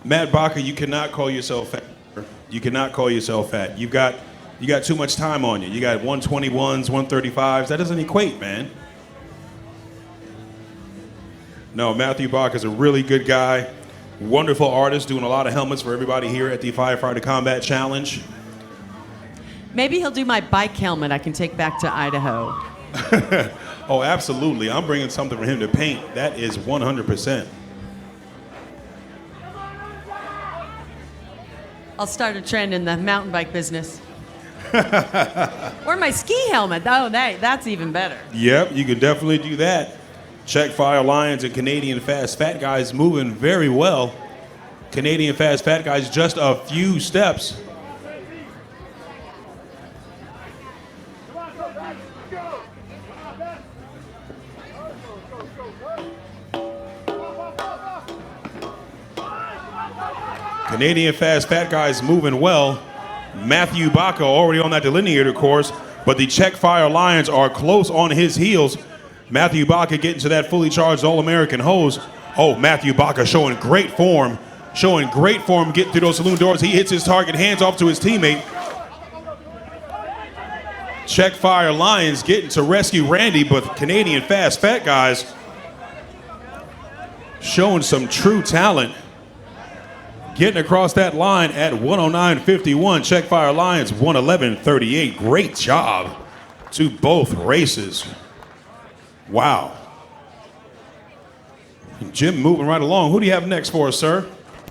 Matt Baca, you cannot call yourself fat. You cannot call yourself fat. You got too much time on you. You got 121s, 135s. That doesn't equate, man. No, Matthew Baca is a really good guy. Wonderful artist, doing a lot of helmets for everybody here at the Firefighter Combat Challenge. Maybe he'll do my bike helmet I can take back to Idaho. Oh, absolutely. I'm bringing something for him to paint. That is 100%. I'll start a trend in the mountain bike business. Or my ski helmet. Oh, that's even better. Yep, you can definitely do that. Czech Fire Lions and Canadian Fast Fat Guys moving very well. Canadian Fast Fat Guys just a few steps. Canadian fast fat guys moving well. Matthew Baca already on that delineator course, but the Czech Fire Lions are close on his heels. Matthew Baca getting to that fully charged All-American hose. Oh, Matthew Baca showing great form. Getting through those saloon doors. He hits his target, hands off to his teammate. Czech Fire Lions getting to rescue Randy, but Canadian fast fat guys showing some true talent. Getting across that line at 109.51. Czech Fire Lions 111.38. Great job to both races. Wow. Jim moving right along. Who do you have next for us, sir?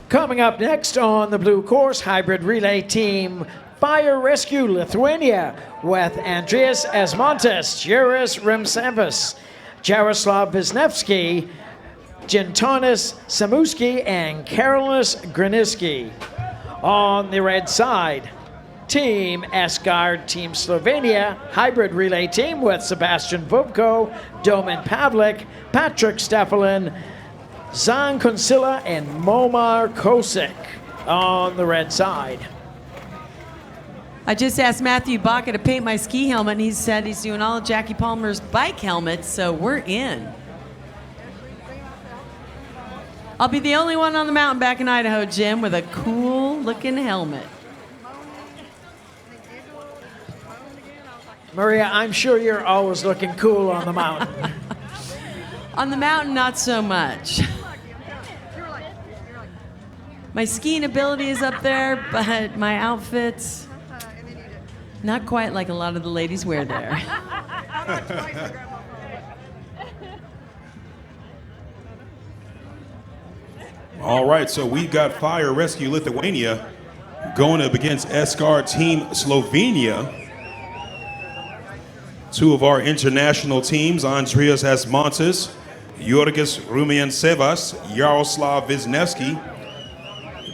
Coming up next on the blue course, hybrid relay team Fire Rescue Lithuania with Andreas Asmontas, Juris Rimsevas, Jaroslav Wisniewski, Gintonis Samuski, and Karolis Graniski. On the red side, Team Asgard, Team Slovenia, hybrid relay team with Sebastian Vubko, Domin Pavlik, Patrick Stefalin, Zan Consilla, and Momar Kosic on the red side. I just asked Matthew Baca to paint my ski helmet, and he said he's doing all of Jackie Palmer's bike helmets, so we're in. I'll be the only one on the mountain back in Idaho, Jim, with a cool-looking helmet. Maria, I'm sure you're always looking cool on the mountain. On the mountain, not so much. My skiing ability is up there, but my outfits, not quite like a lot of the ladies wear there. All right, so we've got Fire Rescue Lithuania going up against Asgard Team Slovenia. Two of our international teams, Andreas Asmontas, Jurgis Rumiansevas, Jaroslav Wisniewski,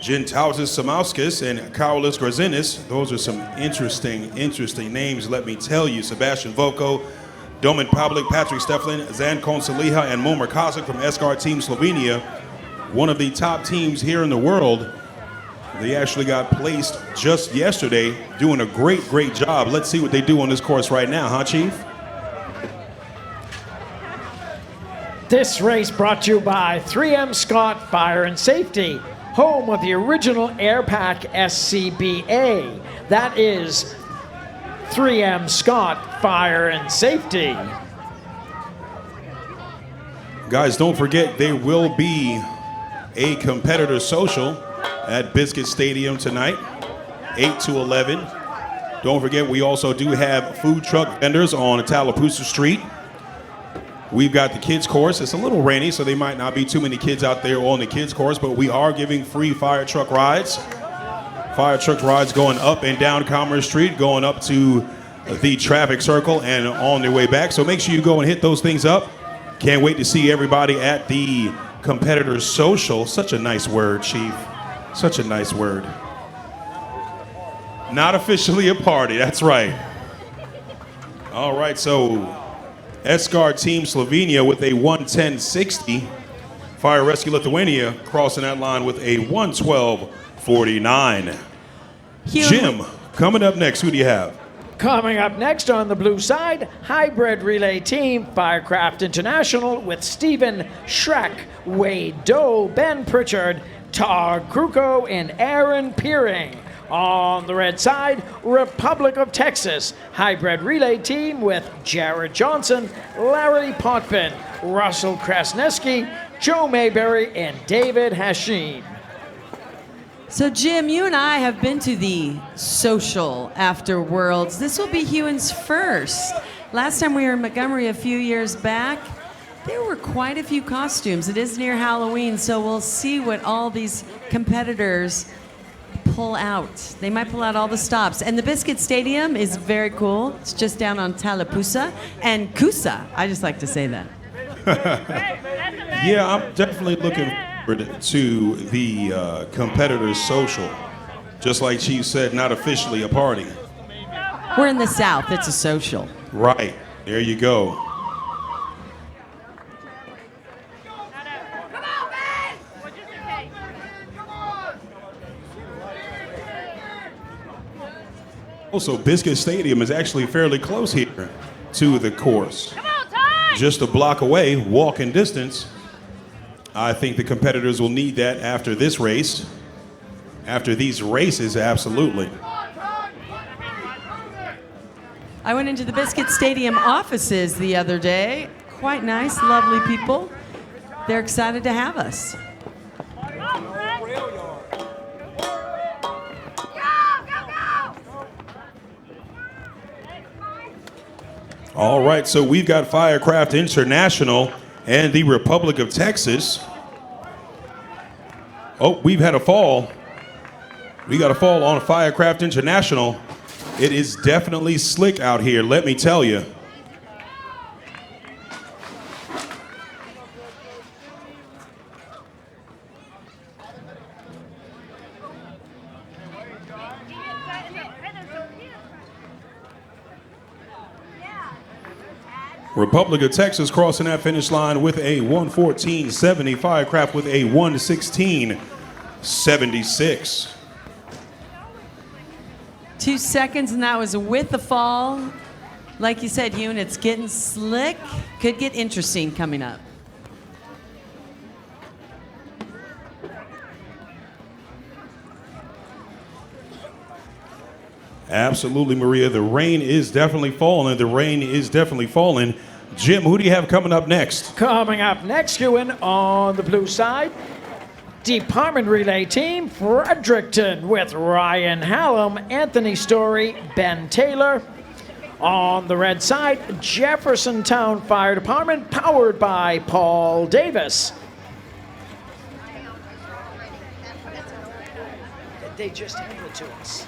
Gintautas Samauskis, and Karolis Grazinis. Those are some interesting names, let me tell you. Sebastian Voko, Domin Pavlik, Patrick Steflin, Zan Konsaliha, and Momar Kosic from Asgard Team Slovenia. One of the top teams here in the world. They actually got placed just yesterday, doing a great job. Let's see what they do on this course right now, huh, Chief? This race brought to you by 3M Scott Fire and Safety, home of the original Airpack SCBA. That is 3M Scott Fire and Safety. Guys, don't forget there will be a competitor social at Biscuit Stadium tonight, 8 to 11. Don't forget, we also do have food truck vendors on Tallapoosa Street. We've got the kids course. It's a little rainy, so there might not be too many kids out there on the kids course, but we are giving free fire truck rides. Fire truck rides going up and down Commerce Street, going up to the traffic circle and on their way back. So make sure you go and hit those things up. Can't wait to see everybody at the competitor social. Such a nice word, Chief. Such a nice word. Not officially a party, that's right. All right, so Asgard Team Slovenia with a 110.60. Fire Rescue Lithuania crossing that line with a 112.49. Jim, coming up next, who do you have? Coming up next on the blue side, hybrid relay team Firecraft International with Stephen Schreck, Wade Doe, Ben Pritchard, Tar Kruko, and Aaron Peering. On the red side, Republic of Texas hybrid relay team with Jared Johnson, Larry Potvin, Russell Krasneski, Joe Mayberry, and David Hashim. So Jim, you and I have been to the social after Worlds. This will be Hewan's first. Last time we were in Montgomery a few years back, there were quite a few costumes. It is near Halloween, so we'll see what all these competitors pull out. They might pull out all the stops. And the Biscuit Stadium is very cool. It's just down on Tallapoosa and Coosa. I just like to say that. Yeah, I'm definitely looking forward to the competitors social. Just like Chief said, not officially a party. We're in the South. It's a social. Right. There you go. Also, Biscuit Stadium is actually fairly close here to the course. Just a block away, walking distance. I think the competitors will need that after this race. After these races, absolutely. I went into the Biscuit Stadium offices the other day. Quite nice, lovely people. They're excited to have us. All right, so we've got Firecraft International and the Republic of Texas. Oh, we've had a fall. We got a fall on Firecraft International. It is definitely slick out here, let me tell you. Republic of Texas crossing that finish line with a 1:14.70. Firecraft with a 1:16.76. 2 seconds, and that was with the fall. Like you said, Yoon, it's getting slick. Could get interesting coming up. Absolutely, Maria. The rain is definitely falling. The rain is definitely falling. Jim, who do you have coming up next? Coming up next, Ewan, on the blue side, Department Relay Team Fredericton with Ryan Hallam, Anthony Story, Ben Taylor. On the red side, Jeffersontown Fire Department, powered by Paul Davis. They just handed it to us.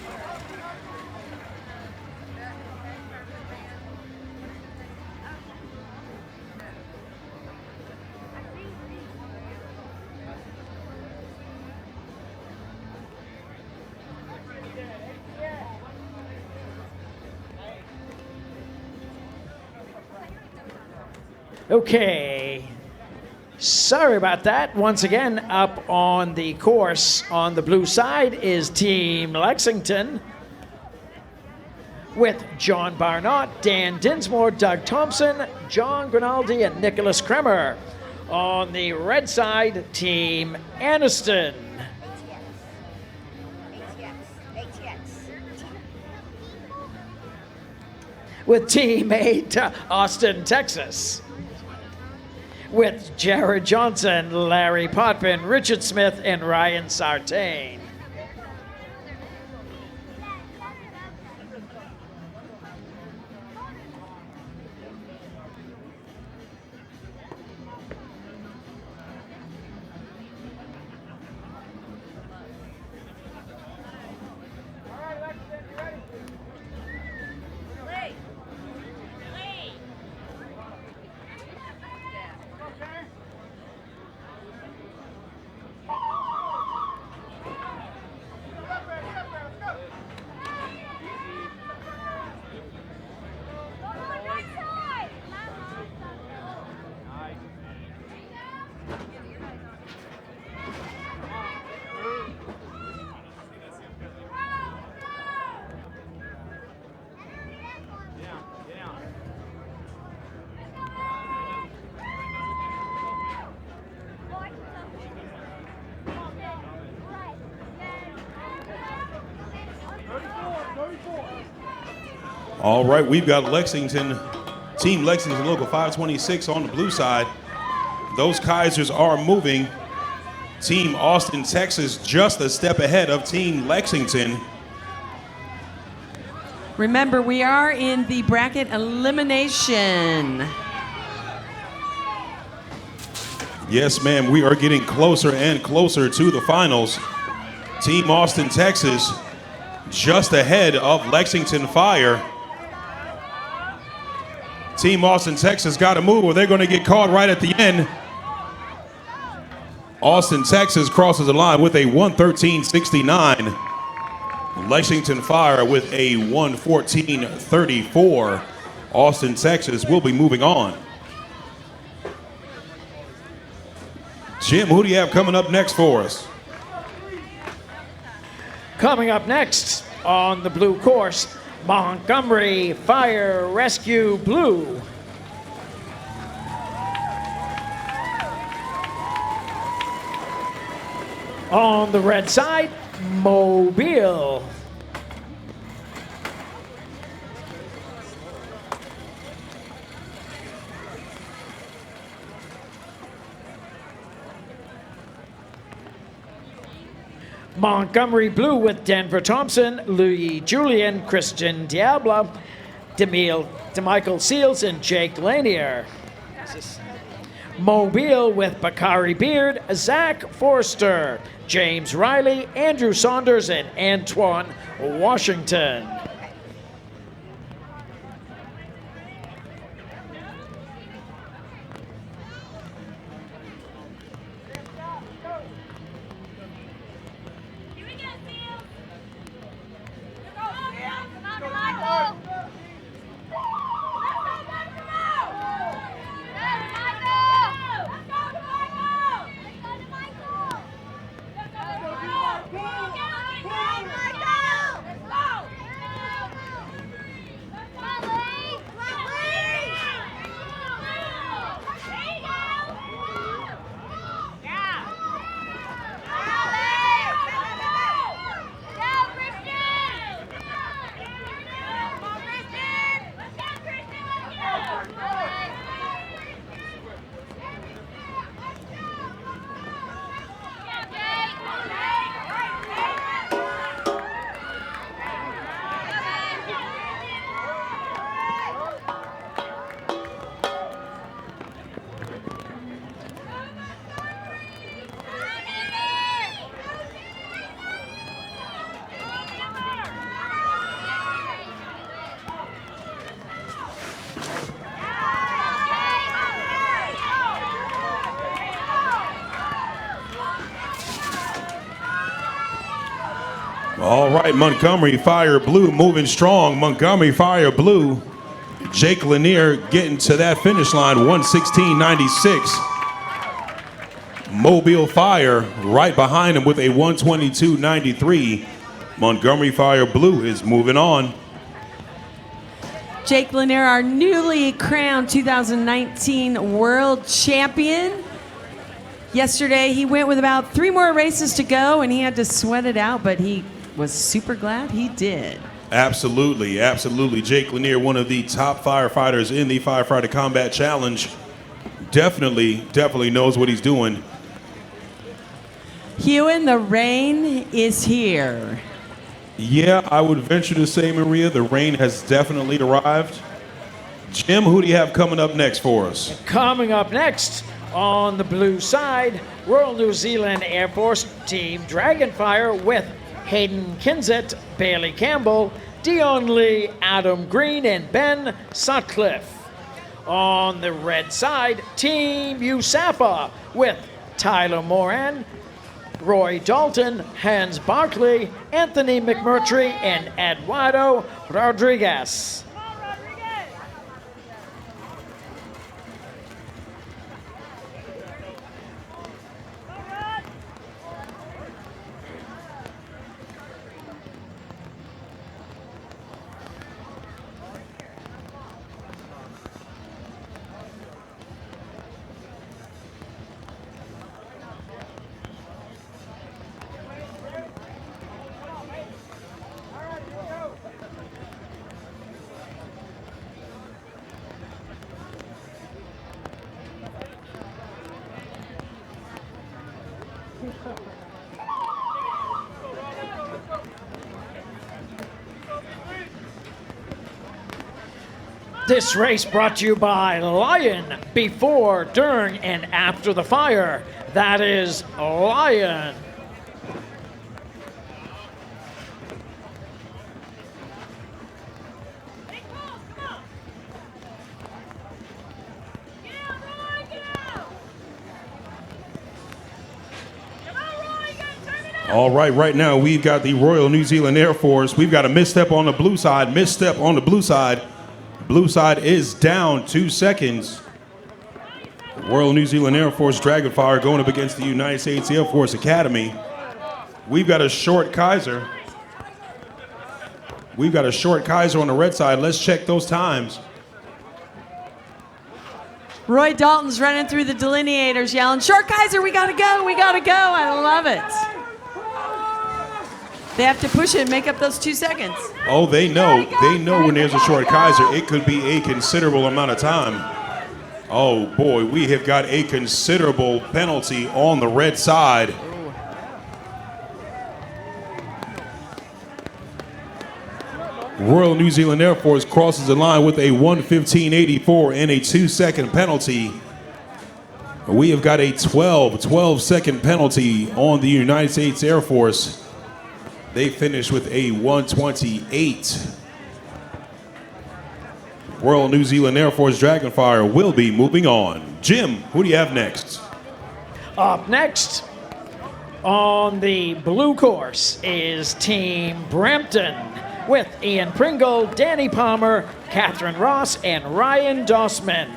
Okay, sorry about that. Once again, up on the course on the blue side is Team Lexington with John Barnott, Dan Dinsmore, Doug Thompson, John Grinaldi, and Nicholas Kremer. On the red side, Team Aniston with Team 8, Austin, Texas, with Jared Johnson, Larry Potvin, Richard Smith, and Ryan Sartain. All right, we've got Lexington, Team Lexington Local 526 on the blue side. Those Kaisers are moving. Team Austin, Texas, just a step ahead of Team Lexington. Remember, we are in the bracket elimination. Yes, ma'am, we are getting closer and closer to the finals. Team Austin, Texas, just ahead of Lexington Fire. Team Austin, Texas got to move or they're going to get caught right at the end. Austin, Texas crosses the line with a 1:13.69. Lexington Fire with a 1:14.34. Austin, Texas will be moving on. Jim, who do you have coming up next for us? Coming up next on the blue course, Montgomery Fire Rescue Blue. On the red side, Mobile. Montgomery Blue with Denver Thompson, Louis Julian, Christian Diabla, DeMichael Seals, and Jake Lanier. Mobile with Bakari Beard, Zach Forster, James Riley, Andrew Saunders, and Antoine Washington. All right, Montgomery Fire Blue moving strong. Montgomery Fire Blue. Jake Lanier getting to that finish line, 116.96. Mobile Fire right behind him with a 122.93. Montgomery Fire Blue is moving on. Jake Lanier, our newly crowned 2019 world champion. Yesterday, he went with about 3 more races to go, and he had to sweat it out, but he was super glad he did. Absolutely, absolutely. Jake Lanier, one of the top firefighters in the Firefighter Combat Challenge. Definitely knows what he's doing. Hewan, the rain is here. Yeah, I would venture to say, Maria, the rain has definitely arrived. Jim, who do you have coming up next for us? Coming up next, on the blue side, Royal New Zealand Air Force Team Dragonfire with Hayden Kinzett, Bailey Campbell, Dion Lee, Adam Green, and Ben Sutcliffe. On the red side, Team USAPA with Tyler Moran, Roy Dalton, Hans Barkley, Anthony McMurtry, and Eduardo Rodriguez. This race brought to you by Lion, before, during, and after the fire. That is Lion. All right, right now we've got the Royal New Zealand Air Force. We've got a misstep on the blue side, misstep on the blue side. Blue side is down 2 seconds. Royal New Zealand Air Force Dragonfire going up against the United States Air Force Academy. We've got a short Kaiser. We've got a short Kaiser on the red side. Let's check those times. Roy Dalton's running through the delineators yelling, "Short Kaiser, we gotta go, we gotta go." I love it. They have to push it and make up those 2 seconds. Oh, they know. They know when there's a short Kaiser, it could be a considerable amount of time. Oh boy, we have got a considerable penalty on the red side. Royal New Zealand Air Force crosses the line with a 1:15.84 and a 2-second penalty. We have got a 12-second penalty on the United States Air Force. They finished with a 1:28. Royal New Zealand Air Force Dragonfire will be moving on. Jim, who do you have next? Up next on the blue course is Team Brampton with Ian Pringle, Danny Palmer, Catherine Ross, and Ryan Dossman.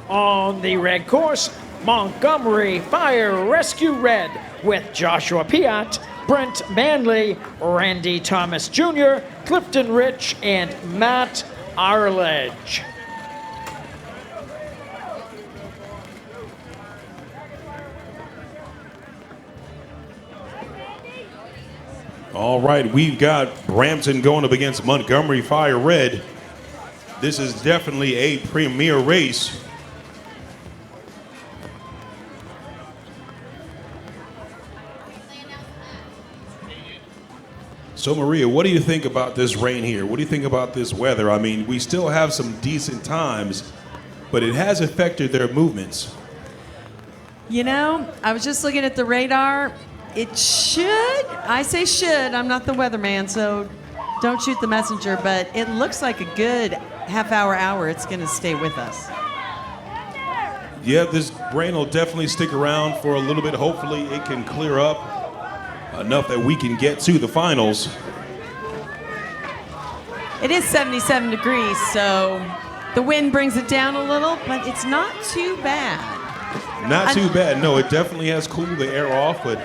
On the red course, Montgomery Fire Rescue Red with Joshua Piat, Brent Manley, Randy Thomas Jr., Clifton Rich, and Matt Arledge. All right, we've got Brampton going up against Montgomery Fire Red. This is definitely a premier race. So Maria, what do you think about this rain here? What do you think about this weather? I mean, we still have some decent times, but it has affected their movements. You know, I was just looking at the radar. It should, I say should, I'm not the weatherman, so don't shoot the messenger, but it looks like a good hour it's gonna stay with us. Yeah, this rain will definitely stick around for a little bit. Hopefully it can clear up enough that we can get to the finals. It is 77 degrees, so the wind brings it down a little, but it's not too bad. Not too bad, no, it definitely has cooled the air off, but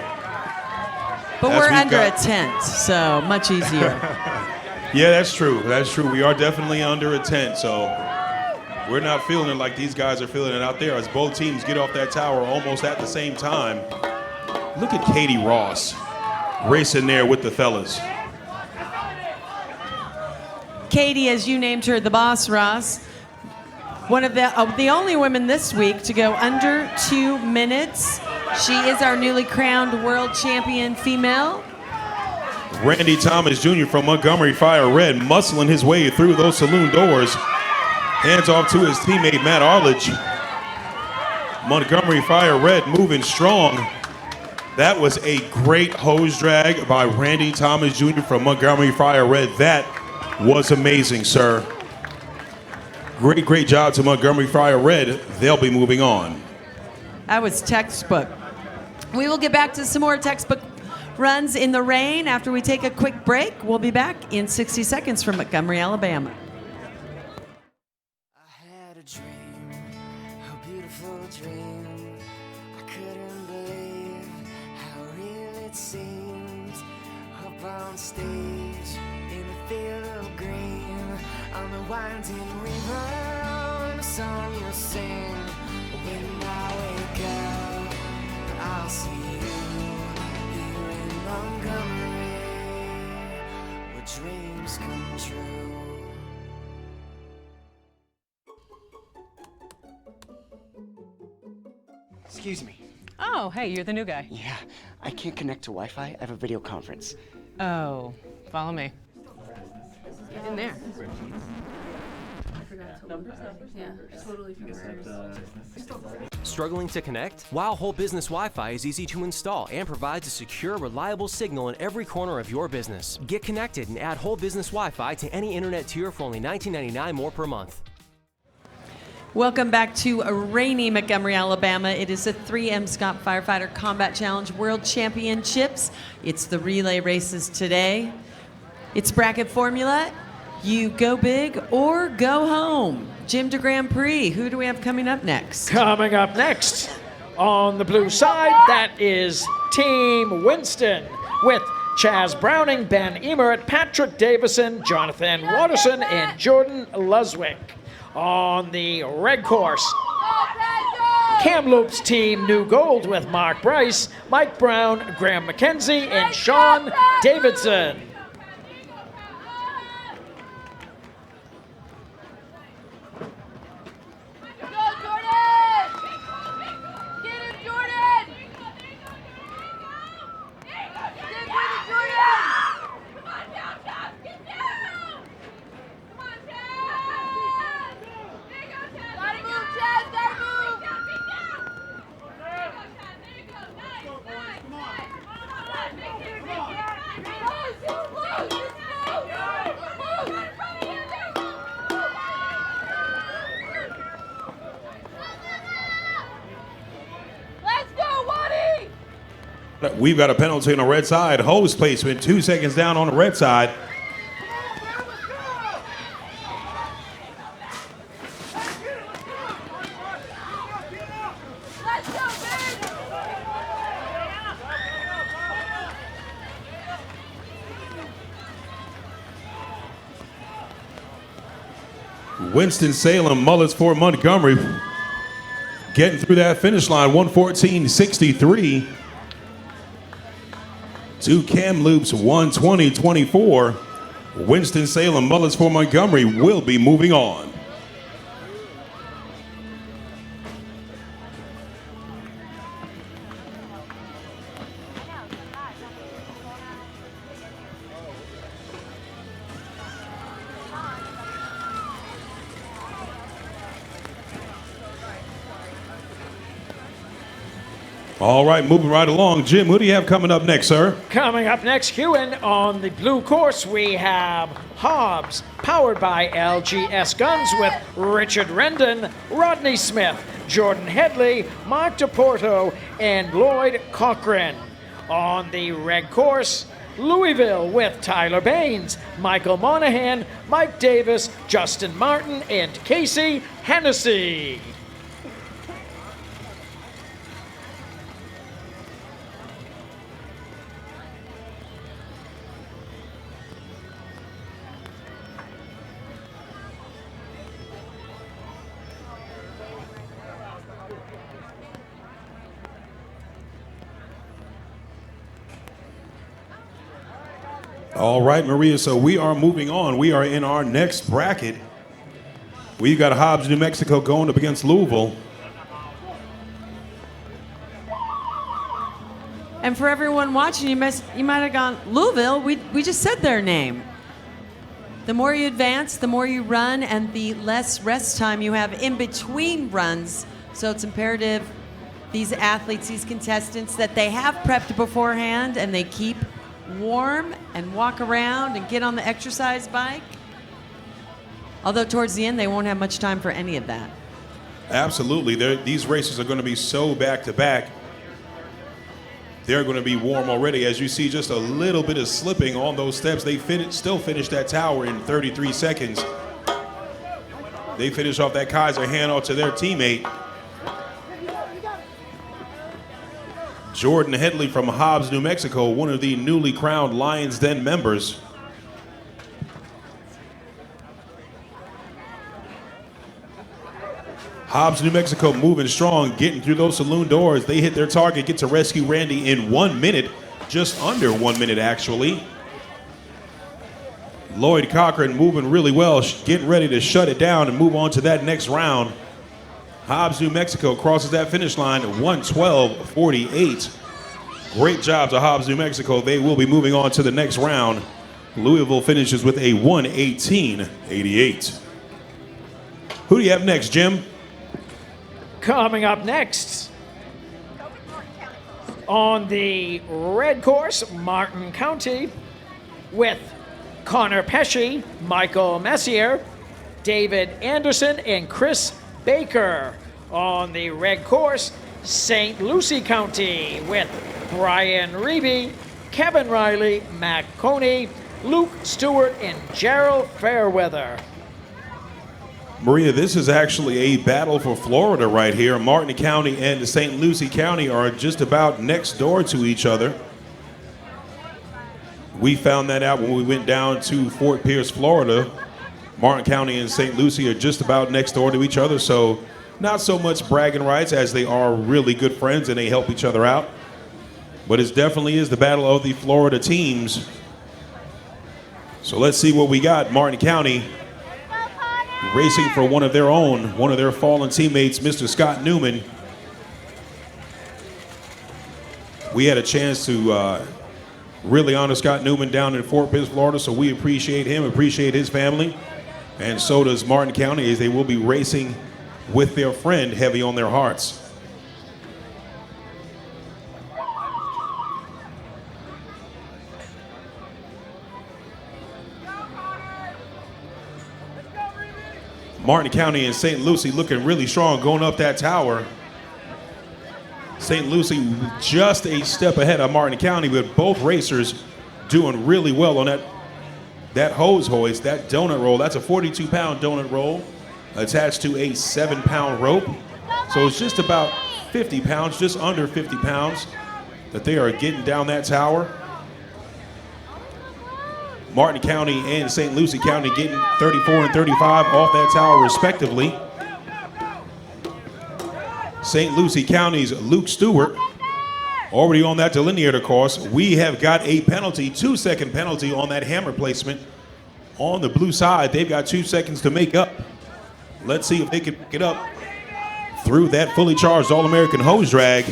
we're under a tent, so much easier. Yeah, that's true. That's true. We are definitely under a tent, so we're not feeling it like these guys are feeling it out there as both teams get off that tower almost at the same time. Look at Katie Ross racing there with the fellas. Katie, as you named her, the boss, Ross, one of the only women this week to go under 2 minutes. She is our newly crowned world champion female. Randy Thomas Jr. from Montgomery Fire Red muscling his way through those saloon doors. Hands off to his teammate Matt Arledge. Montgomery Fire Red moving strong. That was a great hose drag by Randy Thomas Jr. from Montgomery Fire Red. That was amazing, sir. Great job to Montgomery Fire Red. They'll be moving on. That was textbook. We will get back to some more textbook runs in the rain after we take a quick break. We'll be back in 60 seconds from Montgomery, Alabama. I had a dream, a beautiful dream. I couldn't believe how real it seemed. Up on stage, in a field of green, on the winding river, and a song you'll sing. When I wake up, I'll see you here in Montgomery, where dreams come true. Excuse me. Oh, hey, you're the new guy. Yeah, I can't connect to Wi-Fi. I have a video conference. Oh, follow me. In there. Struggling to connect? Wow Whole Business Wi-Fi is easy to install and provides a secure, reliable signal in every corner of your business. Get connected and add Whole Business Wi-Fi to any internet tier for only $19.99 more per month. Welcome back to a rainy Montgomery, Alabama. It is the 3M Scott Firefighter Combat Challenge World Championships. It's the relay races today. It's bracket formula. You go big or go home. Jim de Grand Prix, who do we have coming up next? Coming up next on the blue side, that is Team Winston with Chaz Browning, Ben Emert, Patrick Davison, Jonathan Watterson, and Jordan Luswick. On the red course, Kamloops team new gold with Mark Bryce, Mike Brown, Graham McKenzie, and Sean Davidson. We've got a penalty on the red side. Hose placement, 2 seconds down on the red side. Winston-Salem, Mullets for Montgomery. Getting through that finish line, 1:14.63. To Kamloops, 1:20.24. Winston-Salem, Mullets for Montgomery will be moving on. All right, moving right along. Jim, who do you have coming up next, sir? Coming up next, Hewen, on the blue course, we have Hobbs, powered by LGS Guns with Richard Rendon, Rodney Smith, Jordan Headley, Mark DePorto, and Lloyd Cochran. On the red course, Louisville with Tyler Baines, Michael Monahan, Mike Davis, Justin Martin, and Casey Hennessy. All right, Maria, so we are moving on. We are in our next bracket. We got Hobbs, New Mexico going up against Louisville. And for everyone watching, you might have gone, Louisville, we just said their name. The more you advance, the more you run, and the less rest time you have in between runs. So it's imperative, these athletes, these contestants, that they have prepped beforehand and they keep warm and walk around and get on the exercise bike. Although towards the end, they won't have much time for any of that. Absolutely. These races are going to be so back-to-back. They're going to be warm already. As you see, just a little bit of slipping on those steps. They still finished that tower in 33 seconds. They finish off that Kaiser handoff to their teammate. Jordan Headley from Hobbs, New Mexico, one of the newly crowned Lions Den members. Hobbs, New Mexico moving strong, getting through those saloon doors. They hit their target, get to rescue Randy in 1 minute, just under 1 minute actually. Lloyd Cochran moving really well, getting ready to shut it down and move on to that next round. Hobbs, New Mexico crosses that finish line at 1:12.48. Great job to Hobbs, New Mexico. They will be moving on to the next round. Louisville finishes with a 1:18.88. Who do you have next, Jim? Coming up next, on the red course, Martin County, with Connor Pesci, Michael Messier, David Anderson, and Chris Baker. On the red course, St. Lucie County, with Brian Reeby, Kevin Riley, Matt Coney, Luke Stewart, and Gerald Fairweather. Maria, this is actually a battle for Florida right here. Martin County and St. Lucie County are just about next door to each other. We found that out when we went down to Fort Pierce, Florida. Martin County and St. Lucie are just about next door to each other, so not so much bragging rights as they are really good friends and they help each other out. But it definitely is the battle of the Florida teams. So let's see what we got. Martin County racing for one of their own, one of their fallen teammates, Mr. Scott Newman. We had a chance to really honor Scott Newman down in Fort Pierce, Florida, so we appreciate him, appreciate his family, and so does Martin County, as they will be racing with their friend heavy on their hearts. Martin County and St. Lucie looking really strong going up that tower. St. Lucie just a step ahead of Martin County, but both racers doing really well on that hose hoist, that donut roll. That's a 42-pound donut roll attached to a 7-pound rope. So it's just about 50 pounds, just under 50 pounds that they are getting down that tower. Martin County and St. Lucie County getting 34 and 35 off that tower respectively. St. Lucie County's Luke Stewart already on that delineator course. We have got a penalty, 2-second penalty on that hammer placement on the blue side. They've got 2 seconds to make up. Let's see if they can pick it up through that fully charged All-American hose drag.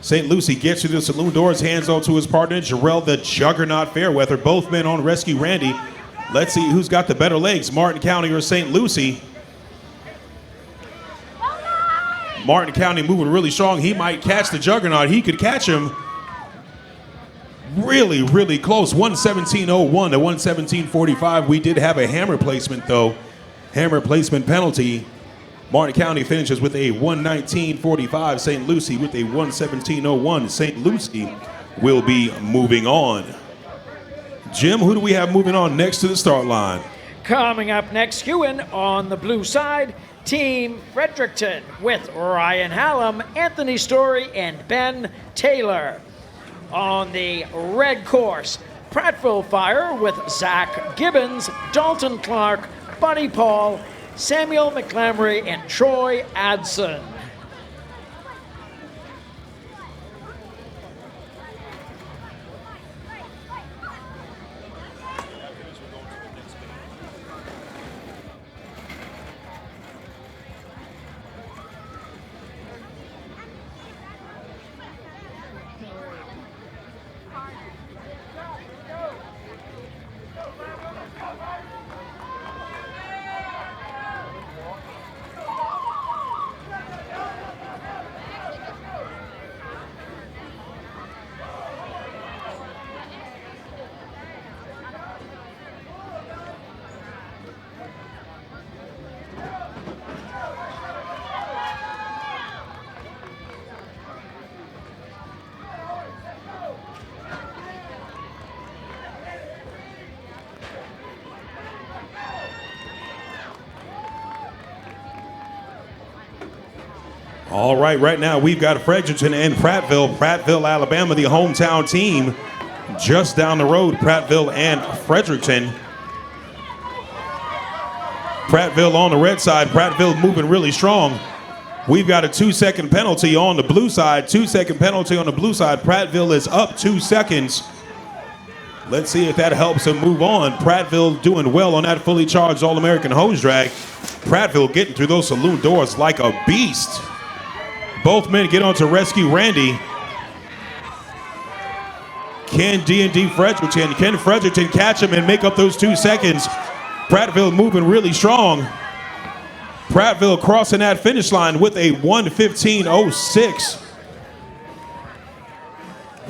St. Lucie gets to the saloon doors, hands on to his partner, Jarrell the Juggernaut Fairweather. Both men on rescue Randy. Let's see who's got the better legs, Martin County or St. Lucie. Martin County moving really strong. He might catch the Juggernaut. He could catch him really, really close. 117.01 to 117.45. We did have a hammer placement, though. Hammer placement penalty. Martin County finishes with a 119.45. St. Lucie with a 117.01. St. Lucie will be moving on. Jim, who do we have moving on next to the start line? Coming up next, Ewan on the blue side, Team Fredericton with Ryan Hallam, Anthony Story, and Ben Taylor. On the red course, Prattville Fire with Zach Gibbons, Dalton Clark, Buddy Paul, Samuel McClamory, and Troy Adson. All right now we've got Fredericton and Prattville. Prattville, Alabama, the hometown team. Just down the road, Prattville and Fredericton. Prattville on the red side. Prattville moving really strong. We've got a 2-second penalty on the blue side. 2-second penalty on the blue side. Prattville is up 2 seconds. Let's see if that helps him move on. Prattville doing well on that fully charged All-American hose drag. Prattville getting through those saloon doors like a beast. Both men get on to rescue Randy. Can Fredericton catch him and make up those 2 seconds? Prattville moving really strong. Prattville crossing that finish line with a 1:15.06.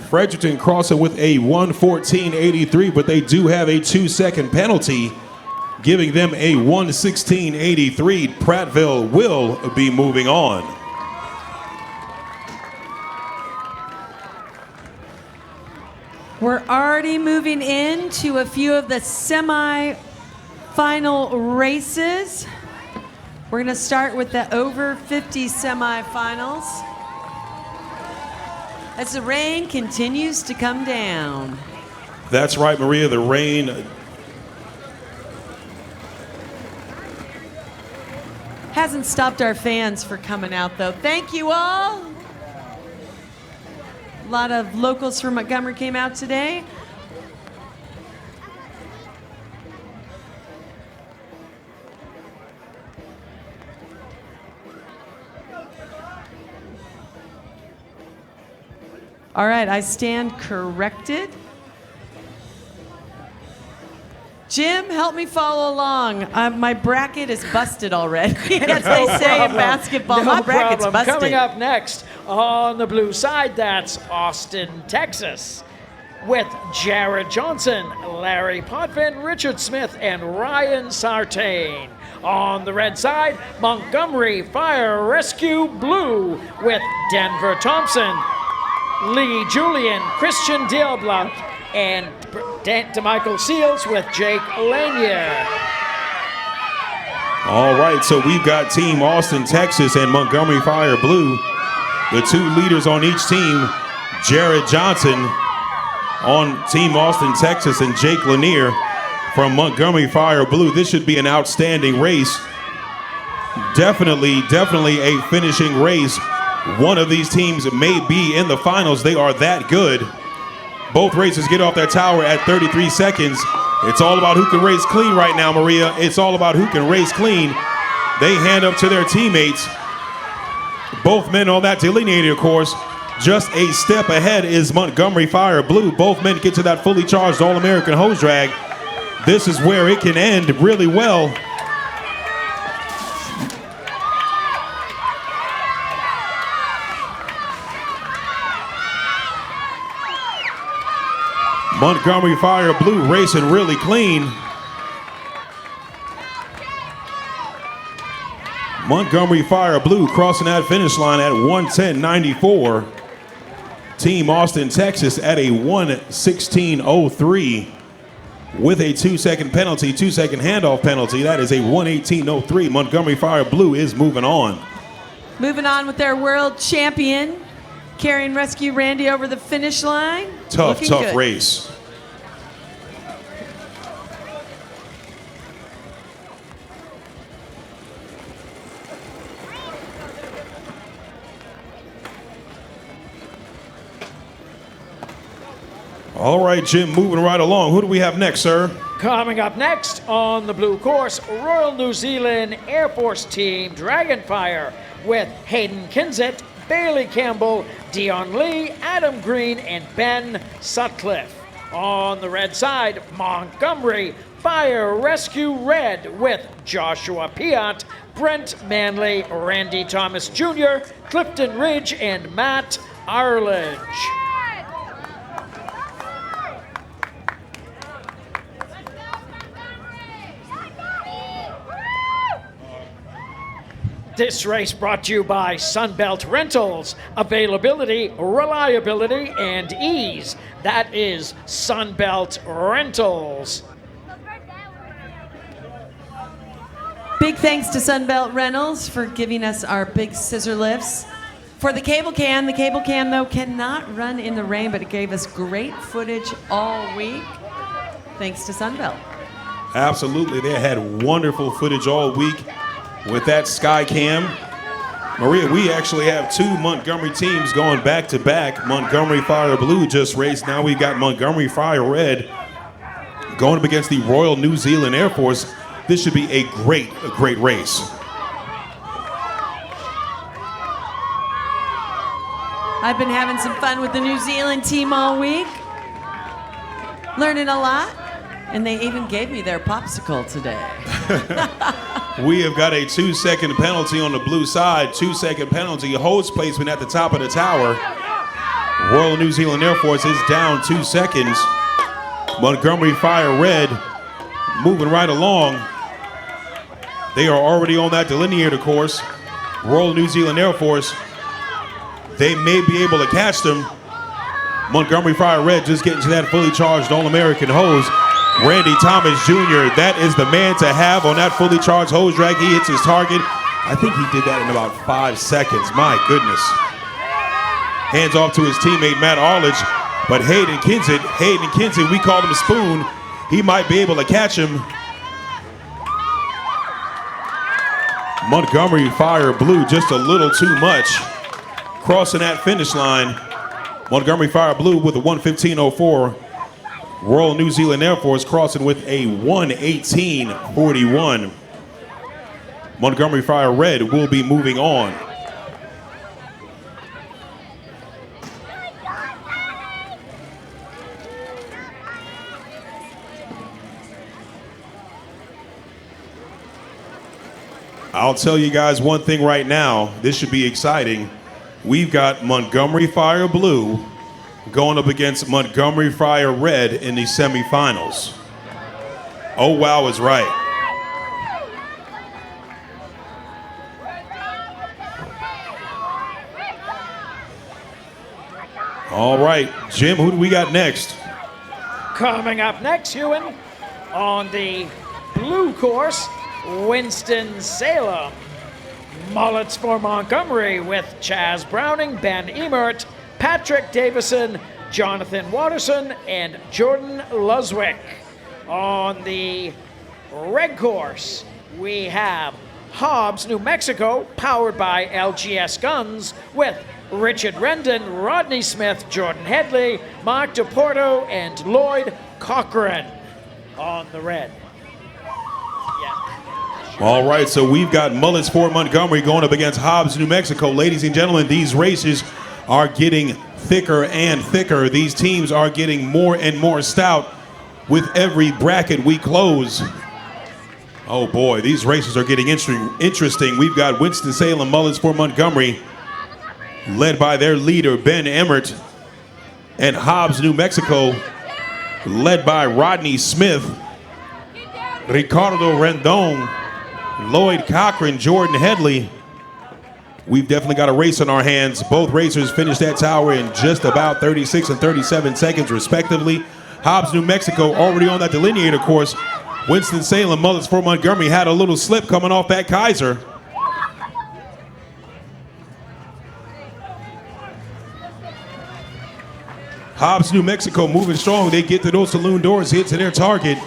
Fredericton crossing with a 1:14.83, but they do have a 2-second penalty, giving them a 1:16.83. Prattville will be moving on. We're already moving into a few of the semifinal races. We're going to start with the over 50 semifinals as the rain continues to come down. That's right, Maria. The rain hasn't stopped our fans for coming out, though. Thank you all. A lot of locals from Montgomery came out today. All right, I stand corrected. Jim, help me follow along. My bracket is busted already, as they say in basketball. My bracket's busted. Coming up next on the blue side, that's Austin, Texas, with Jared Johnson, Larry Potvin, Richard Smith, and Ryan Sartain. On the red side, Montgomery Fire Rescue Blue with Denver Thompson, Lee Julian, Christian Diabla, and DeMichael Seals with Jake Lanier. All right, so we've got Team Austin, Texas, and Montgomery Fire Blue. The two leaders on each team, Jared Johnson on Team Austin, Texas, and Jake Lanier from Montgomery Fire Blue. This should be an outstanding race. Definitely a finishing race. One of these teams may be in the finals. They are that good. Both racers get off their tower at 33 seconds. It's all about who can race clean right now, Maria. It's all about who can race clean. They hand up to their teammates. Both men on that delineator course. Just a step ahead is Montgomery Fire Blue. Both men get to that fully charged All-American hose drag. This is where it can end really well. Montgomery Fire Blue racing really clean. Montgomery Fire Blue crossing that finish line at 1:10.94. Team Austin, Texas at a 1:16.03 with a 2-second penalty, 2-second handoff penalty. That is a 1:18.03. Montgomery Fire Blue is moving on. Moving on with their world champion, Carry and Rescue Randy over the finish line. Tough good. race. All right, Jim, moving right along. Who do we have next, sir? Coming up next on the blue course, Royal New Zealand Air Force Team Dragonfire with Hayden Kinzett, Bailey Campbell, Dion Lee, Adam Green, and Ben Sutcliffe. On the red side, Montgomery Fire Rescue Red with Joshua Piat, Brent Manley, Randy Thomas Jr., Clifton Ridge, and Matt Arledge. This race brought to you by Sunbelt Rentals. Availability, reliability, and ease. That is Sunbelt Rentals. Big thanks to Sunbelt Rentals for giving us our big scissor lifts. For the cable cam though cannot run in the rain, but it gave us great footage all week. Thanks to Sunbelt. Absolutely, they had wonderful footage all week with that sky cam. Maria, we actually have two Montgomery teams going back to back. Montgomery Fire Blue just raced. Now we've got Montgomery Fire Red going up against the Royal New Zealand Air Force. This should be a great race. I've been having some fun with the New Zealand team all week. Learning a lot. And they even gave me their popsicle today. We have got a 2-second penalty on the blue side. 2-second penalty, hose placement at the top of the tower. Royal New Zealand Air Force is down 2 seconds. Montgomery Fire Red moving right along. They are already on that delineator course. Royal New Zealand Air Force, they may be able to catch them. Montgomery Fire Red just getting to that fully charged All-American hose. Randy Thomas Jr., that is the man to have on that fully charged hose drag. He hits his target. I think he did that in about 5 seconds. My goodness. Hands off to his teammate, Matt Arledge. But Hayden Kinsit, we called him a spoon. He might be able to catch him. Montgomery Fire Blue just a little too much. Crossing that finish line. Montgomery Fire Blue with a 1:15.04. Royal New Zealand Air Force crossing with a 1:18.41. Montgomery Fire Red will be moving on. I'll tell you guys one thing right now. This should be exciting. We've got Montgomery Fire Blue going up against Montgomery Fire Red in the semifinals. Oh, wow is right. All right, Jim, who do we got next? Coming up next, Ewan, on the blue course, Winston-Salem. Mullets for Montgomery with Chaz Browning, Ben Emert, Patrick Davison, Jonathan Watterson, and Jordan Luswick. On the red course, we have Hobbs, New Mexico, powered by LGS Guns, with Richard Rendon, Rodney Smith, Jordan Headley, Mark DePorto, and Lloyd Cochran on the red. All right, so we've got Mullets for Montgomery going up against Hobbs, New Mexico. Ladies and gentlemen, these races are getting thicker and thicker. These teams are getting more and more stout with every bracket we close. Oh boy, these races are getting interesting. We've got Winston-Salem Mullets for Montgomery, led by their leader, Ben Emert, and Hobbs, New Mexico, led by Rodney Smith, Ricardo Rendon, Lloyd Cochran, Jordan Headley. We've definitely got a race on our hands. Both racers finished that tower in just about 36 and 37 seconds, respectively. Hobbs, New Mexico, already on that delineator course. Winston-Salem Mullets for Montgomery had a little slip coming off that Kaiser. Hobbs, New Mexico moving strong. They get to those saloon doors, hit to their target,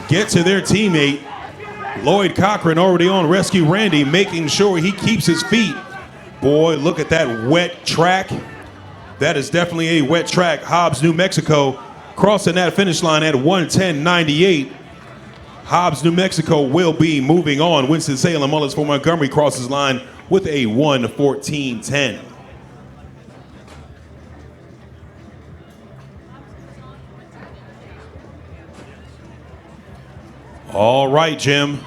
get to their teammate. Lloyd Cochran already on Rescue Randy, making sure he keeps his feet. Boy, look at that wet track. That is definitely a wet track. Hobbs, New Mexico, crossing that finish line at 1:10.98. Hobbs, New Mexico will be moving on. Winston-Salem Mullets for Montgomery crosses line with a 1:14.10. All right, Jim.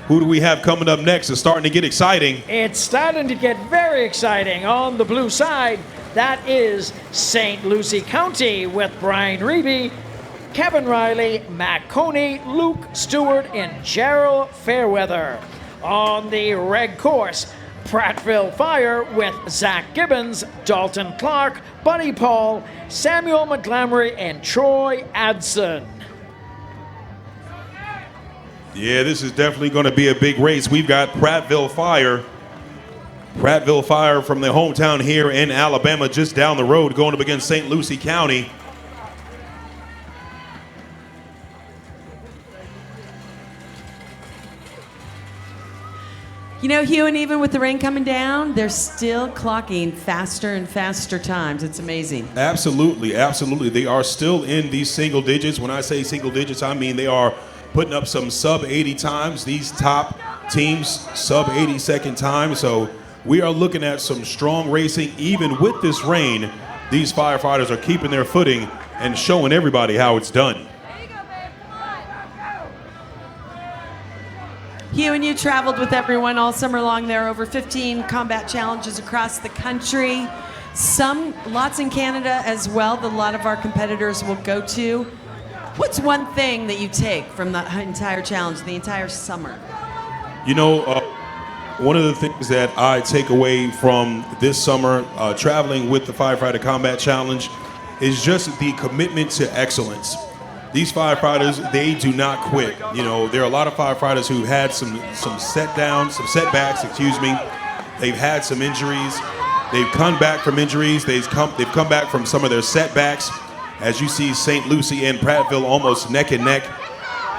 Who do we have coming up next? It's starting to get exciting. It's starting to get very exciting. On the blue side, that is St. Lucie County with Brian Reeby, Kevin Riley, Matt Coney, Luke Stewart, and Gerald Fairweather. On the red course, Prattville Fire with Zach Gibbons, Dalton Clark, Buddy Paul, Samuel McGlamory, and Troy Adson. Yeah, this is definitely going to be a big race. We've got Prattville Fire from their hometown here in Alabama, just down the road, going up against St. Lucie County. You know, Hugh, and even with the rain coming down, they're still clocking faster and faster times. It's amazing. Absolutely, absolutely. They are still in these single digits. When I say single digits, I mean they are putting up some sub 80 times. These top teams, sub 80 second time. So we are looking at some strong racing. Even with this rain, these firefighters are keeping their footing and showing everybody how it's done. Hugh, and you traveled with everyone all summer long. There are over 15 combat challenges across the country. Lots in Canada as well that a lot of our competitors will go to. What's one thing that you take from the entire challenge, the entire summer? You know, one of the things that I take away from this summer, traveling with the Firefighter Combat Challenge, is just the commitment to excellence. These firefighters, they do not quit. You know, there are a lot of firefighters who had some setbacks, They've had some injuries, They've come back from injuries. They've come back from some of their setbacks. As you see, St. Lucie and Prattville almost neck and neck.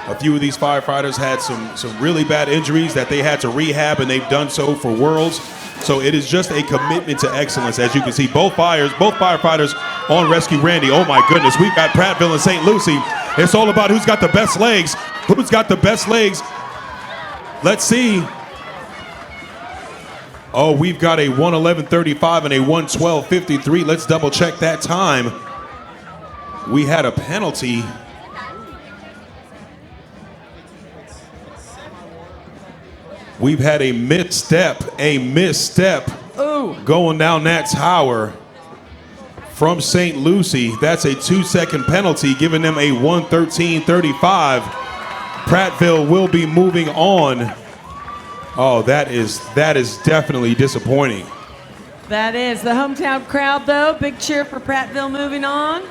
A few of these firefighters had some really bad injuries that they had to rehab, and they've done so for Worlds. So it is just a commitment to excellence. As you can see, both firefighters on Rescue Randy. Oh my goodness, we've got Prattville and St. Lucie. It's all about who's got the best legs. Who's got the best legs? Let's see. Oh, we've got a 1:11.35 and a 1:12.53. Let's double check that time. We had a penalty. We've had a misstep going down that tower from St. Lucie. That's a 2-second penalty, giving them a 1:13.35. Prattville will be moving on. Oh, that is definitely disappointing. That is. The hometown crowd, though, big cheer for Prattville moving on.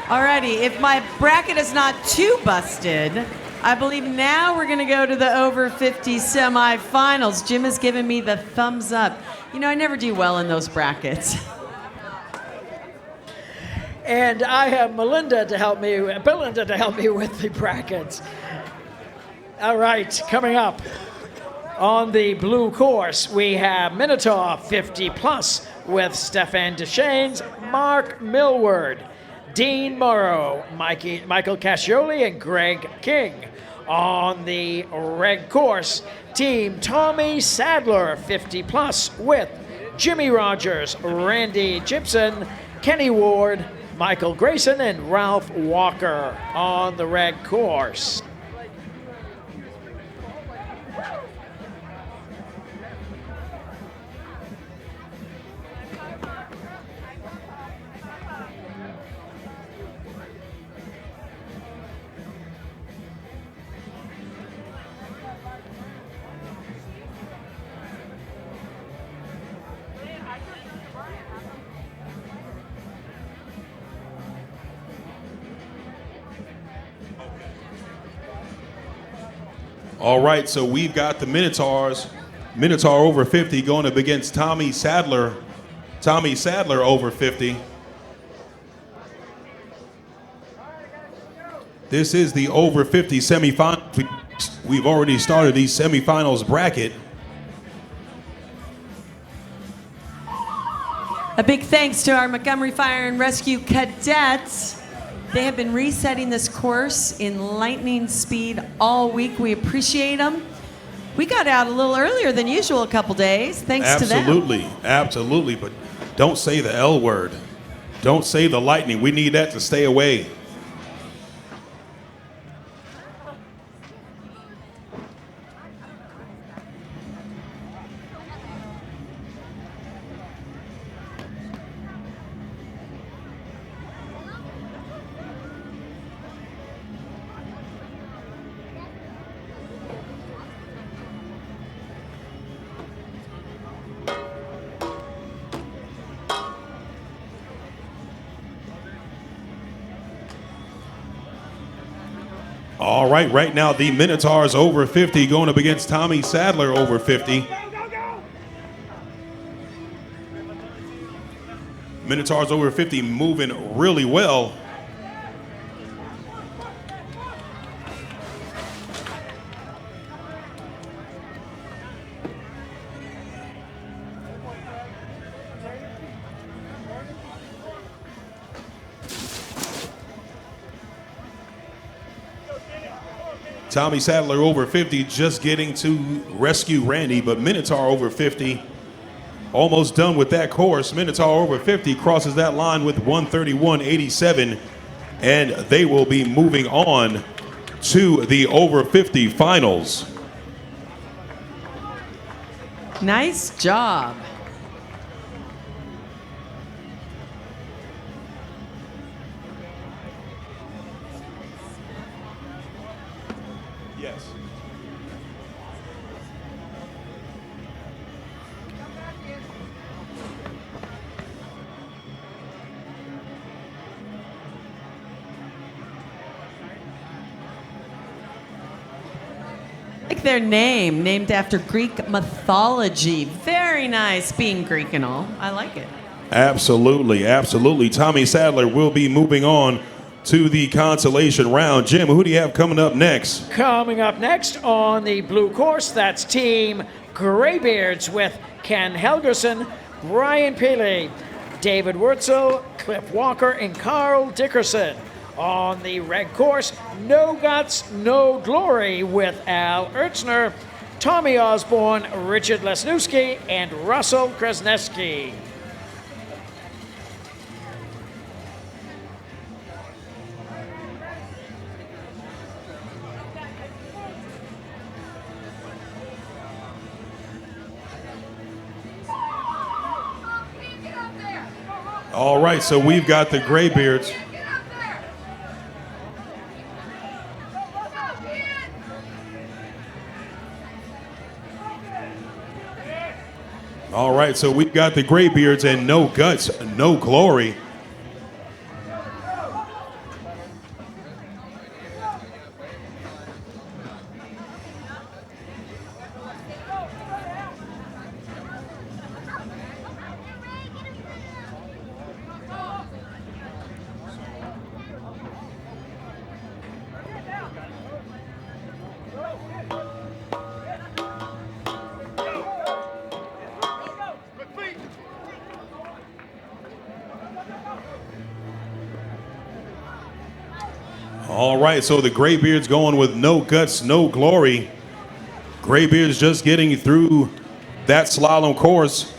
Alrighty, if my bracket is not too busted, I believe now we're going to go to the over 50 semifinals. Jim has given me the thumbs up. You know, I never do well in those brackets. And I have Belinda to help me with the brackets. All right, coming up on the blue course, we have Minotaur 50 plus with Stefan Deschaines, Mark Millward, Dean Morrow, Michael Cascioli, and Greg King. On the red course, Team Tommy Sadler 50 plus with Jimmy Rogers, Randy Gibson, Kenny Ward, Michael Grayson, and Ralph Walker on the red course. All right, so we've got the Minotaur over 50 going up against Tommy Sadler over 50. This is the over 50 semifinal. We've already started the semifinals bracket. A big thanks to our Montgomery Fire and Rescue cadets. They have been resetting this course in lightning speed all week. We appreciate them. We got out a little earlier than usual a couple days, thanks to them. Absolutely, but don't say the L word. Don't say the lightning. We need that to stay away. All right now the Minotaurs over 50 going up against Tommy Sadler over 50. Minotaurs over 50 moving really well. Tommy Sadler over 50 just getting to Rescue Randy, but Minotaur over 50 almost done with that course. Minotaur over 50 crosses that line with 1:31.87, and they will be moving on to the over 50 finals. Nice job. Yes. like their name, named after Greek mythology. Very nice, being Greek and all. I like it. Absolutely, absolutely. Tommy Sadler will be moving on to the consolation round. Jim, who do you have coming up next? Coming up next on the blue course, that's Team Graybeards with Ken Helgerson, Brian Paley, David Wurtzel, Cliff Walker, and Carl Dickerson. On the red course, No Guts, No Glory with Al Ertzner, Tommy Osborne, Richard Lesniewski, and Russell Kresneski. All right, so we've got the Graybeards. All right, so we've got the Graybeards and No Guts, No Glory. All right, so the Graybeards going with No Guts, No Glory. Graybeards just getting through that slalom course.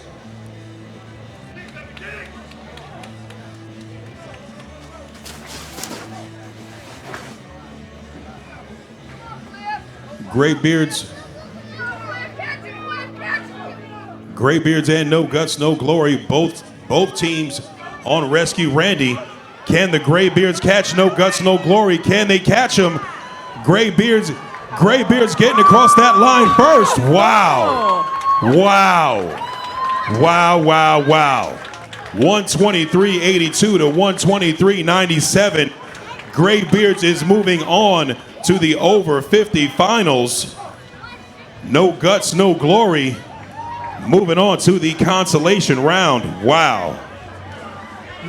Graybeards and No Guts, No Glory, both teams on rescue. Randy, can the Graybeards catch No Guts, No Glory? Can they catch him? Graybeards getting across that line first. Wow. Wow. Wow, wow, wow. 123.82 to 123.97. Graybeards is moving on to the over 50 finals. No Guts, No Glory moving on to the consolation round. Wow.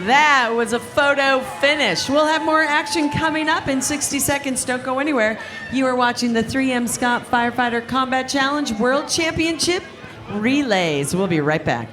That was a photo finish. We'll have more action coming up in 60 seconds. Don't go anywhere. You are watching the 3M Scott Firefighter Combat Challenge World Championship Relays. We'll be right back.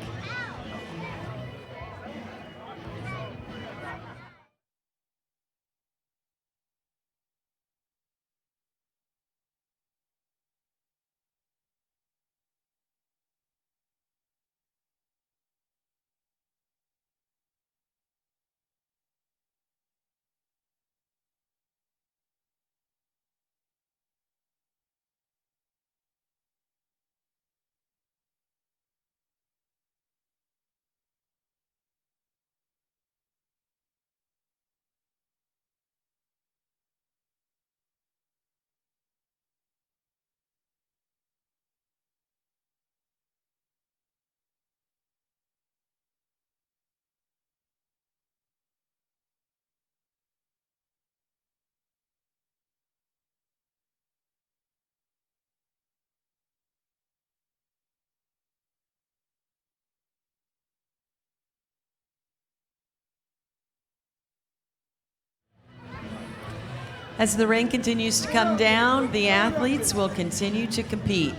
As the rain continues to come down, the athletes will continue to compete.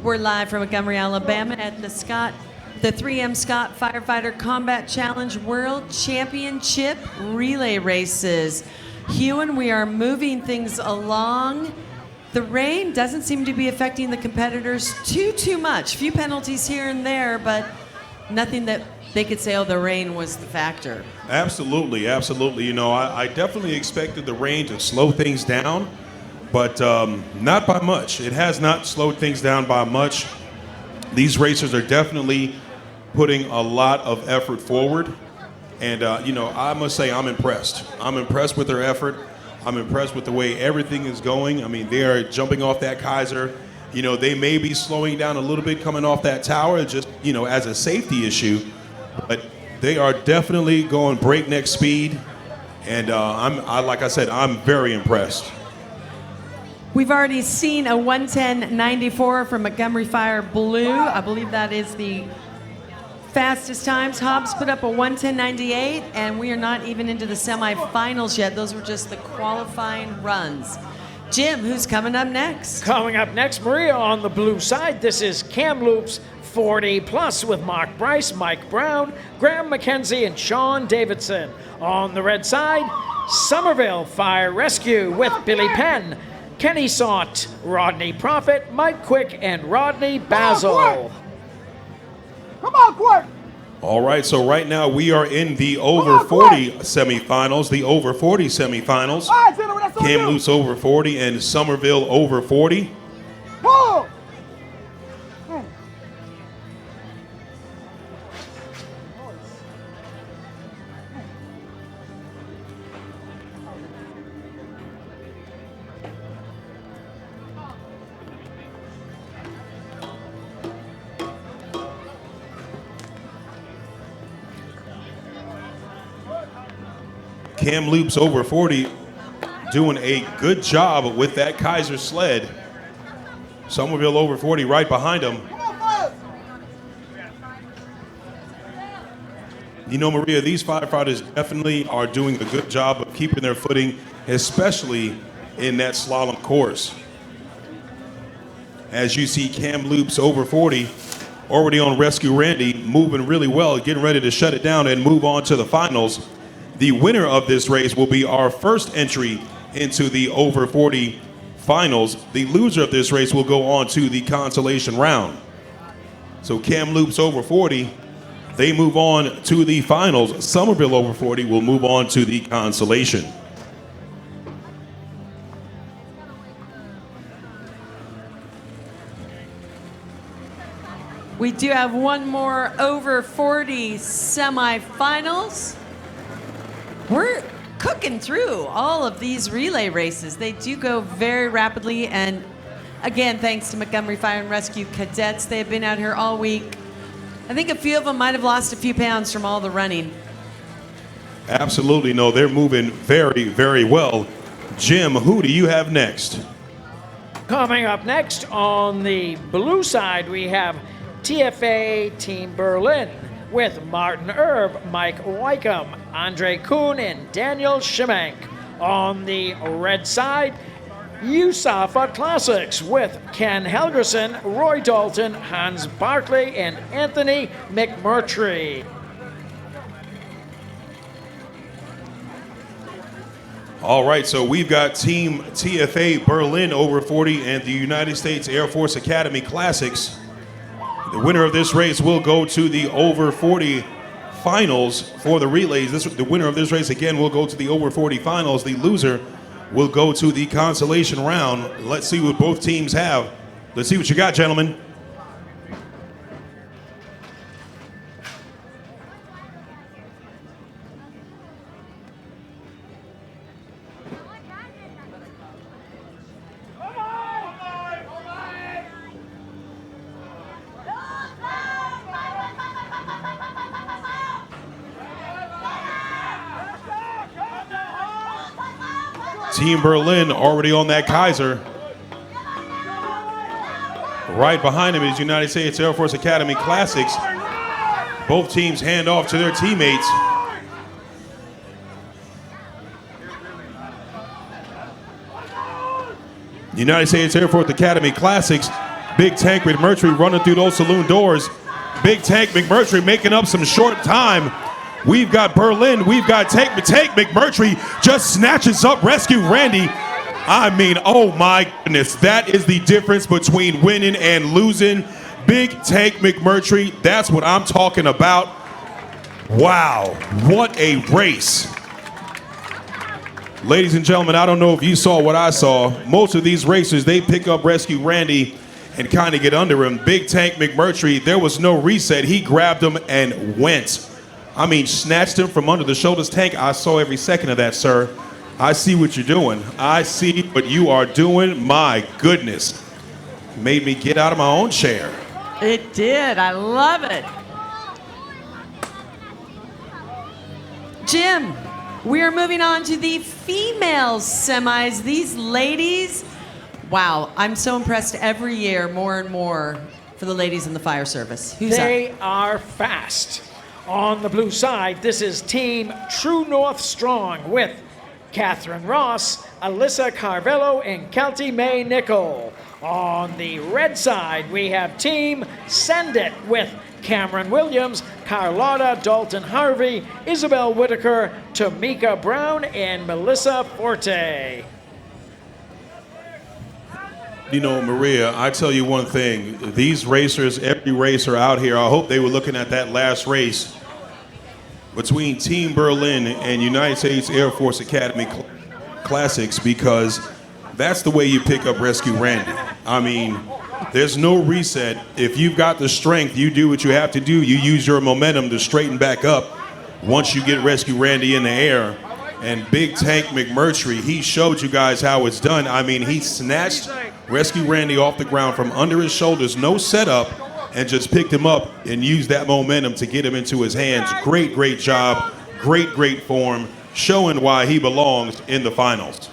We're live from Montgomery, Alabama at the 3M Scott Firefighter Combat Challenge World Championship Relay Races. Hewan, we are moving things along. The rain doesn't seem to be affecting the competitors too much. Few penalties here and there, but nothing that they could say, oh, the rain was the factor. Absolutely, absolutely. You know, I definitely expected the rain to slow things down, but not by much. It has not slowed things down by much. These racers are definitely putting a lot of effort forward. And, you know, I must say I'm impressed. I'm impressed with their effort. I'm impressed with the way everything is going. I mean, they are jumping off that Kaiser. You know, they may be slowing down a little bit coming off that tower, just, you know, as a safety issue. But they are definitely going breakneck speed. And like I said, I'm very impressed. We've already seen a 1:10.94 from Montgomery Fire Blue. I believe that is the fastest times. Hobbs put up a 1:10.98, and we are not even into the semifinals yet. Those were just the qualifying runs. Jim, who's coming up next? Coming up next, Maria, on the blue side, this is Kamloops 40 plus with Mark Bryce, Mike Brown, Graham McKenzie, and Sean Davidson. On the red side, Somerville Fire Rescue with Billy Penn, Kenny Saunt, Rodney Prophet, Mike Quick, and Rodney Basil. Come on, Quick! All right, so right now we are in the over 40 semifinals, the over 40 semifinals. Kamloops over 40 and Somerville over 40. Whoa! Kamloops over 40 doing a good job with that Kaiser sled. Somerville over 40 right behind them. You know, Maria, these firefighters definitely are doing a good job of keeping their footing, especially in that slalom course. As you see Kamloops over 40 already on Rescue Randy, moving really well, getting ready to shut it down and move on to the finals. The winner of this race will be our first entry into the over 40 finals. The loser of this race will go on to the consolation round. So Kamloops over 40, they move on to the finals. Somerville over 40 will move on to the consolation. We do have one more over 40 semifinals. We're cooking through all of these relay races. They do go very rapidly, and again, thanks to Montgomery Fire and Rescue cadets. They have been out here all week. I think a few of them might have lost a few pounds from all the running. Absolutely, no, they're moving very, very well. Jim, who do you have next? Coming up next on the blue side, we have TFA Team Berlin with Martin Erb, Mike Wykeham, Andre Kuhn, and Daniel Schemank. On the red side, USAFA Classics with Ken Helgerson, Roy Dalton, Hans Barkley, and Anthony McMurtry. All right, so we've got Team TFA Berlin over 40 and the United States Air Force Academy Classics. The winner of this race will go to the over 40 finals for the relays. The winner of this race again will go to the over 40 finals. The loser will go to the consolation round. Let's see what both teams have. Let's see what you got, gentlemen. Team Berlin already on that Kaiser. Right behind him is United States Air Force Academy Classics. Both teams hand off to their teammates. United States Air Force Academy Classics. Big Tank McMurtry running through those saloon doors. Big Tank McMurtry making up some short time. We've got Berlin, we've got Tank McMurtry just snatches up Rescue Randy. I mean, oh my goodness, that is the difference between winning and losing. Big Tank McMurtry, that's what I'm talking about. Wow, what a race. Ladies and gentlemen, I don't know if you saw what I saw. Most of these racers, they pick up Rescue Randy and kind of get under him. Big Tank McMurtry, there was no reset. He grabbed him and went. I mean, snatched him from under the shoulders. Tank, I saw every second of that, sir. I see what you're doing. I see what you are doing. My goodness. Made me get out of my own chair. It did. I love it. Jim, we are moving on to the female semis. These ladies Wow, I'm so impressed every year, more and more, for the ladies in the fire service. Who's They up? are fast. On the blue side, this is Team True North Strong with Catherine Ross, Alyssa Carvello, and Kelty Mae Nickel. On the red side, we have Team Send It with Cameron Williams, Carlotta Dalton Harvey, Isabel Whitaker, Tamika Brown, and Melissa Forte. You know, Maria, I tell you one thing. These racers, every racer out here, I hope they were looking at that last race between Team Berlin and United States Air Force Academy Classics, because that's the way you pick up Rescue Randy. I mean, there's no reset. If you've got the strength, you do what you have to do. You use your momentum to straighten back up once you get Rescue Randy in the air. And Big Tank McMurtry, he showed you guys how it's done. I mean, he snatched Rescue Randy off the ground from under his shoulders, no setup, and just picked him up and used that momentum to get him into his hands. Great, great job. Great, great form, showing why he belongs in the finals.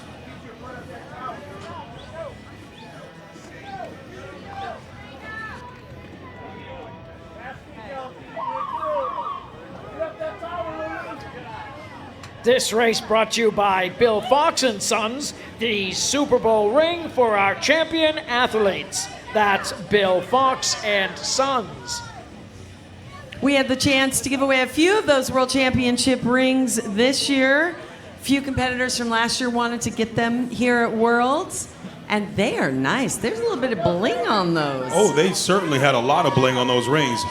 This race brought to you by Bill Fox and Sons, the Super Bowl ring for our champion athletes. That's Bill Fox and Sons. We had the chance to give away a few of those World Championship rings this year. Few competitors from last year wanted to get them here at Worlds, and they are nice. There's a little bit of bling on those. Oh, they certainly had a lot of bling on those rings.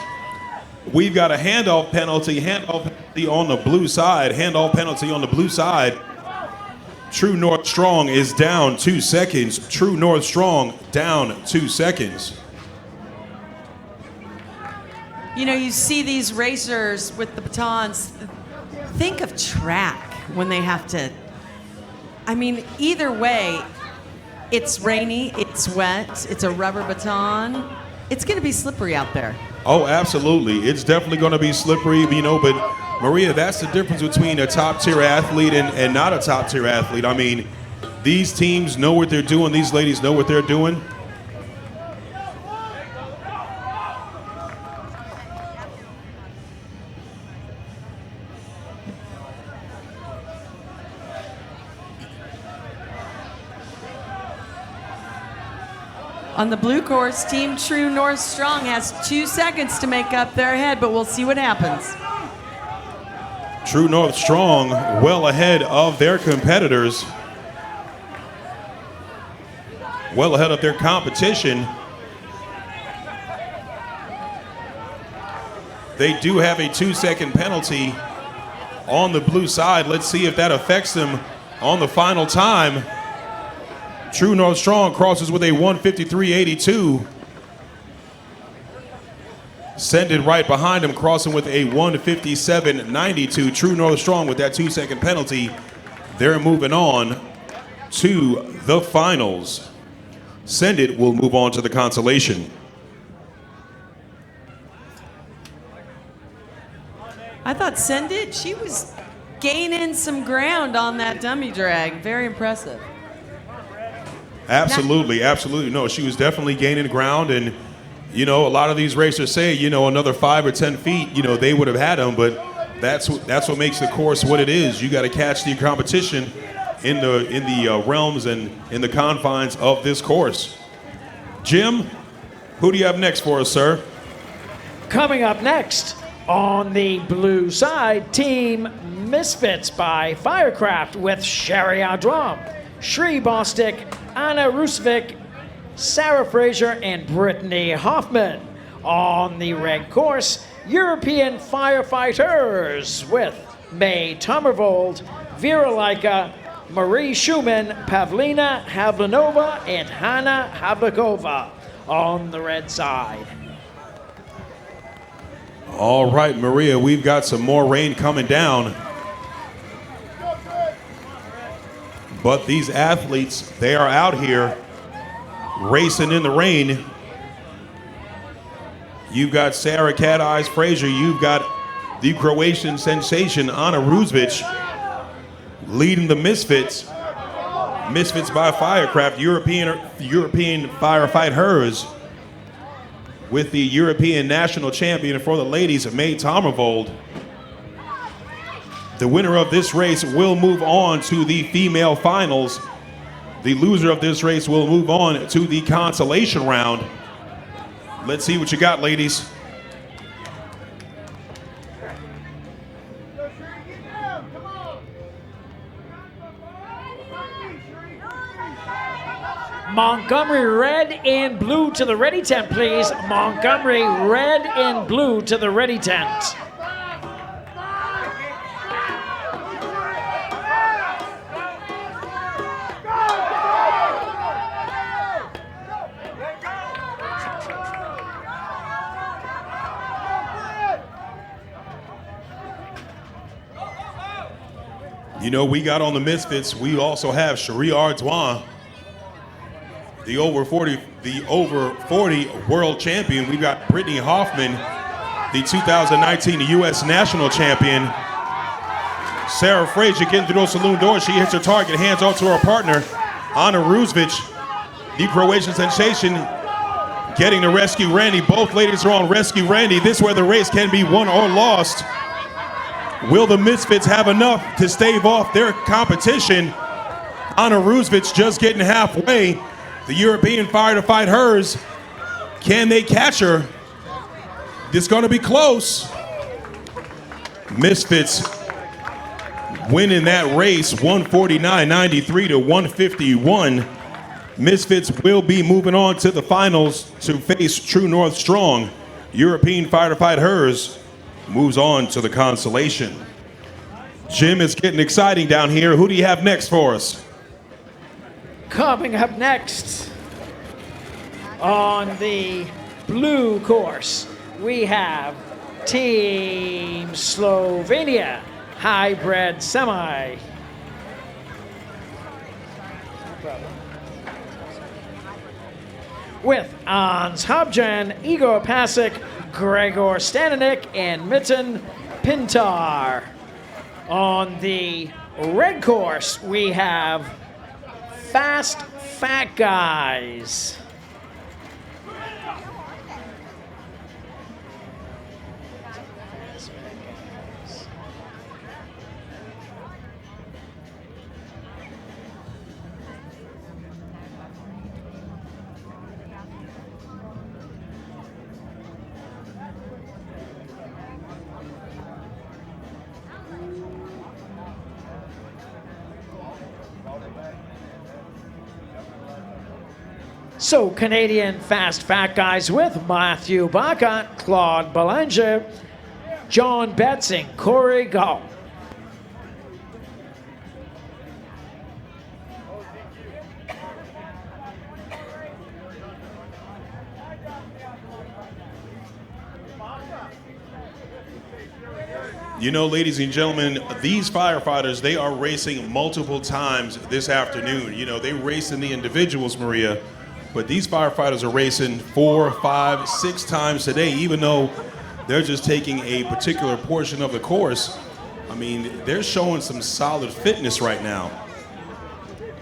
We've got a handoff penalty on the blue side, handoff penalty on the blue side. True North Strong is down 2 seconds. True North Strong down 2 seconds. You know, you see these racers with the batons. Think of track when they have to. I mean, either way, it's rainy, it's wet, it's a rubber baton. It's going to be slippery out there. Oh, absolutely. It's definitely going to be slippery, you know, but Maria, that's the difference between a top-tier athlete and not a top-tier athlete. I mean, these teams know what they're doing. These ladies know what they're doing. On the blue course, Team True North Strong has 2 seconds to make up their head, but we'll see what happens. True North Strong well ahead of their competitors, well ahead of their competition. They do have a 2-second penalty on the blue side. Let's see if that affects them on the final time. True North Strong crosses with a 1:53.82. Send It right behind him, crossing with a 1:57.92. True North Strong with that 2-second penalty. They're moving on to the finals. Send It will move on to the Consolation. I thought Send It, she was gaining some ground on that dummy drag. Very impressive. Absolutely, absolutely. No, she was definitely gaining ground, and you know, a lot of these racers say, you know, another 5 or 10 feet, you know, they would have had them, but that's what makes the course what it is. You got to catch the competition in the realms and in the confines of this course. Jim, who do you have next for us, sir? Coming up next on the blue side, Team Misfits by Firecraft with Sherry Adram, Shri Bostic, Anna Rusvik, Sarah Fraser, and Brittany Hoffman. On the red course, European Firefighters with May Tomervold, Vera Laika, Marie Schumann, Pavlina Havlanova, and Hanna Havlikova on the red side. All right, Maria, we've got some more rain coming down. But these athletes, they are out here racing in the rain. You've got Sarah Cat Eyes Fraser. You've got the Croatian sensation, Anna Rusvik, leading the Misfits. Misfits by Firecraft, European Firefight Hers, with the European national champion for the ladies, May Tomervold. The winner of this race will move on to the female finals. The loser of this race will move on to the consolation round. Let's see what you got, ladies. Montgomery red and blue to the ready tent, please. Montgomery red and blue to the ready tent. You know, we got on the Misfits, we also have Cherie Ardoin, the over 40 world champion. We got Brittany Hoffman, the 2019 U.S. national champion. Sarah Frazier getting through those saloon doors. She hits her target, hands off to her partner, Ana Ruzovic, the Croatian sensation, getting to rescue Randy. Both ladies are on rescue Randy. This is where the race can be won or lost. Will the Misfits have enough to stave off their competition? Ana Ruzovic just getting halfway. The European Fire to Fight Hers. Can they catch her? It's going to be close. Misfits winning that race 149.93 to 151. Misfits will be moving on to the finals to face True North Strong. European Fire to Fight Hers moves on to the consolation. Jim, is getting exciting down here. Who do you have next for us? Coming up next on the blue course, we have Team Slovenia Hybrid Semi. With Ans Hubjan, Igor Pasic, Gregor Stananik, and Mitten Pintar. On the red course, we have Fast Fat Guys. So Canadian Fast Fat Guys with Matthew Baca, Claude Belanger, John Betts, and Corey Gall. You know, ladies and gentlemen, these firefighters, they are racing multiple times this afternoon. You know, they race in the individuals, Maria, but these firefighters are racing 4, 5, 6 times today, even though they're just taking a particular portion of the course. I mean, they're showing some solid fitness right now.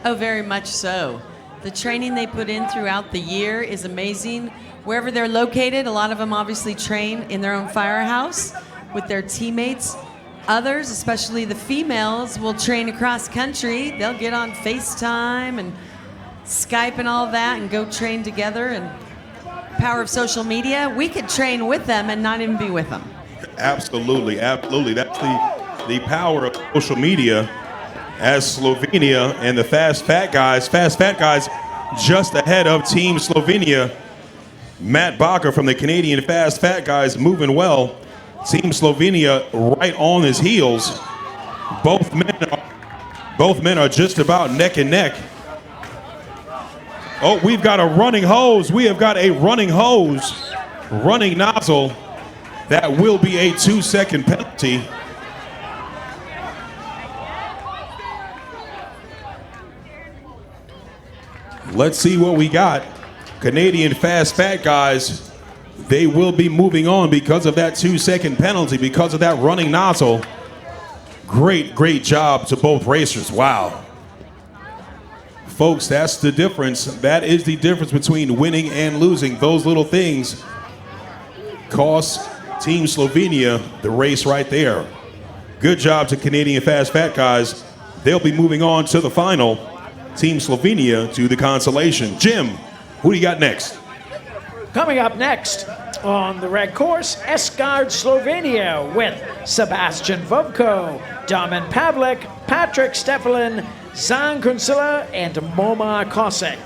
Oh, very much so. The training they put in throughout the year is amazing. Wherever they're located, a lot of them obviously train in their own firehouse with their teammates. Others, especially the females, will train across country. They'll get on FaceTime and Skype and all that and go train together. And power of social media, we could train with them and not even be with them. Absolutely, absolutely. That's the power of social media. As Slovenia and the Fast Fat Guys just ahead of Team Slovenia. Matt Baca from the Canadian Fast Fat Guys moving well. Team Slovenia right on his heels. Both men are just about neck and neck. Oh, we've got a running hose. We have got a running hose, running nozzle. That will be a 2-second penalty. Let's see what we got. Canadian Fast Fat Guys, they will be moving on because of that 2-second penalty, because of that running nozzle. Great job to both racers. Wow. Folks, that's the difference. That is the difference between winning and losing. Those little things cost Team Slovenia the race right there. Good job to Canadian Fast Fat guys. They'll be moving on to the final. Team Slovenia to the consolation. Jim, who do you got next? Coming up next on the red course, Esgard, Slovenia with Sebastian Vovko, Domin Pavlik, Patrick Stefalin, Zan Kunsila, and Moma Kosek.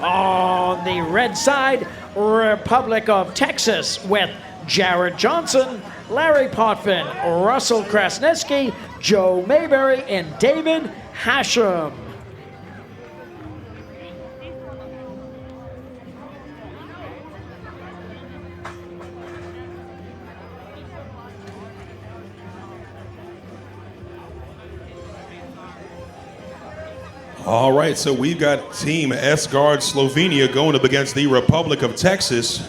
On the red side, Republic of Texas with Jared Johnson, Larry Potvin, Russell Krasniewski, Joe Mayberry, and David Hashem. All right, so we've got Team Esgard Slovenia going up against the Republic of Texas.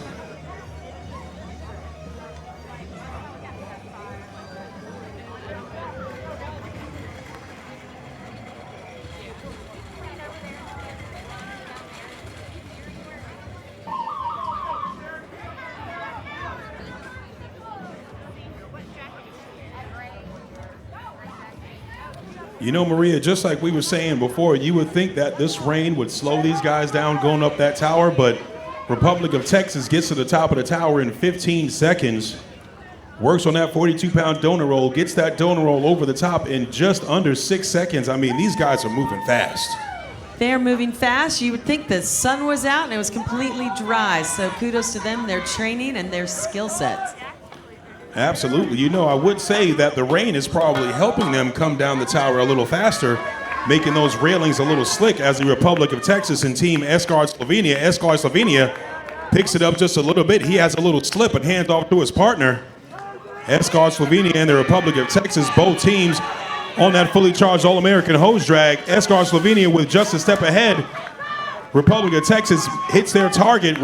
You know, Maria, just like we were saying before, you would think that this rain would slow these guys down going up that tower, but Republic of Texas gets to the top of the tower in 15 seconds, works on that 42-pound donut roll, gets that donut roll over the top in just under 6 seconds. I mean, these guys are moving fast. They're moving fast. You would think the sun was out and it was completely dry, so kudos to them, their training and their skill sets. Absolutely. You know, I would say that the rain is probably helping them come down the tower a little faster, making those railings a little slick as the Republic of Texas and Team Esgard Slovenia picks it up just a little bit. He has a little slip and hands off to his partner. Esgard Slovenia and the Republic of Texas, both teams on that fully charged All-American hose drag. Esgard Slovenia with just a step ahead. Republic of Texas hits their target.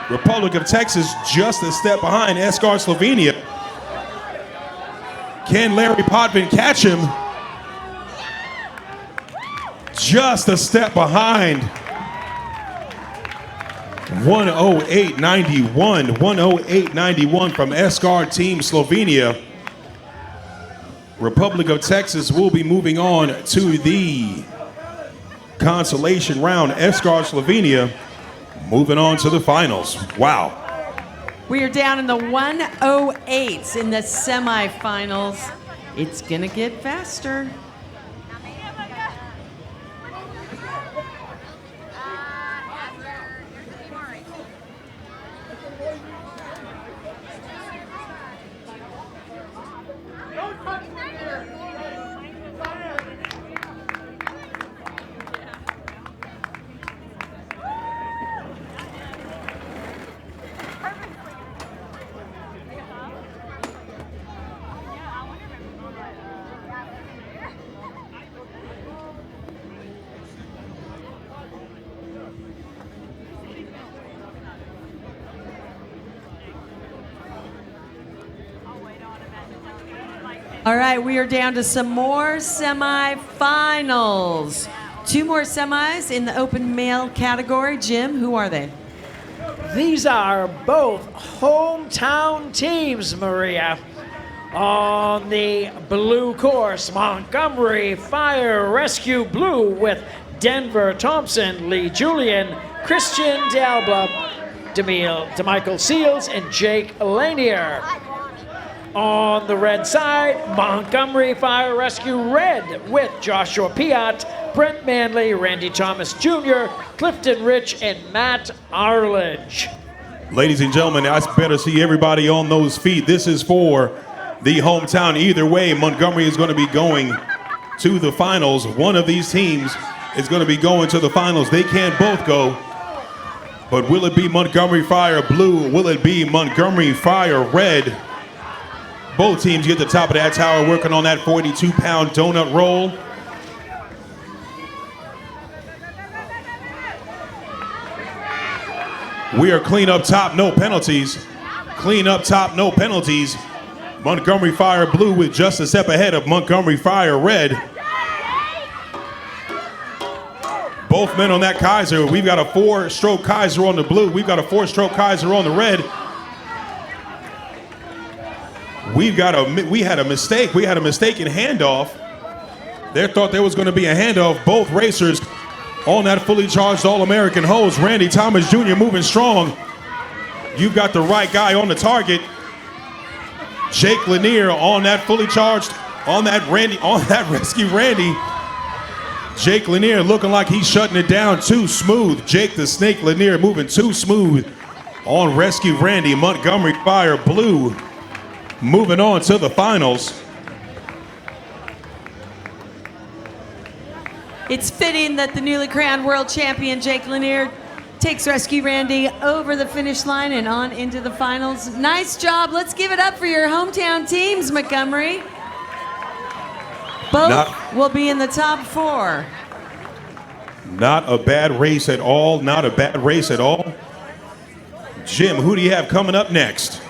Republic of Texas just a step behind Esgard Slovenia. Can Larry Potvin catch him? Just a step behind. 108.91. 108.91 from Esgard Team Slovenia. Republic of Texas will be moving on to the consolation round. Esgard Slovenia moving on to the finals. Wow. We are down in the 108s in the semifinals. It's gonna get faster. All right, we are down to some more semifinals. 2 more semis in the open male category. Jim, who are they? These are both hometown teams, Maria. On the blue course, Montgomery Fire Rescue Blue with Denver Thompson, Lee Julian, Christian D'Alba, DeMichael Seals, and Jake Lanier. On the red side, Montgomery Fire Rescue Red with Joshua Piat, Brent Manley, Randy Thomas Jr., Clifton Rich, and Matt Arledge. Ladies and gentlemen, I better see everybody on those feet. This is for the hometown. Either way, Montgomery is going to be going to the finals. One of these teams is going to be going to the finals. They can't both go. But will it be Montgomery Fire Blue? Will it be Montgomery Fire Red? Both teams get to the top of that tower working on that 42-pound donut roll. We are clean up top, no penalties. Clean up top, no penalties. Montgomery Fire Blue with just a step ahead of Montgomery Fire Red. Both men on that Kaiser. We've got a 4-stroke Kaiser on the blue. We've got a 4-stroke Kaiser on the red. We had a mistake. We had a mistaken handoff. They thought there was going to be a handoff. Both racers on that fully charged All-American hose. Randy Thomas Jr. moving strong. You've got the right guy on the target. Jake Lanier on that fully charged, on that rescue Randy. Jake Lanier looking like he's shutting it down too smooth. Jake the Snake Lanier moving too smooth on rescue Randy. Montgomery Fire blue moving on to the finals. It's fitting that the newly crowned world champion Jake Lanier takes Rescue Randy over the finish line and on into the finals. Nice job. Let's give it up for your hometown teams, Montgomery. Both will be in the top 4. Not a bad race at all. Not a bad race at all. Jim, who do you have coming up next?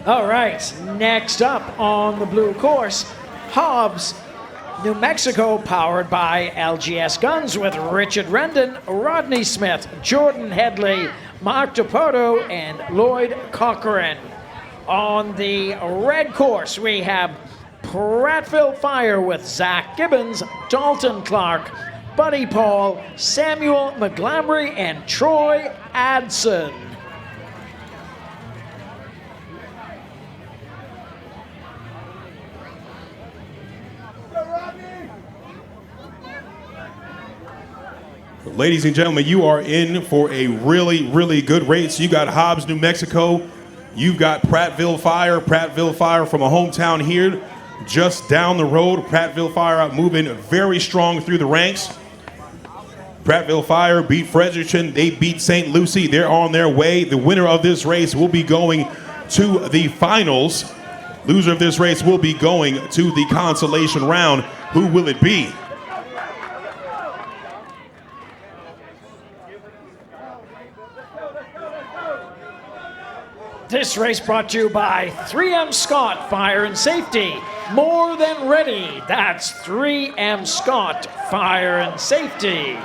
All right, next up on the blue course, Hobbs, New Mexico, powered by LGS Guns with Richard Rendon, Rodney Smith, Jordan Headley, Mark DePoto, and Lloyd Cochran. On the red course, we have Prattville Fire with Zach Gibbons, Dalton Clark, Buddy Paul, Samuel McGlamry, and Troy Adson. Ladies and gentlemen, you are in for a really, really good race. You got Hobbs, New Mexico. You've got Prattville Fire from a hometown here, just down the road. Prattville Fire out moving very strong through the ranks. Prattville Fire beat Fredericton. They beat St. Lucie. They're on their way. The winner of this race will be going to the finals. Loser of this race will be going to the consolation round. Who will it be? This race brought to you by 3M Scott Fire and Safety. More than ready. That's 3M Scott Fire and Safety.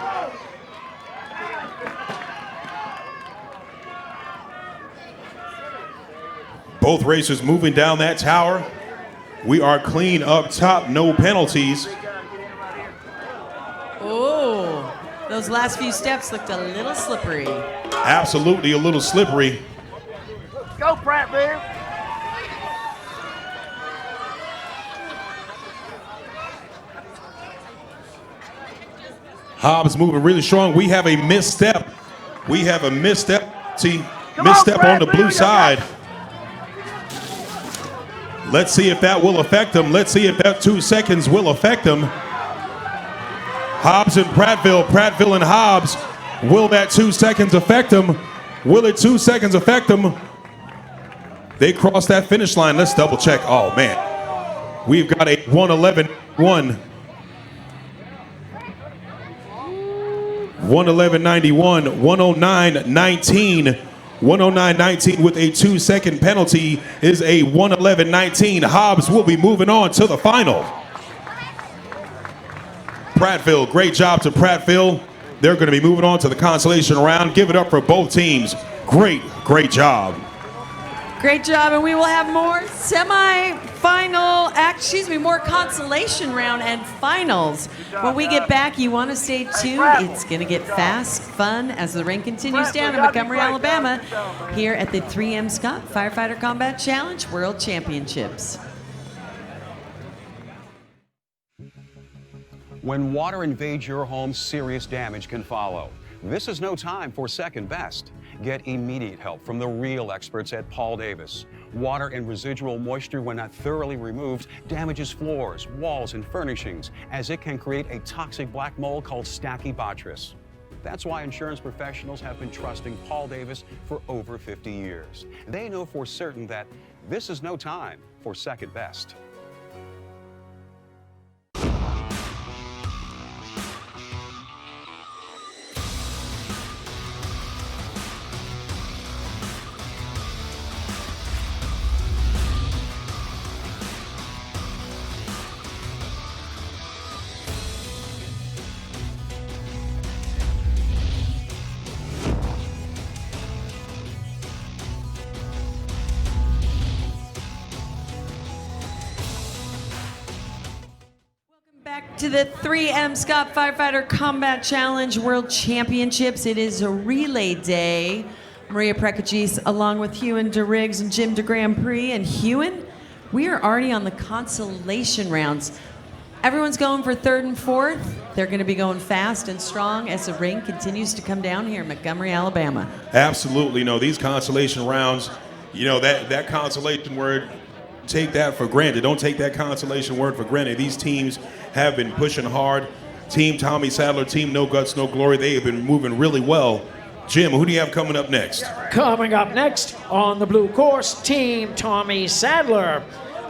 Both racers moving down that tower. We are clean up top, no penalties. Oh, those last few steps looked a little slippery. Absolutely a little slippery. Go, Prattville. Hobbs moving really strong. We have a misstep. We have a misstep. See, misstep on the blue side. Let's see if that will affect them. Let's see if that 2 seconds will affect them. Hobbs and Prattville and Hobbs. Will that 2 seconds affect them? Will it 2 seconds affect them? They crossed that finish line. Let's double check. Oh, man. We've got a 1:11.1. 1:11.91, 1:09.19. 1:09.19 with a 2 second penalty is a 1:11.19. Hobbs will be moving on to the final. Prattville, great job to Prattville. They're going to be moving on to the consolation round. Give it up for both teams. Great job. Great job, and we will have more more consolation round and finals. When we get back, you want to stay tuned. It's going to get fast, fun as the rain continues down in Montgomery, Alabama, here at the 3M Scott Firefighter Combat Challenge World Championships. When water invades your home, serious damage can follow. This is no time for second best. Get immediate help from the real experts at Paul Davis. Water and residual moisture, when not thoroughly removed, damages floors, walls, and furnishings, as it can create a toxic black mold called Stachybotrys. That's why insurance professionals have been trusting Paul Davis for over 50 years. They know for certain that this is no time for second best. To the 3M Scott Firefighter Combat Challenge World Championships. It is a relay day. Maria Prekachis, along with Hewan DeRiggs and Jim de Grand Prix. And Hewan, we are already on the consolation rounds. Everyone's going for third and fourth. They're going to be going fast and strong as the rain continues to come down here in Montgomery, Alabama. Absolutely. No, these consolation rounds, that consolation word, take that for granted. Don't take that consolation word for granted. These teams have been pushing hard. Team Tommy Sadler, Team No Guts, No Glory, they have been moving really well. Jim, who do you have coming up next? Coming up next on the blue course, Team Tommy Sadler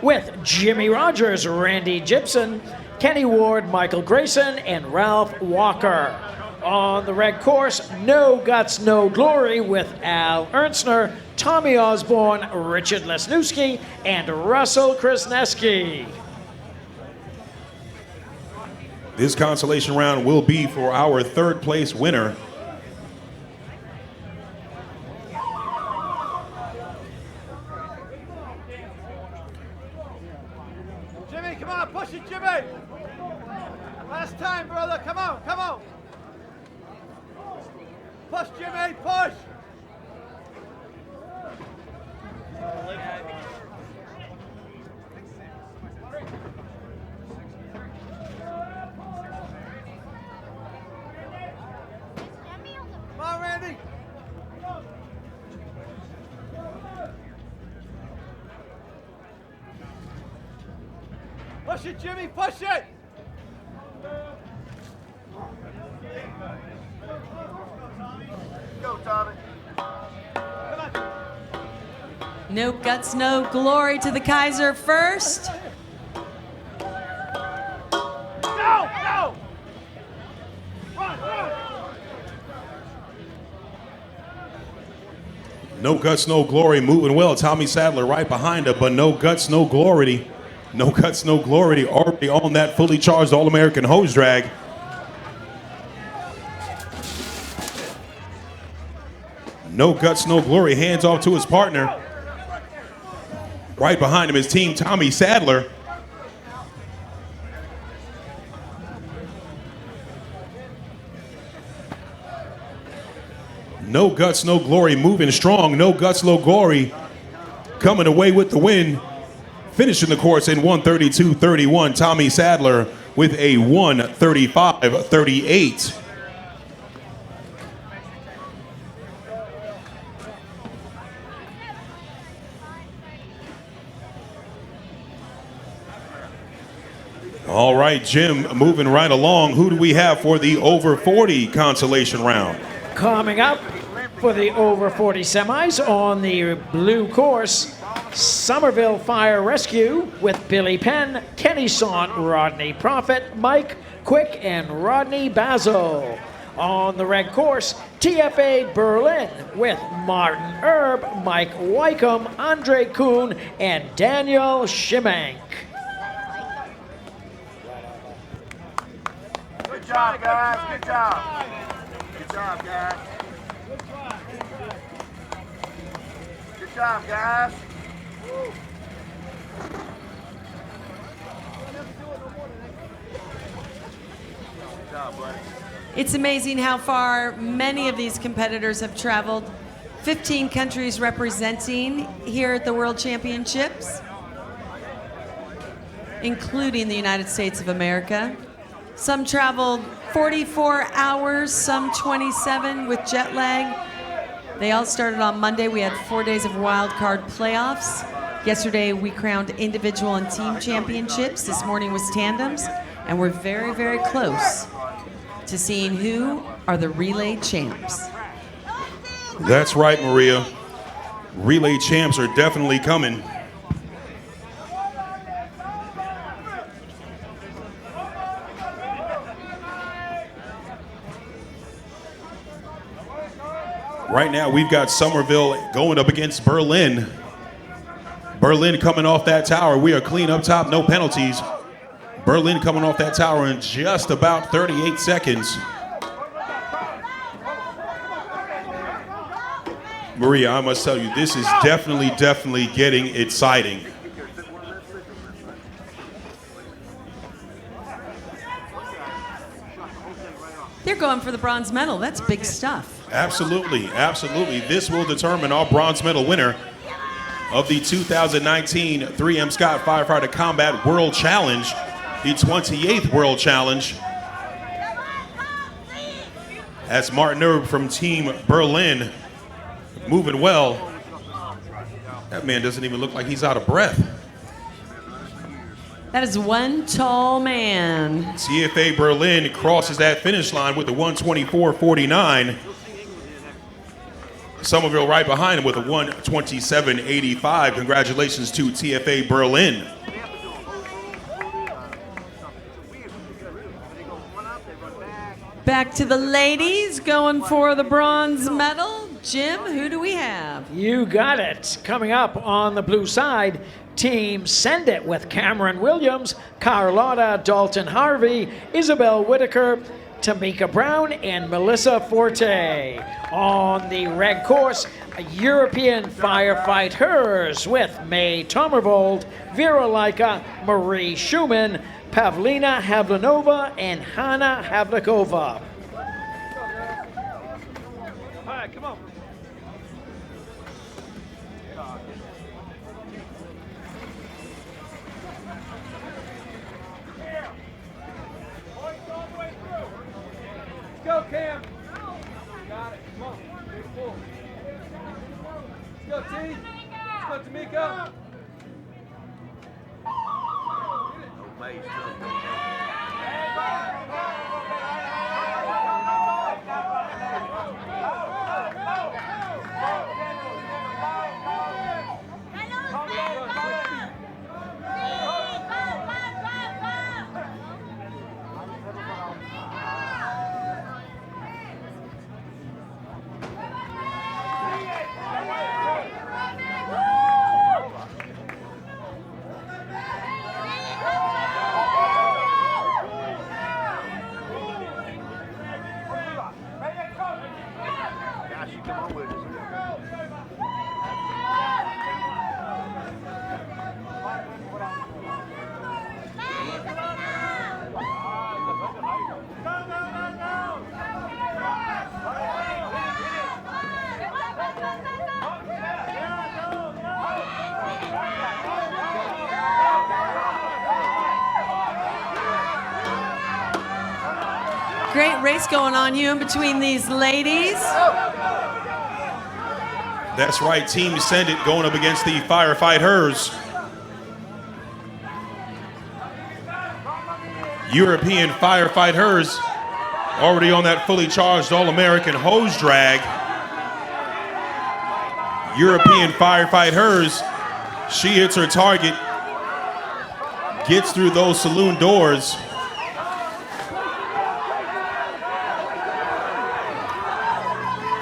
with Jimmy Rogers, Randy Gibson, Kenny Ward, Michael Grayson, and Ralph Walker. On the red course, No Guts, No Glory with Al Ernstner, Tommy Osborne, Richard Lesniewski, and Russell Krasneski. This consolation round will be for our third place winner. Jimmy, come on, push it, Jimmy. Last time, brother, come on, come on. Push, Jimmy, push. Come on, Randy. Push it, Jimmy, push it. Go, Tommy. No Guts, No Glory to the Kaiser first. Go, go. Run, run. No Guts, No Glory moving well. Tommy Sadler right behind her, but No Guts, No Glory. No Guts, No Glory already on that fully charged All-American hose drag. No Guts, No Glory hands off to his partner. Right behind him is Team Tommy Sadler. No Guts, No Glory moving strong. No Guts, No Glory coming away with the win. Finishing the course in 132.31. Tommy Sadler with a 135.38. All right, Jim, moving right along. Who do we have for the over 40 consolation round? Coming up for the over 40 semis on the blue course, Somerville Fire Rescue with Billy Penn, Kenny Sant, Rodney Profit, Mike Quick, and Rodney Basil. On the red course, TFA Berlin with Martin Erb, Mike Wycombe, Andre Kuhn, and Daniel Shimank. Good job, guys. Good job. Good job, guys. Good job, guys. Good job, buddy. It's amazing how far many of these competitors have traveled. 15 countries representing here at the World Championships, including the United States of America. Some traveled 44 hours, some 27 with jet lag. They all started on Monday. We had 4 days of wild card playoffs. Yesterday, we crowned individual and team championships. This morning was tandems, and we're very, very close to seeing who are the relay champs. That's right, Maria. Relay champs are definitely coming. Right now, we've got Somerville going up against Berlin. Berlin coming off that tower. We are clean up top, no penalties. Berlin coming off that tower in just about 38 seconds. Maria, I must tell you, this is definitely getting exciting. going for the bronze medal. That's big stuff. Absolutely, absolutely. This will determine our bronze medal winner of the 2019 3M Scott Firefighter Combat World Challenge, the 28th World Challenge. As Martin Erb from Team Berlin, moving well. That man doesn't even look like he's out of breath. That is one tall man. TFA Berlin crosses that finish line with a 124.49. Somerville right behind him with a 127.85. Congratulations to TFA Berlin. Back to the ladies going for the bronze medal. Jim, who do we have? You got it. Coming up on the blue side, Team Send It with Cameron Williams, Carlotta Dalton Harvey, Isabel Whitaker, Tamika Brown, and Melissa Forte. On the red course, European Firefighters with May Tomervold, Vera Laika, Marie Schumann, Pavlina Havlanova, and Hanna Havlikova. All right, come on. Go, Cam. Got it. Come on. Big pull. Let's go, T. Let's go, Tamika. Great race going on you in between these ladies. That's right, Team Send It going up against the Firefighters. European Firefighters already on that fully charged All-American hose drag. European Firefighters, she hits her target, gets through those saloon doors.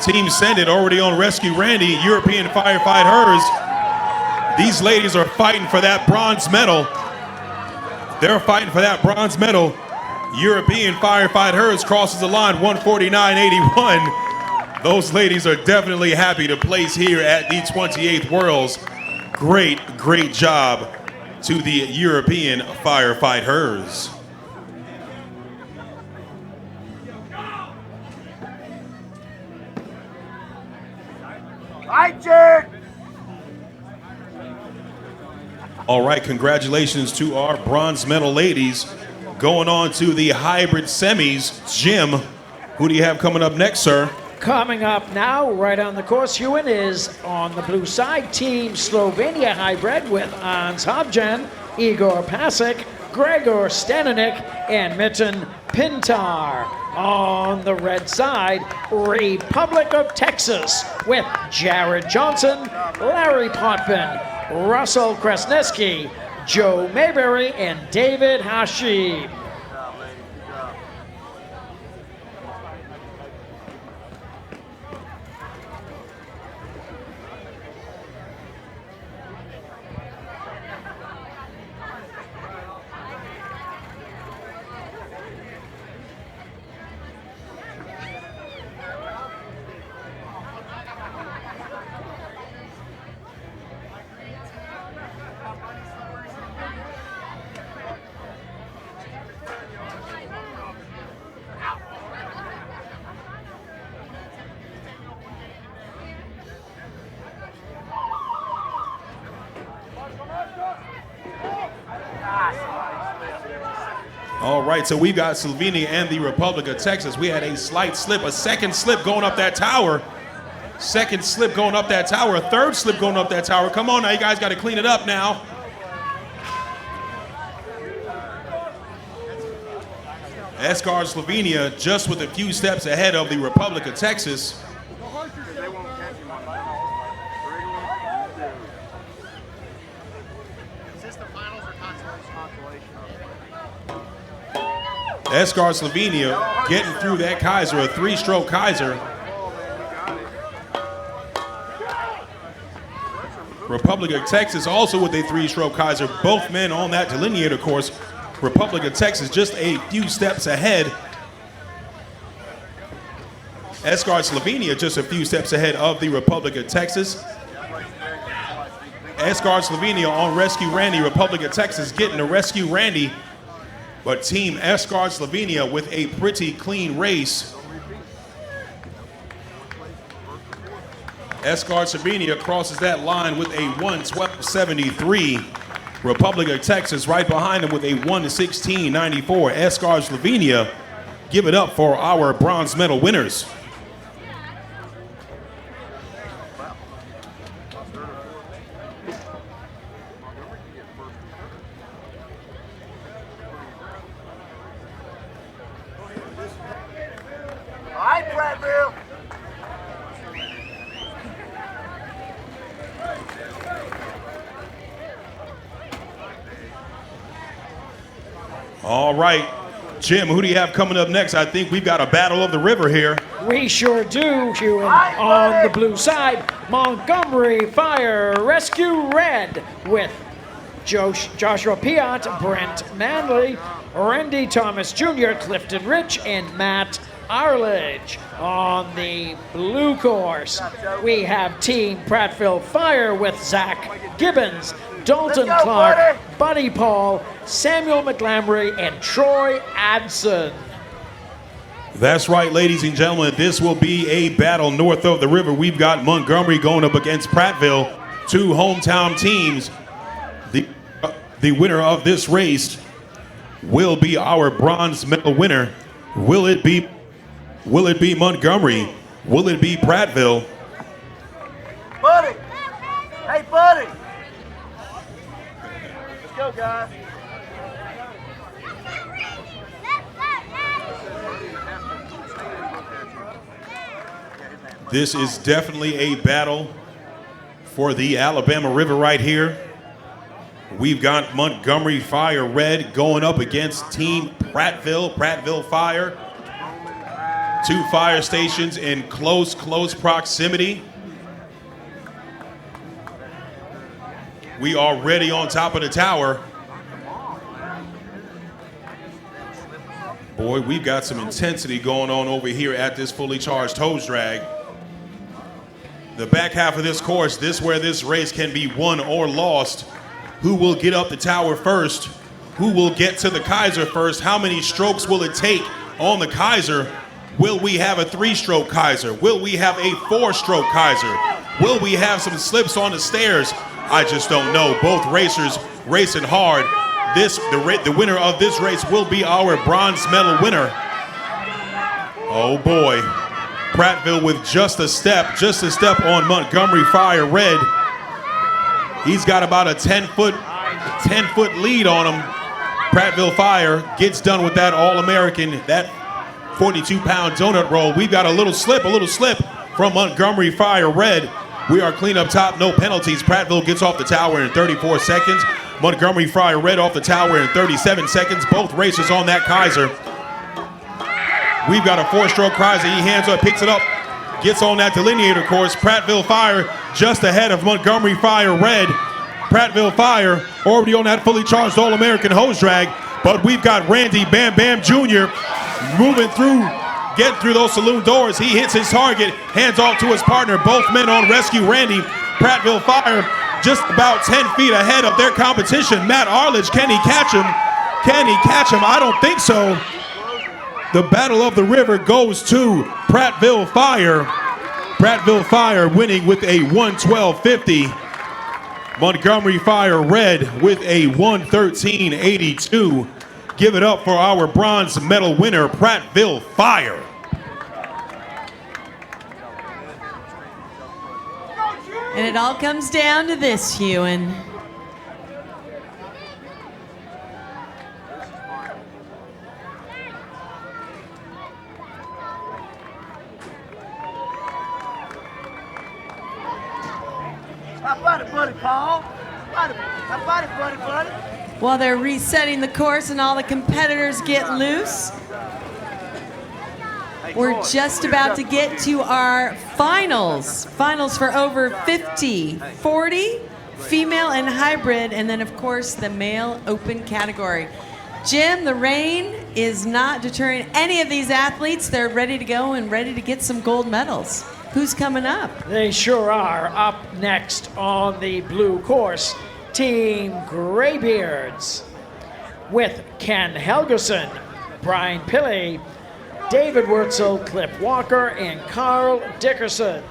Team Send It already on Rescue Randy, European Firefighters. These ladies are fighting for that bronze medal. They're fighting for that bronze medal. European Firefighters crosses the line, 149.81. Those ladies are definitely happy to place here at the 28th Worlds. Great, great job to the European Firefighters. All right, congratulations to our bronze medal ladies. Going on to the hybrid semis. Jim, who do you have coming up next, sir? Coming up now, right on the course, Ewan, is on the blue side, Team Slovenia Hybrid with Ans Hobjan, Igor Pasic, Gregor Stananik, and Mitten Pintar. On the red side, Republic of Texas with Jared Johnson, Larry Potvin, Russell Kresneski, Joe Mayberry, and David Hashib. All right, so we've got Slovenia and the Republic of Texas. We had a slight slip, a second slip going up that tower. Second slip going up that tower, a third slip going up that tower. Come on now, you guys got to clean it up now. Escar Slovenia just with a few steps ahead of the Republic of Texas. Escar Slovenia getting through that Kaiser, a three-stroke Kaiser. Republic of Texas also with a three-stroke Kaiser. Both men on that delineator course. Republic of Texas just a few steps ahead. Escar Slovenia just a few steps ahead of the Republic of Texas. Escar Slovenia on Rescue Randy. Republic of Texas getting to Rescue Randy. But Team Escar Slovenia with a pretty clean race. Escar Slovenia crosses that line with a 1:12.73. Republic of Texas right behind him with a 1:16.94. Escar Slovenia, give it up for our bronze medal winners. All right, Prattville. All right, Jim, who do you have coming up next? I think we've got a battle of the river here. We sure do, Hewan. On the blue side, Montgomery Fire Rescue Red with Joshua Piat, Brent Manley, Randy Thomas Jr., Clifton Rich, and Matt Arledge. On the blue course, we have Team Prattville Fire with Zach Gibbons, Dalton Clark, Buddy Paul, Samuel McLamry, and Troy Adson. That's right, ladies and gentlemen. This will be a battle north of the river. We've got Montgomery going up against Prattville, two hometown teams. The winner of this race will be our bronze medal winner. Will it be Montgomery? Will it be Prattville? Buddy! Hey, buddy! Let's go, guys. This is definitely a battle for the Alabama River right here. We've got Montgomery Fire Red going up against Team Prattville Fire. Two fire stations in close proximity. We are ready on top of the tower. Boy, we've got some intensity going on over here at this fully charged hose drag. The back half of this course, this where this race can be won or lost. Who will get up the tower first? Who will get to the Kaiser first? How many strokes will it take on the Kaiser? Will we have a three-stroke Kaiser? Will we have a four-stroke Kaiser? Will we have some slips on the stairs? I just don't know. Both racers racing hard. The winner of this race will be our bronze medal winner. Oh boy. Prattville with just a step on Montgomery Fire Red. He's got about a 10-foot lead on him. Prattville Fire gets done with that All-American, that 42-pound donut roll. We've got a little slip from Montgomery Fire Red. We are clean up top, no penalties. Prattville gets off the tower in 34 seconds. Montgomery Fire Red off the tower in 37 seconds. Both racers on that Kaiser. We've got a four-stroke Kaiser. He hands up, picks it up, gets on that delineator course. Prattville Fire just ahead of Montgomery Fire Red. Prattville Fire already on that fully charged All-American hose drag. But we've got Randy Bam Bam Jr. moving through, getting through those saloon doors. He hits his target, hands off to his partner. Both men on Rescue Randy. Prattville Fire just about 10 feet ahead of their competition. Matt Arledge, can he catch him? Can he catch him? I don't think so. The Battle of the River goes to Prattville Fire. Prattville Fire winning with a 1:12.50. Montgomery Fire Red with a 1:13.82. Give it up for our bronze medal winner, Prattville Fire. And it all comes down to this, Hewen. How about it, buddy, Paul? How about it, buddy? While they're resetting the course and all the competitors get loose, we're just about to get to our finals. Finals for over 50, 40, female and hybrid, and then of course the male open category. Jim, the rain is not deterring any of these athletes. They're ready to go and ready to get some gold medals. Who's coming up? They sure are. Up next on the blue course, Team Graybeards with Ken Helgeson, Brian Pilley, David Wurtzel, Cliff Walker, and Carl Dickerson.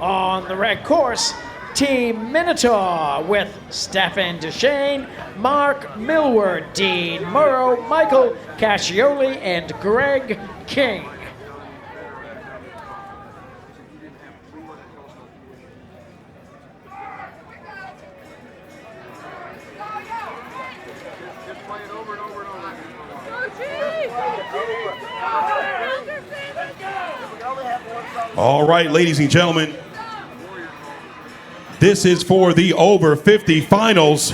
On the red course, Team Minotaur with Stefan Deshane, Mark Millward, Dean Murrow, Michael Cascioli, and Greg King. All right, ladies and gentlemen, this is for the over 50 finals.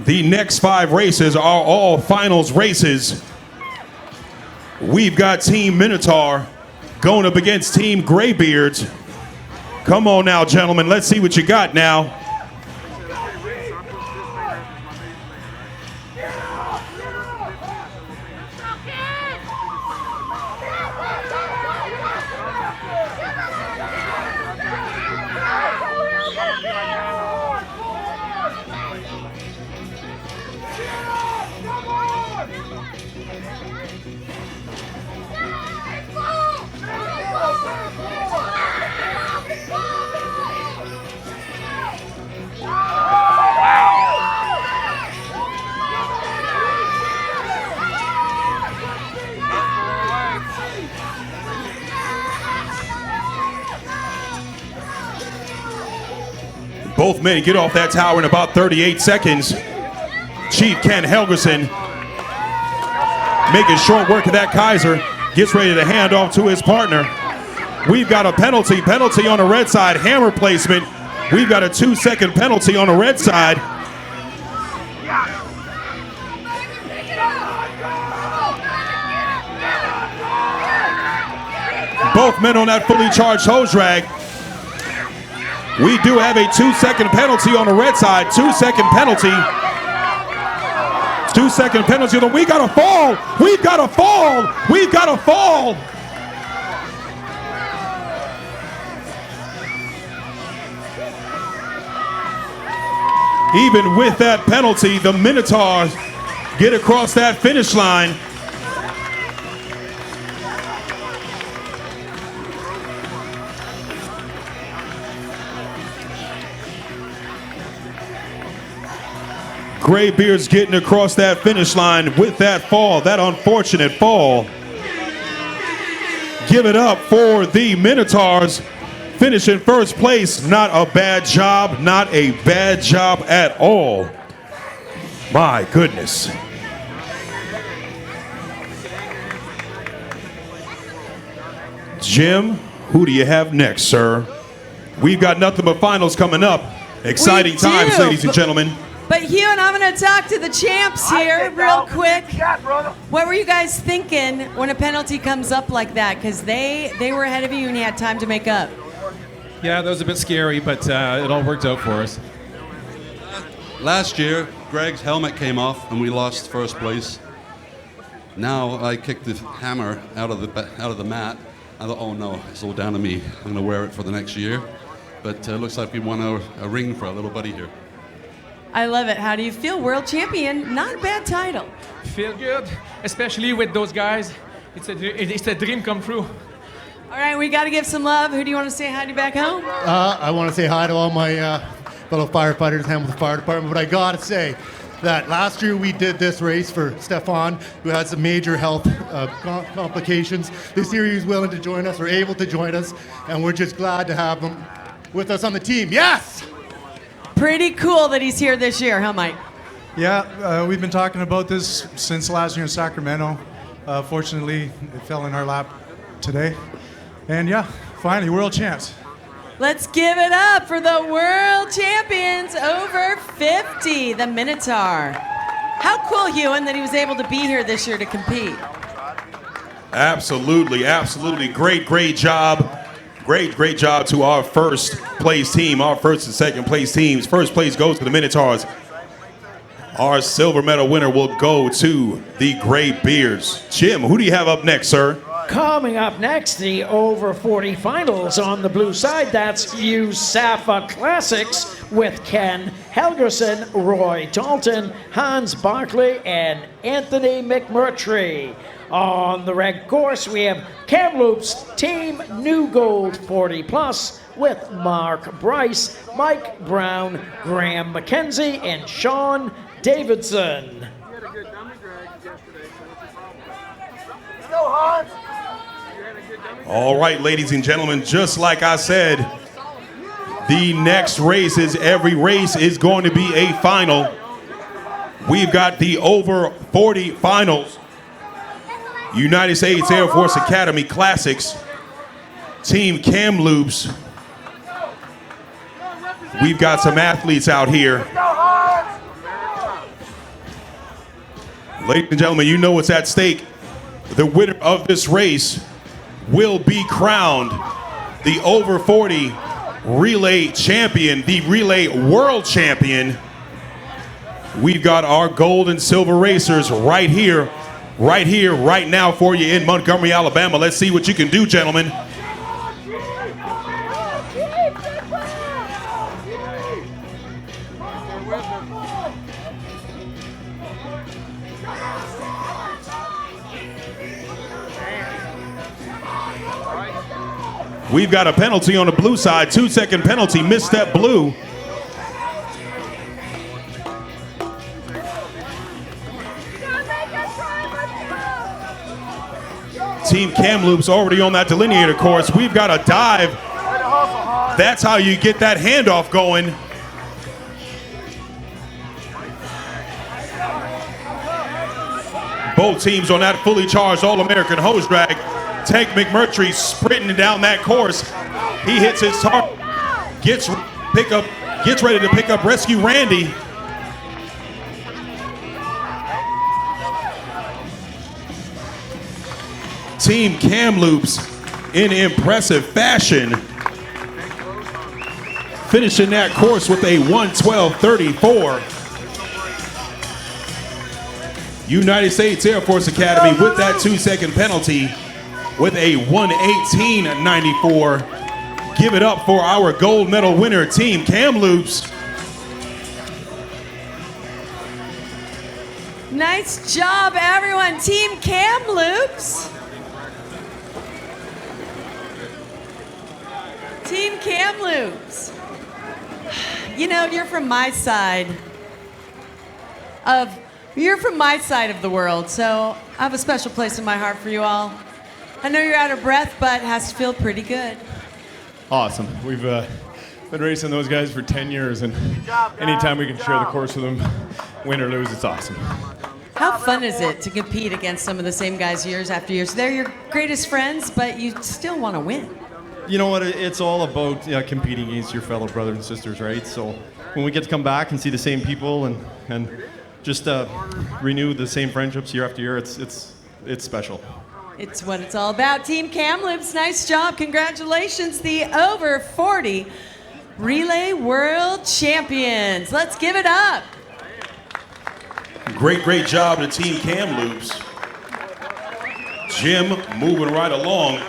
The next 5 races are all finals races. We've got Team Minotaur going up against Team Graybeards. Come on now, gentlemen, let's see what you got now. Both men get off that tower in about 38 seconds. Chief Ken Helgeson making short work of that Kaiser. Gets ready to hand off to his partner. We've got a penalty on the red side, hammer placement. We've got a 2-second penalty on the red side. Both men on that fully charged hose drag. We do have a 2-second penalty on the red side. 2-second penalty. 2-second penalty. We got a fall. We've got a fall. We've got a fall. Even with that penalty, the Minotaurs get across that finish line. Graybeards getting across that finish line with that fall, that unfortunate fall. Give it up for the Minotaurs. Finish in first place. Not a bad job. Not a bad job at all. My goodness. Jim, who do you have next, sir? We've got nothing but finals coming up. Exciting times, ladies and gentlemen. But Hugh and I'm going to talk to the champs here real quick. What were you guys thinking when a penalty comes up like that? Because they were ahead of you and you had time to make up. Yeah, that was a bit scary, but it all worked out for us. Last year, Greg's helmet came off and we lost first place. Now I kicked the hammer out of the mat. I thought, oh no, it's all down to me. I'm going to wear it for the next year. But it looks like we won a ring for our little buddy here. I love it. How do you feel? World champion, not a bad title. Feel good, especially with those guys. It's a dream come true. All right, we got to give some love. Who do you want to say hi to back home? I want to say hi to all my fellow firefighters, Hamilton Fire Department, but I got to say, that last year we did this race for Stefan, who had some major health complications. This year he was willing to join us, or able to join us, and we're just glad to have him with us on the team. Yes! Pretty cool that he's here this year, huh, Mike? Yeah, we've been talking about this since last year in Sacramento. Fortunately, it fell in our lap today. And yeah, finally, world champs. Let's give it up for the world champions over 50, the Minotaur. How cool, Ewan, that he was able to be here this year to compete. Absolutely, absolutely. Great job. Great job to our first place team, our first and second place teams. First place goes to the Minotaurs. Our silver medal winner will go to the Gray Beards. Jim, who do you have up next, sir? Coming up next, the over 40 finals on the blue side. That's USAFA Classics with Ken Helgerson, Roy Dalton, Hans Barkley, and Anthony McMurtry. On the red course, we have Kamloops Team New Gold 40 Plus with Mark Bryce, Mike Brown, Graham McKenzie, and Sean Davidson. All right, ladies and gentlemen, just like I said, the next race is every race is going to be a final. We've got the over 40 finals. United States Air Force Academy Classics, Team Kamloops. We've got some athletes out here. Ladies and gentlemen, you know what's at stake. The winner of this race will be crowned the over 40 relay champion, the relay world champion. We've got our gold and silver racers right here, right now for you in Montgomery, Alabama. Let's see what you can do, gentlemen. We've got a penalty on the blue side, 2-second penalty, misstep blue. Team Kamloops already on that delineator course. We've got a dive. That's how you get that handoff going. Both teams on that fully charged All-American hose drag. Tank McMurtry sprinting down that course. He hits his target, gets ready to pick up Rescue Randy. Team Kamloops in impressive fashion, finishing that course with a 1:12.34. United States Air Force Academy with that 2-second penalty with a 1:18.94. Give it up for our gold medal winner, Team Kamloops. Nice job, everyone. Team Kamloops. Team Kamloops. You know, you're from my side of the world, so I have a special place in my heart for you all. I know you're out of breath, but it has to feel pretty good. Awesome. We've been racing those guys for 10 years, and anytime we can share the course with them, win or lose, it's awesome. How fun is it to compete against some of the same guys years after years? They're your greatest friends, but you still want to win. You know what? It's all about competing against your fellow brothers and sisters, right? So when we get to come back and see the same people and just renew the same friendships year after year, it's special. It's what it's all about. Team Kamloops, nice job. Congratulations, the over 40 Relay World Champions. Let's give it up. Great job to Team Kamloops. Jim moving right along.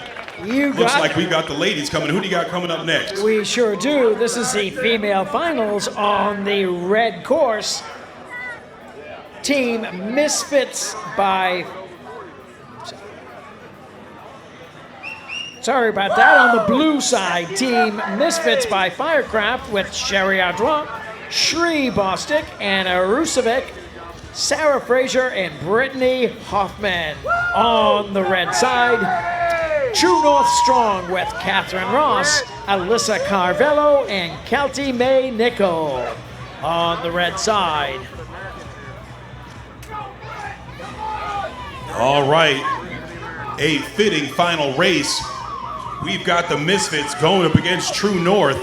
Looks like we got the ladies coming. Who do you got coming up next? We sure do. This is the female finals on the red course. Team Misfits by... Sorry about that. On the blue side, Team Misfits by Firecraft with Sherry Ardrois, Shri Bostic, Anna Rusevic, Sarah Fraser, and Brittany Hoffman. On the red side, True North Strong with Catherine Ross, Alyssa Carvello, and Kelty May Nichol. On the red side. All right, a fitting final race. We've got the Misfits going up against True North.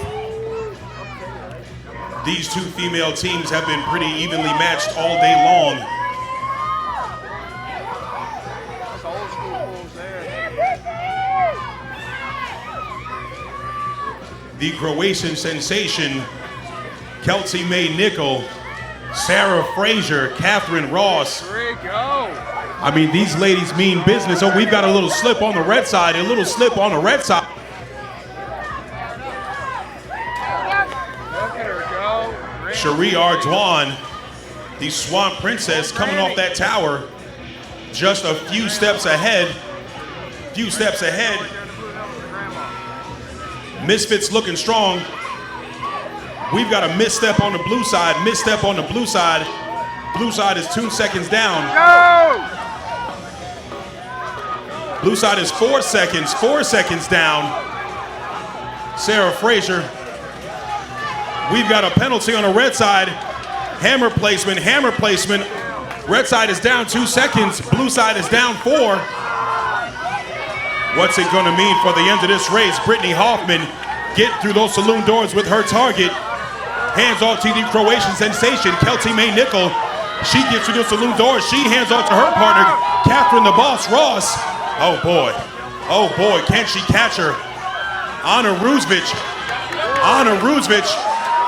These two female teams have been pretty evenly matched all day long. The Croatian sensation, Kelty May Nichol, Sarah Fraser, Catherine Ross. I mean, these ladies mean business. Oh, we've got a little slip on the red side, a little slip on the red side. Cherie Ardouin, the Swamp Princess, coming off that tower, just a few steps ahead. Misfits looking strong. We've got a misstep on the blue side, Blue side is 2 seconds down. Blue side is 4 seconds down. Sarah Fraser. We've got a penalty on the red side. Hammer placement. Red side is down 2 seconds. Blue side is down 4. What's it gonna mean for the end of this race? Brittany Hoffman getting through those saloon doors with her target. Hands off to the Croatian sensation, Kelty May Nichol. She gets through the saloon doors. She hands off to her partner, Catherine the Boss Ross. Oh boy, can she catch her? Anna Rusevic,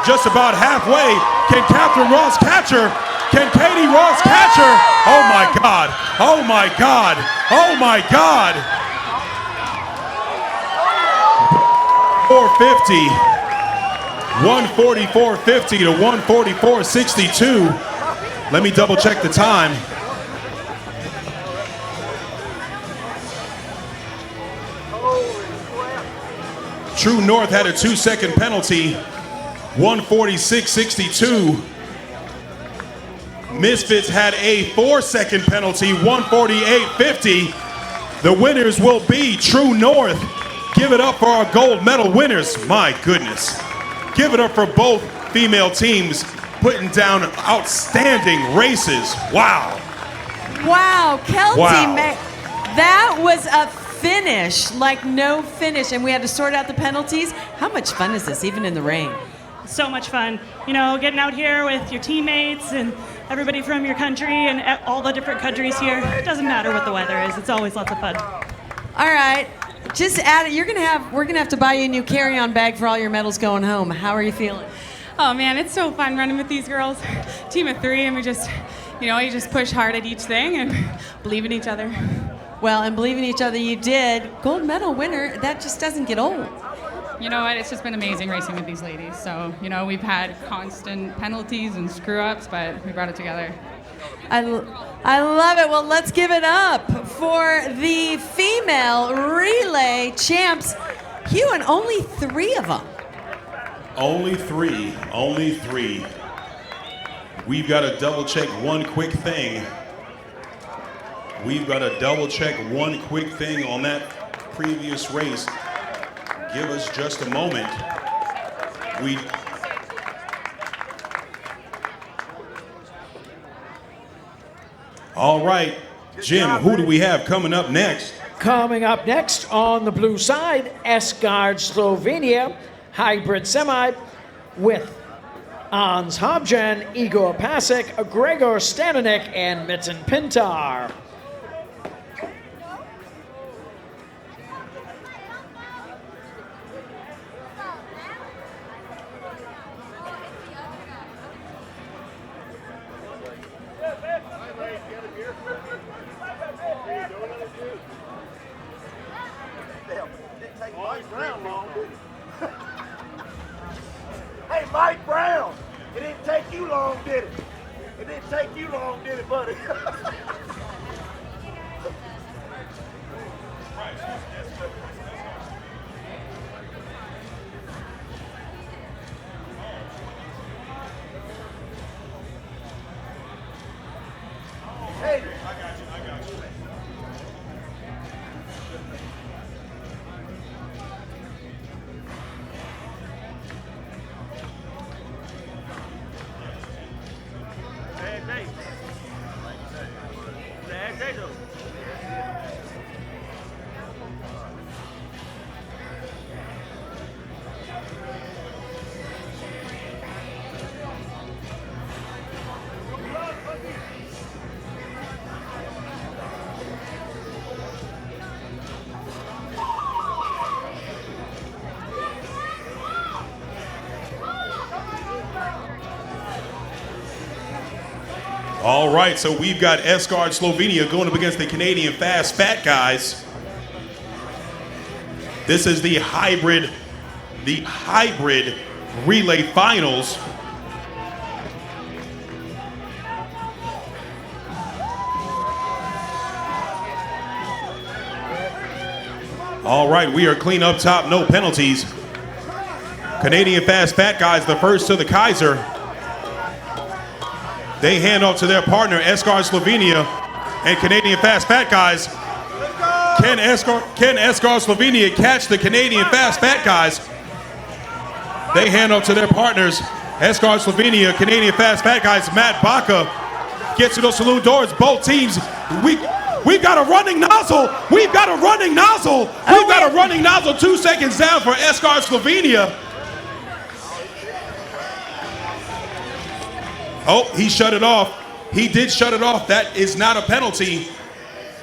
just about halfway. Can Catherine Ross catch her? Can Katie Ross catch her? Oh my God, 450, 144.50 to 144.62. Let me double check the time. True North had a 2-second penalty, 146.62. Misfits had a 4-second penalty, 148.50. The winners will be True North. Give it up for our gold medal winners. My goodness. Give it up for both female teams putting down outstanding races. Wow. Wow, Kelty Wow. May. That was a finish, like no finish, and we had to sort out the penalties. How much fun is this, even in the rain? So much fun. You know, getting out here with your teammates and everybody from your country and all the different countries here. It doesn't matter what the weather is. It's always lots of fun. All right, just add it. We're gonna have to buy you a new carry-on bag for all your medals going home. How are you feeling? Oh man, it's so fun running with these girls. Team of 3, and we just, you just push hard at each thing and believe in each other. Well, and believe in each other you did. Gold medal winner, that just doesn't get old. You know what, it's just been amazing racing with these ladies. So, we've had constant penalties and screw-ups, but we brought it together. I love it. Well, let's give it up for the female relay champs. Hugh, and only 3 of them. Only three. We've got to double check one quick thing. On that previous race. Give us just a moment. All right, Jim, who do we have coming up next? Coming up next on the blue side, Esgard Slovenia, hybrid semi with Ans Hobjan, Igor Pasek, Gregor Stananek, and Mitten Pintar. Hey, Mike Brown, it didn't take you long, did it? It didn't take you long, did it, buddy? All right, so we've got Escard Slovenia going up against the Canadian Fast Fat Guys. This is the hybrid relay finals. All right, we are clean up top, no penalties. Canadian Fast Fat Guys, the first to the Kaiser. They hand off to their partner, Escard Slovenia, and Canadian Fast Fat Guys. Can Escard Slovenia catch the Canadian Fast Fat Guys? They hand off to their partners, Escard Slovenia, Canadian Fast Fat Guys. Matt Baca gets to those saloon doors. Both teams, we've got a running nozzle. We've got a running nozzle. We've got a running nozzle. 2 seconds down for Escard Slovenia. Oh, he shut it off. He did shut it off. That is not a penalty.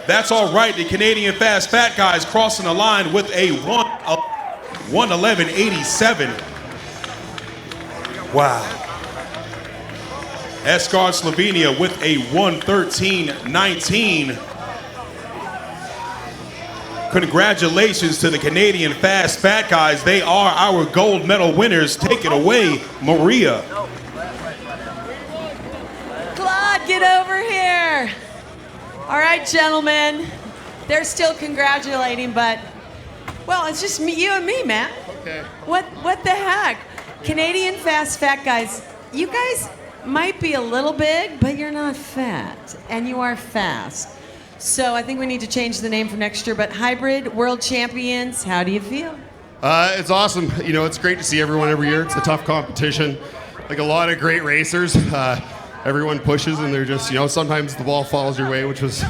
That's all right. The Canadian Fast Fat Guys crossing the line with a 1:11.87. Wow. Escard Slovenia with a 1:13.19. Congratulations to the Canadian Fast Fat Guys. They are our gold medal winners. Take it away, Maria. Claude, get over here. All right, gentlemen. They're still congratulating, but, well, it's just you and me, man. Okay. What the heck? Canadian Fast Fat Guys, you guys might be a little big, but you're not fat, and you are fast. So I think we need to change the name for next year, but Hybrid World Champions, how do you feel? It's awesome. You know, it's great to see everyone every year. It's a tough competition. Like a lot of great racers. Everyone pushes and they're just, you know, sometimes the ball falls your way, which was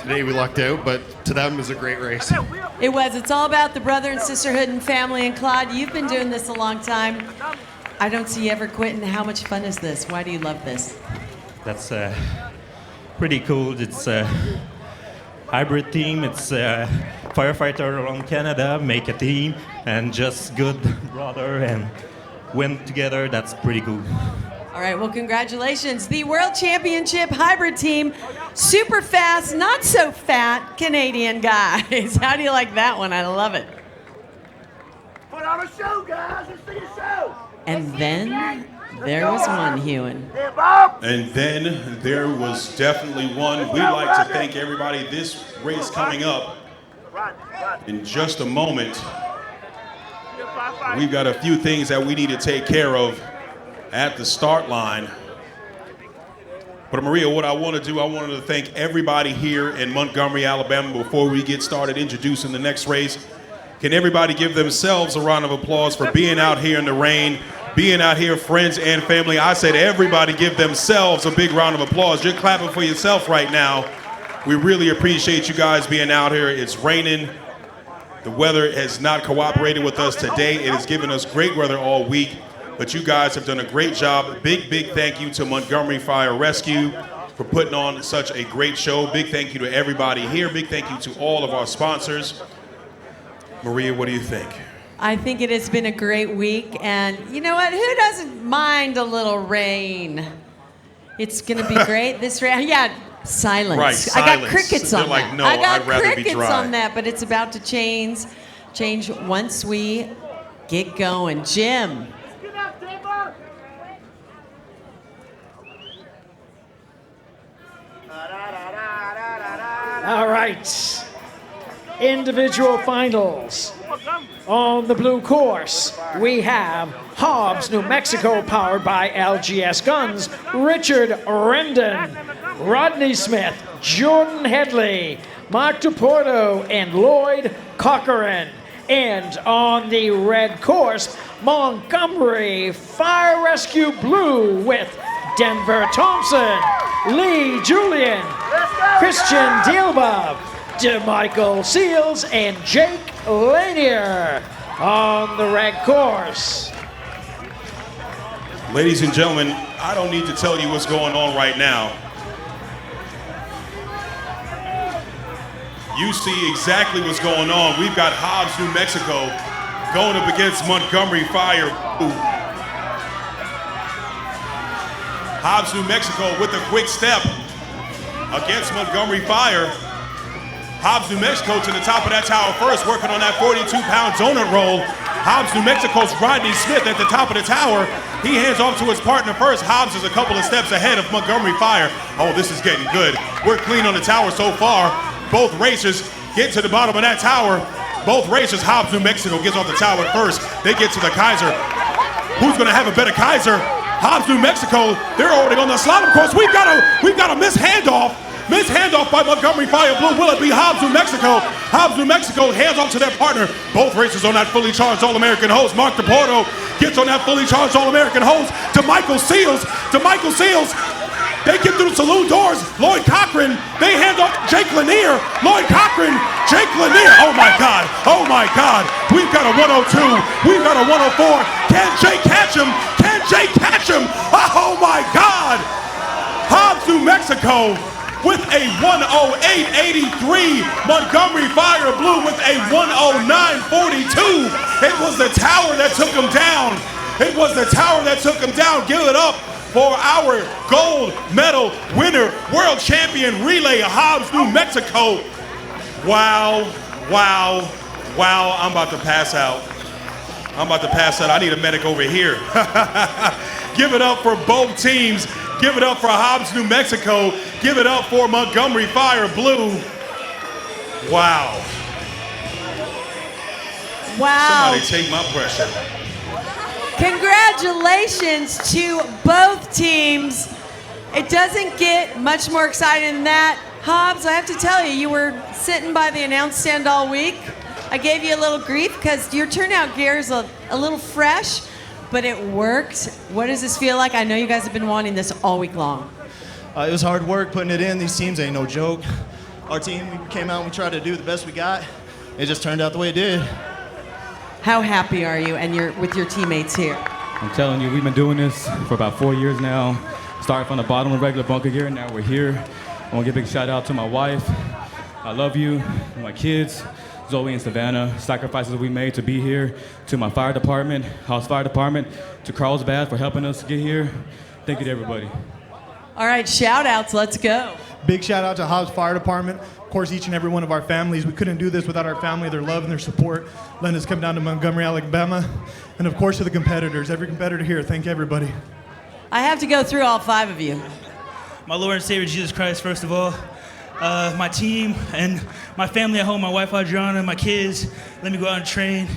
today we lucked out, but to them it was a great race. It was. It's all about the brother and sisterhood and family. And Claude, you've been doing this a long time. I don't see you ever quitting. How much fun is this? Why do you love this? That's pretty cool. It's a hybrid team. It's a firefighter around Canada, make a team, and just good brother and win together. That's pretty cool. All right, well, congratulations. The World Championship hybrid team, super fast, not so fat Canadian guys. How do you like that one? I love it. Put on a show, guys. Let's see a show. And then there was one, Hewan. And then there was definitely one. We'd like to thank everybody. This race coming up in just a moment. We've got a few things that we need to take care of at the start line. But Maria, what I want to do, I wanted to thank everybody here in Montgomery, Alabama before we get started introducing the next race. Can everybody give themselves a round of applause for being out here in the rain, being out here, friends and family? I said everybody give themselves a big round of applause. You're clapping for yourself right now. We really appreciate you guys being out here. It's raining. The weather has not cooperated with us today. It has given us great weather all week. But you guys have done a great job. Big thank you to Montgomery Fire Rescue for putting on such a great show. Big thank you to everybody here. Big thank you to all of our sponsors. Maria, what do you think? I think it has been a great week. And you know what? Who doesn't mind a little rain? It's going to be great. This rain, yeah, silence. Right, I got silence. crickets They're on like, that. no, I got I'd rather be crickets dry. on that, but it's about to change once we get going. Jim. All right. Individual finals. On the blue course, we have Hobbs, New Mexico, powered by LGS Guns, Richard Rendon, Rodney Smith, Jordan Headley, Mark DePorto, and Lloyd Cochran. And on the red course, Montgomery Fire Rescue Blue with Denver Thompson, Lee Julian, Christian Dielbab, DeMichael Seals, and Jake Lanier on the red course. Ladies and gentlemen, I don't need to tell you what's going on right now. You see exactly what's going on. We've got Hobbs, New Mexico, going up against Montgomery Fire. Hobbs, New Mexico with a quick step against Montgomery Fire. Hobbs, New Mexico to the top of that tower first, working on that 42-pound donut roll. Hobbs, New Mexico's Rodney Smith at the top of the tower. He hands off to his partner first. Hobbs is a couple of steps ahead of Montgomery Fire. Oh, this is getting good. We're clean on the tower so far. Both racers get to the bottom of that tower. Both racers, Hobbs, New Mexico gets off the tower first. They get to the Kaiser. Who's gonna have a better Kaiser? Hobbs, New Mexico, they're already on the slalom course. We've got a missed handoff. Missed handoff by Montgomery Fire Blue. Will it be Hobbs, New Mexico? Hobbs, New Mexico hands off to their partner. Both racers on that fully charged All-American hose. Mark DePorto gets on that fully charged All-American hose to Michael Seals. They get through the saloon doors. Lloyd Cochran, they hand off to Jake Lanier. Lloyd Cochran, Jake Lanier. Oh my God. We've got a 102. We've got a 104. Can Jake catch him? Oh my God. Hobbs, New Mexico with a 108.83. Montgomery Fire Blue with a 109.42. It was the tower that took him down. Give it up for our gold medal winner, world champion relay, Hobbs, New Mexico. Wow. I'm about to pass out. I need a medic over here. Give it up for both teams. Give it up for Hobbs, New Mexico. Give it up for Montgomery Fire Blue. Wow. Somebody take my pressure. Congratulations to both teams. It doesn't get much more exciting than that. Hobbs, I have to tell you, you were sitting by the announce stand all week. I gave you a little grief because your turnout gear is a little fresh, but it worked. What does this feel like? I know you guys have been wanting this all week long. It was hard work putting it in. These teams ain't no joke. Our team, we came out and we tried to do the best we got. It just turned out the way it did. How happy are you with your teammates here? I'm telling you, we've been doing this for about 4 years now. Started from the bottom of regular bunker gear, and now we're here. I want to give a big shout out to my wife. I love you, my kids, Zoe and Savannah, sacrifices we made to be here, to my fire department, House Fire Department, to Carlsbad for helping us get here. Thank you to everybody. All right, shout outs, let's go. Big shout out to Hobbs Fire Department. Of course, each and every one of our families. We couldn't do this without our family, their love and their support, letting us come down to Montgomery, Alabama. And of course to the competitors, every competitor here, thank everybody. I have to go through all 5 of you. My Lord and Savior Jesus Christ, first of all. My team and my family at home, my wife Adriana, my kids, let me go out and train.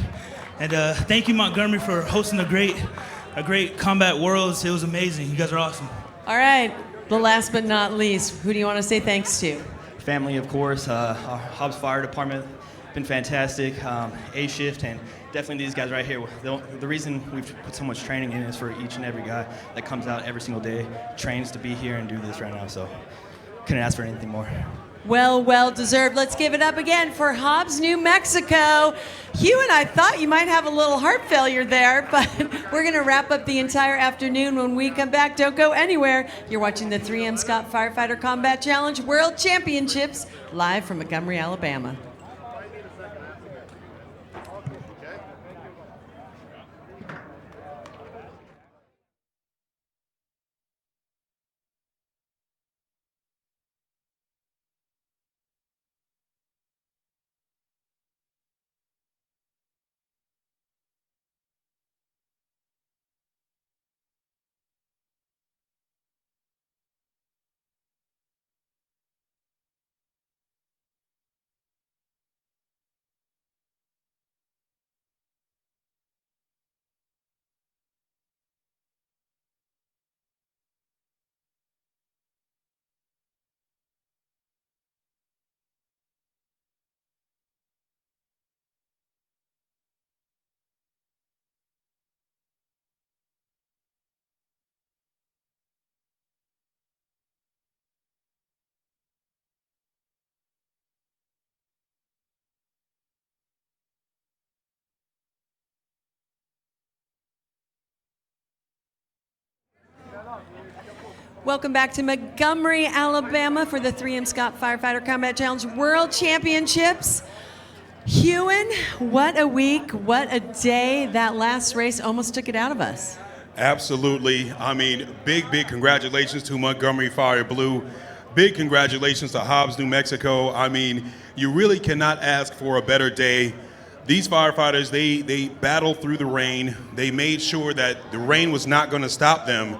And thank you, Montgomery, for hosting a great Combat Worlds. It was amazing. You guys are awesome. All right, the last but not least, who do you want to say thanks to? Family, of course, our Hobbs Fire Department, been fantastic. A-Shift, and definitely these guys right here. The reason we've put so much training in is for each and every guy that comes out every single day, trains to be here and do this right now, so couldn't ask for anything more. Well deserved. Let's give it up again for Hobbs, New Mexico. Hugh and I thought you might have a little heart failure there, but we're going to wrap up the entire afternoon when we come back. Don't go anywhere. You're watching the 3M Scott Firefighter Combat Challenge World Championships live from Montgomery, Alabama. Welcome back to Montgomery, Alabama for the 3M Scott Firefighter Combat Challenge World Championships. Hewan, what a week, what a day. That last race almost took it out of us. Absolutely. I mean, big congratulations to Montgomery Fire Blue. Big congratulations to Hobbs, New Mexico. I mean, you really cannot ask for a better day. These firefighters, they battled through the rain. They made sure that the rain was not going to stop them.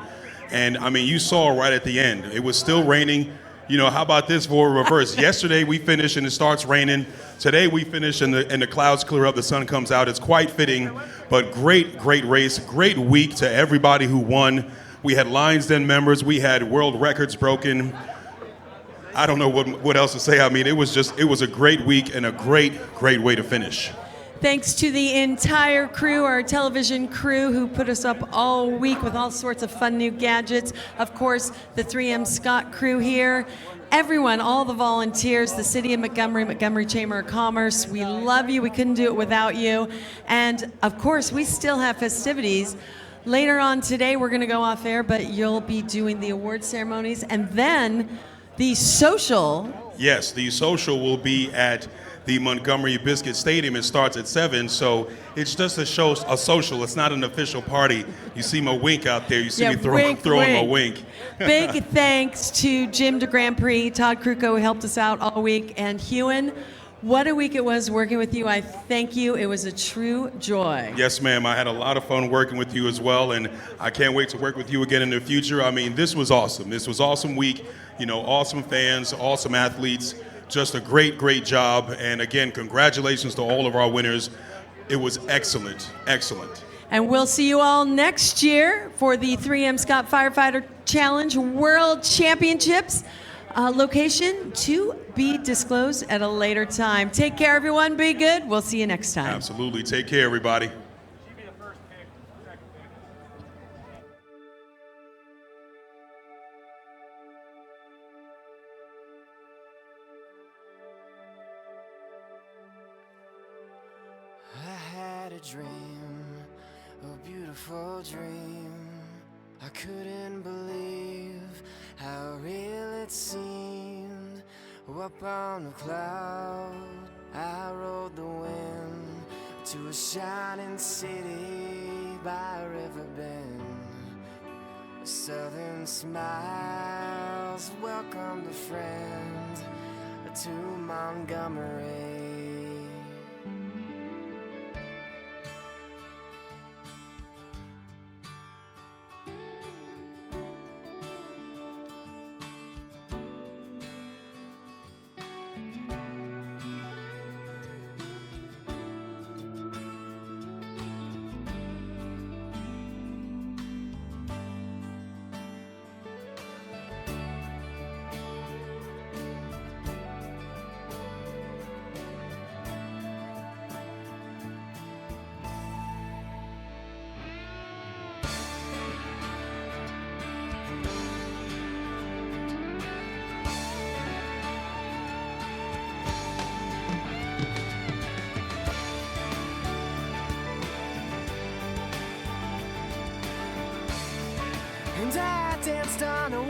And I mean, you saw right at the end, it was still raining. You know, how about this for a reverse? Yesterday we finished and it starts raining. Today we finish and the clouds clear up, the sun comes out. It's quite fitting, but great race, great week to everybody who won. We had Lions Den members, we had world records broken. I don't know what else to say. I mean, it was a great week and a great way to finish. Thanks to the entire crew, our television crew, who put us up all week with all sorts of fun new gadgets. Of course, the 3M Scott crew here. Everyone, all the volunteers, the City of Montgomery, Montgomery Chamber of Commerce, we love you. We couldn't do it without you. And of course, we still have festivities. Later on today, we're going to go off air, but you'll be doing the award ceremonies. And then the social. Yes, the social will be at the Montgomery Biscuit Stadium. It starts at 7, so it's just a social. It's not an official party. You see my wink out there. You see me throwing my wink. Big thanks to Jim de Grand Prix, Todd Kruko, who helped us out all week, and Hewan. What a week it was working with you. I thank you. It was a true joy. Yes, ma'am. I had a lot of fun working with you as well, and I can't wait to work with you again in the future. I mean, this was awesome. This was awesome week. You know, awesome fans, awesome athletes. Just a great job. And again, congratulations to all of our winners. It was excellent. And we'll see you all next year for the 3M Scott Firefighter Challenge World Championships. Location to be disclosed at a later time. Take care, everyone. Be good. We'll see you next time. Absolutely. Take care, everybody. Dream, a beautiful dream. I couldn't believe how real it seemed. Up on a cloud, I rode the wind to a shining city by a river bend. Southern smiles welcomed a friend to Montgomery.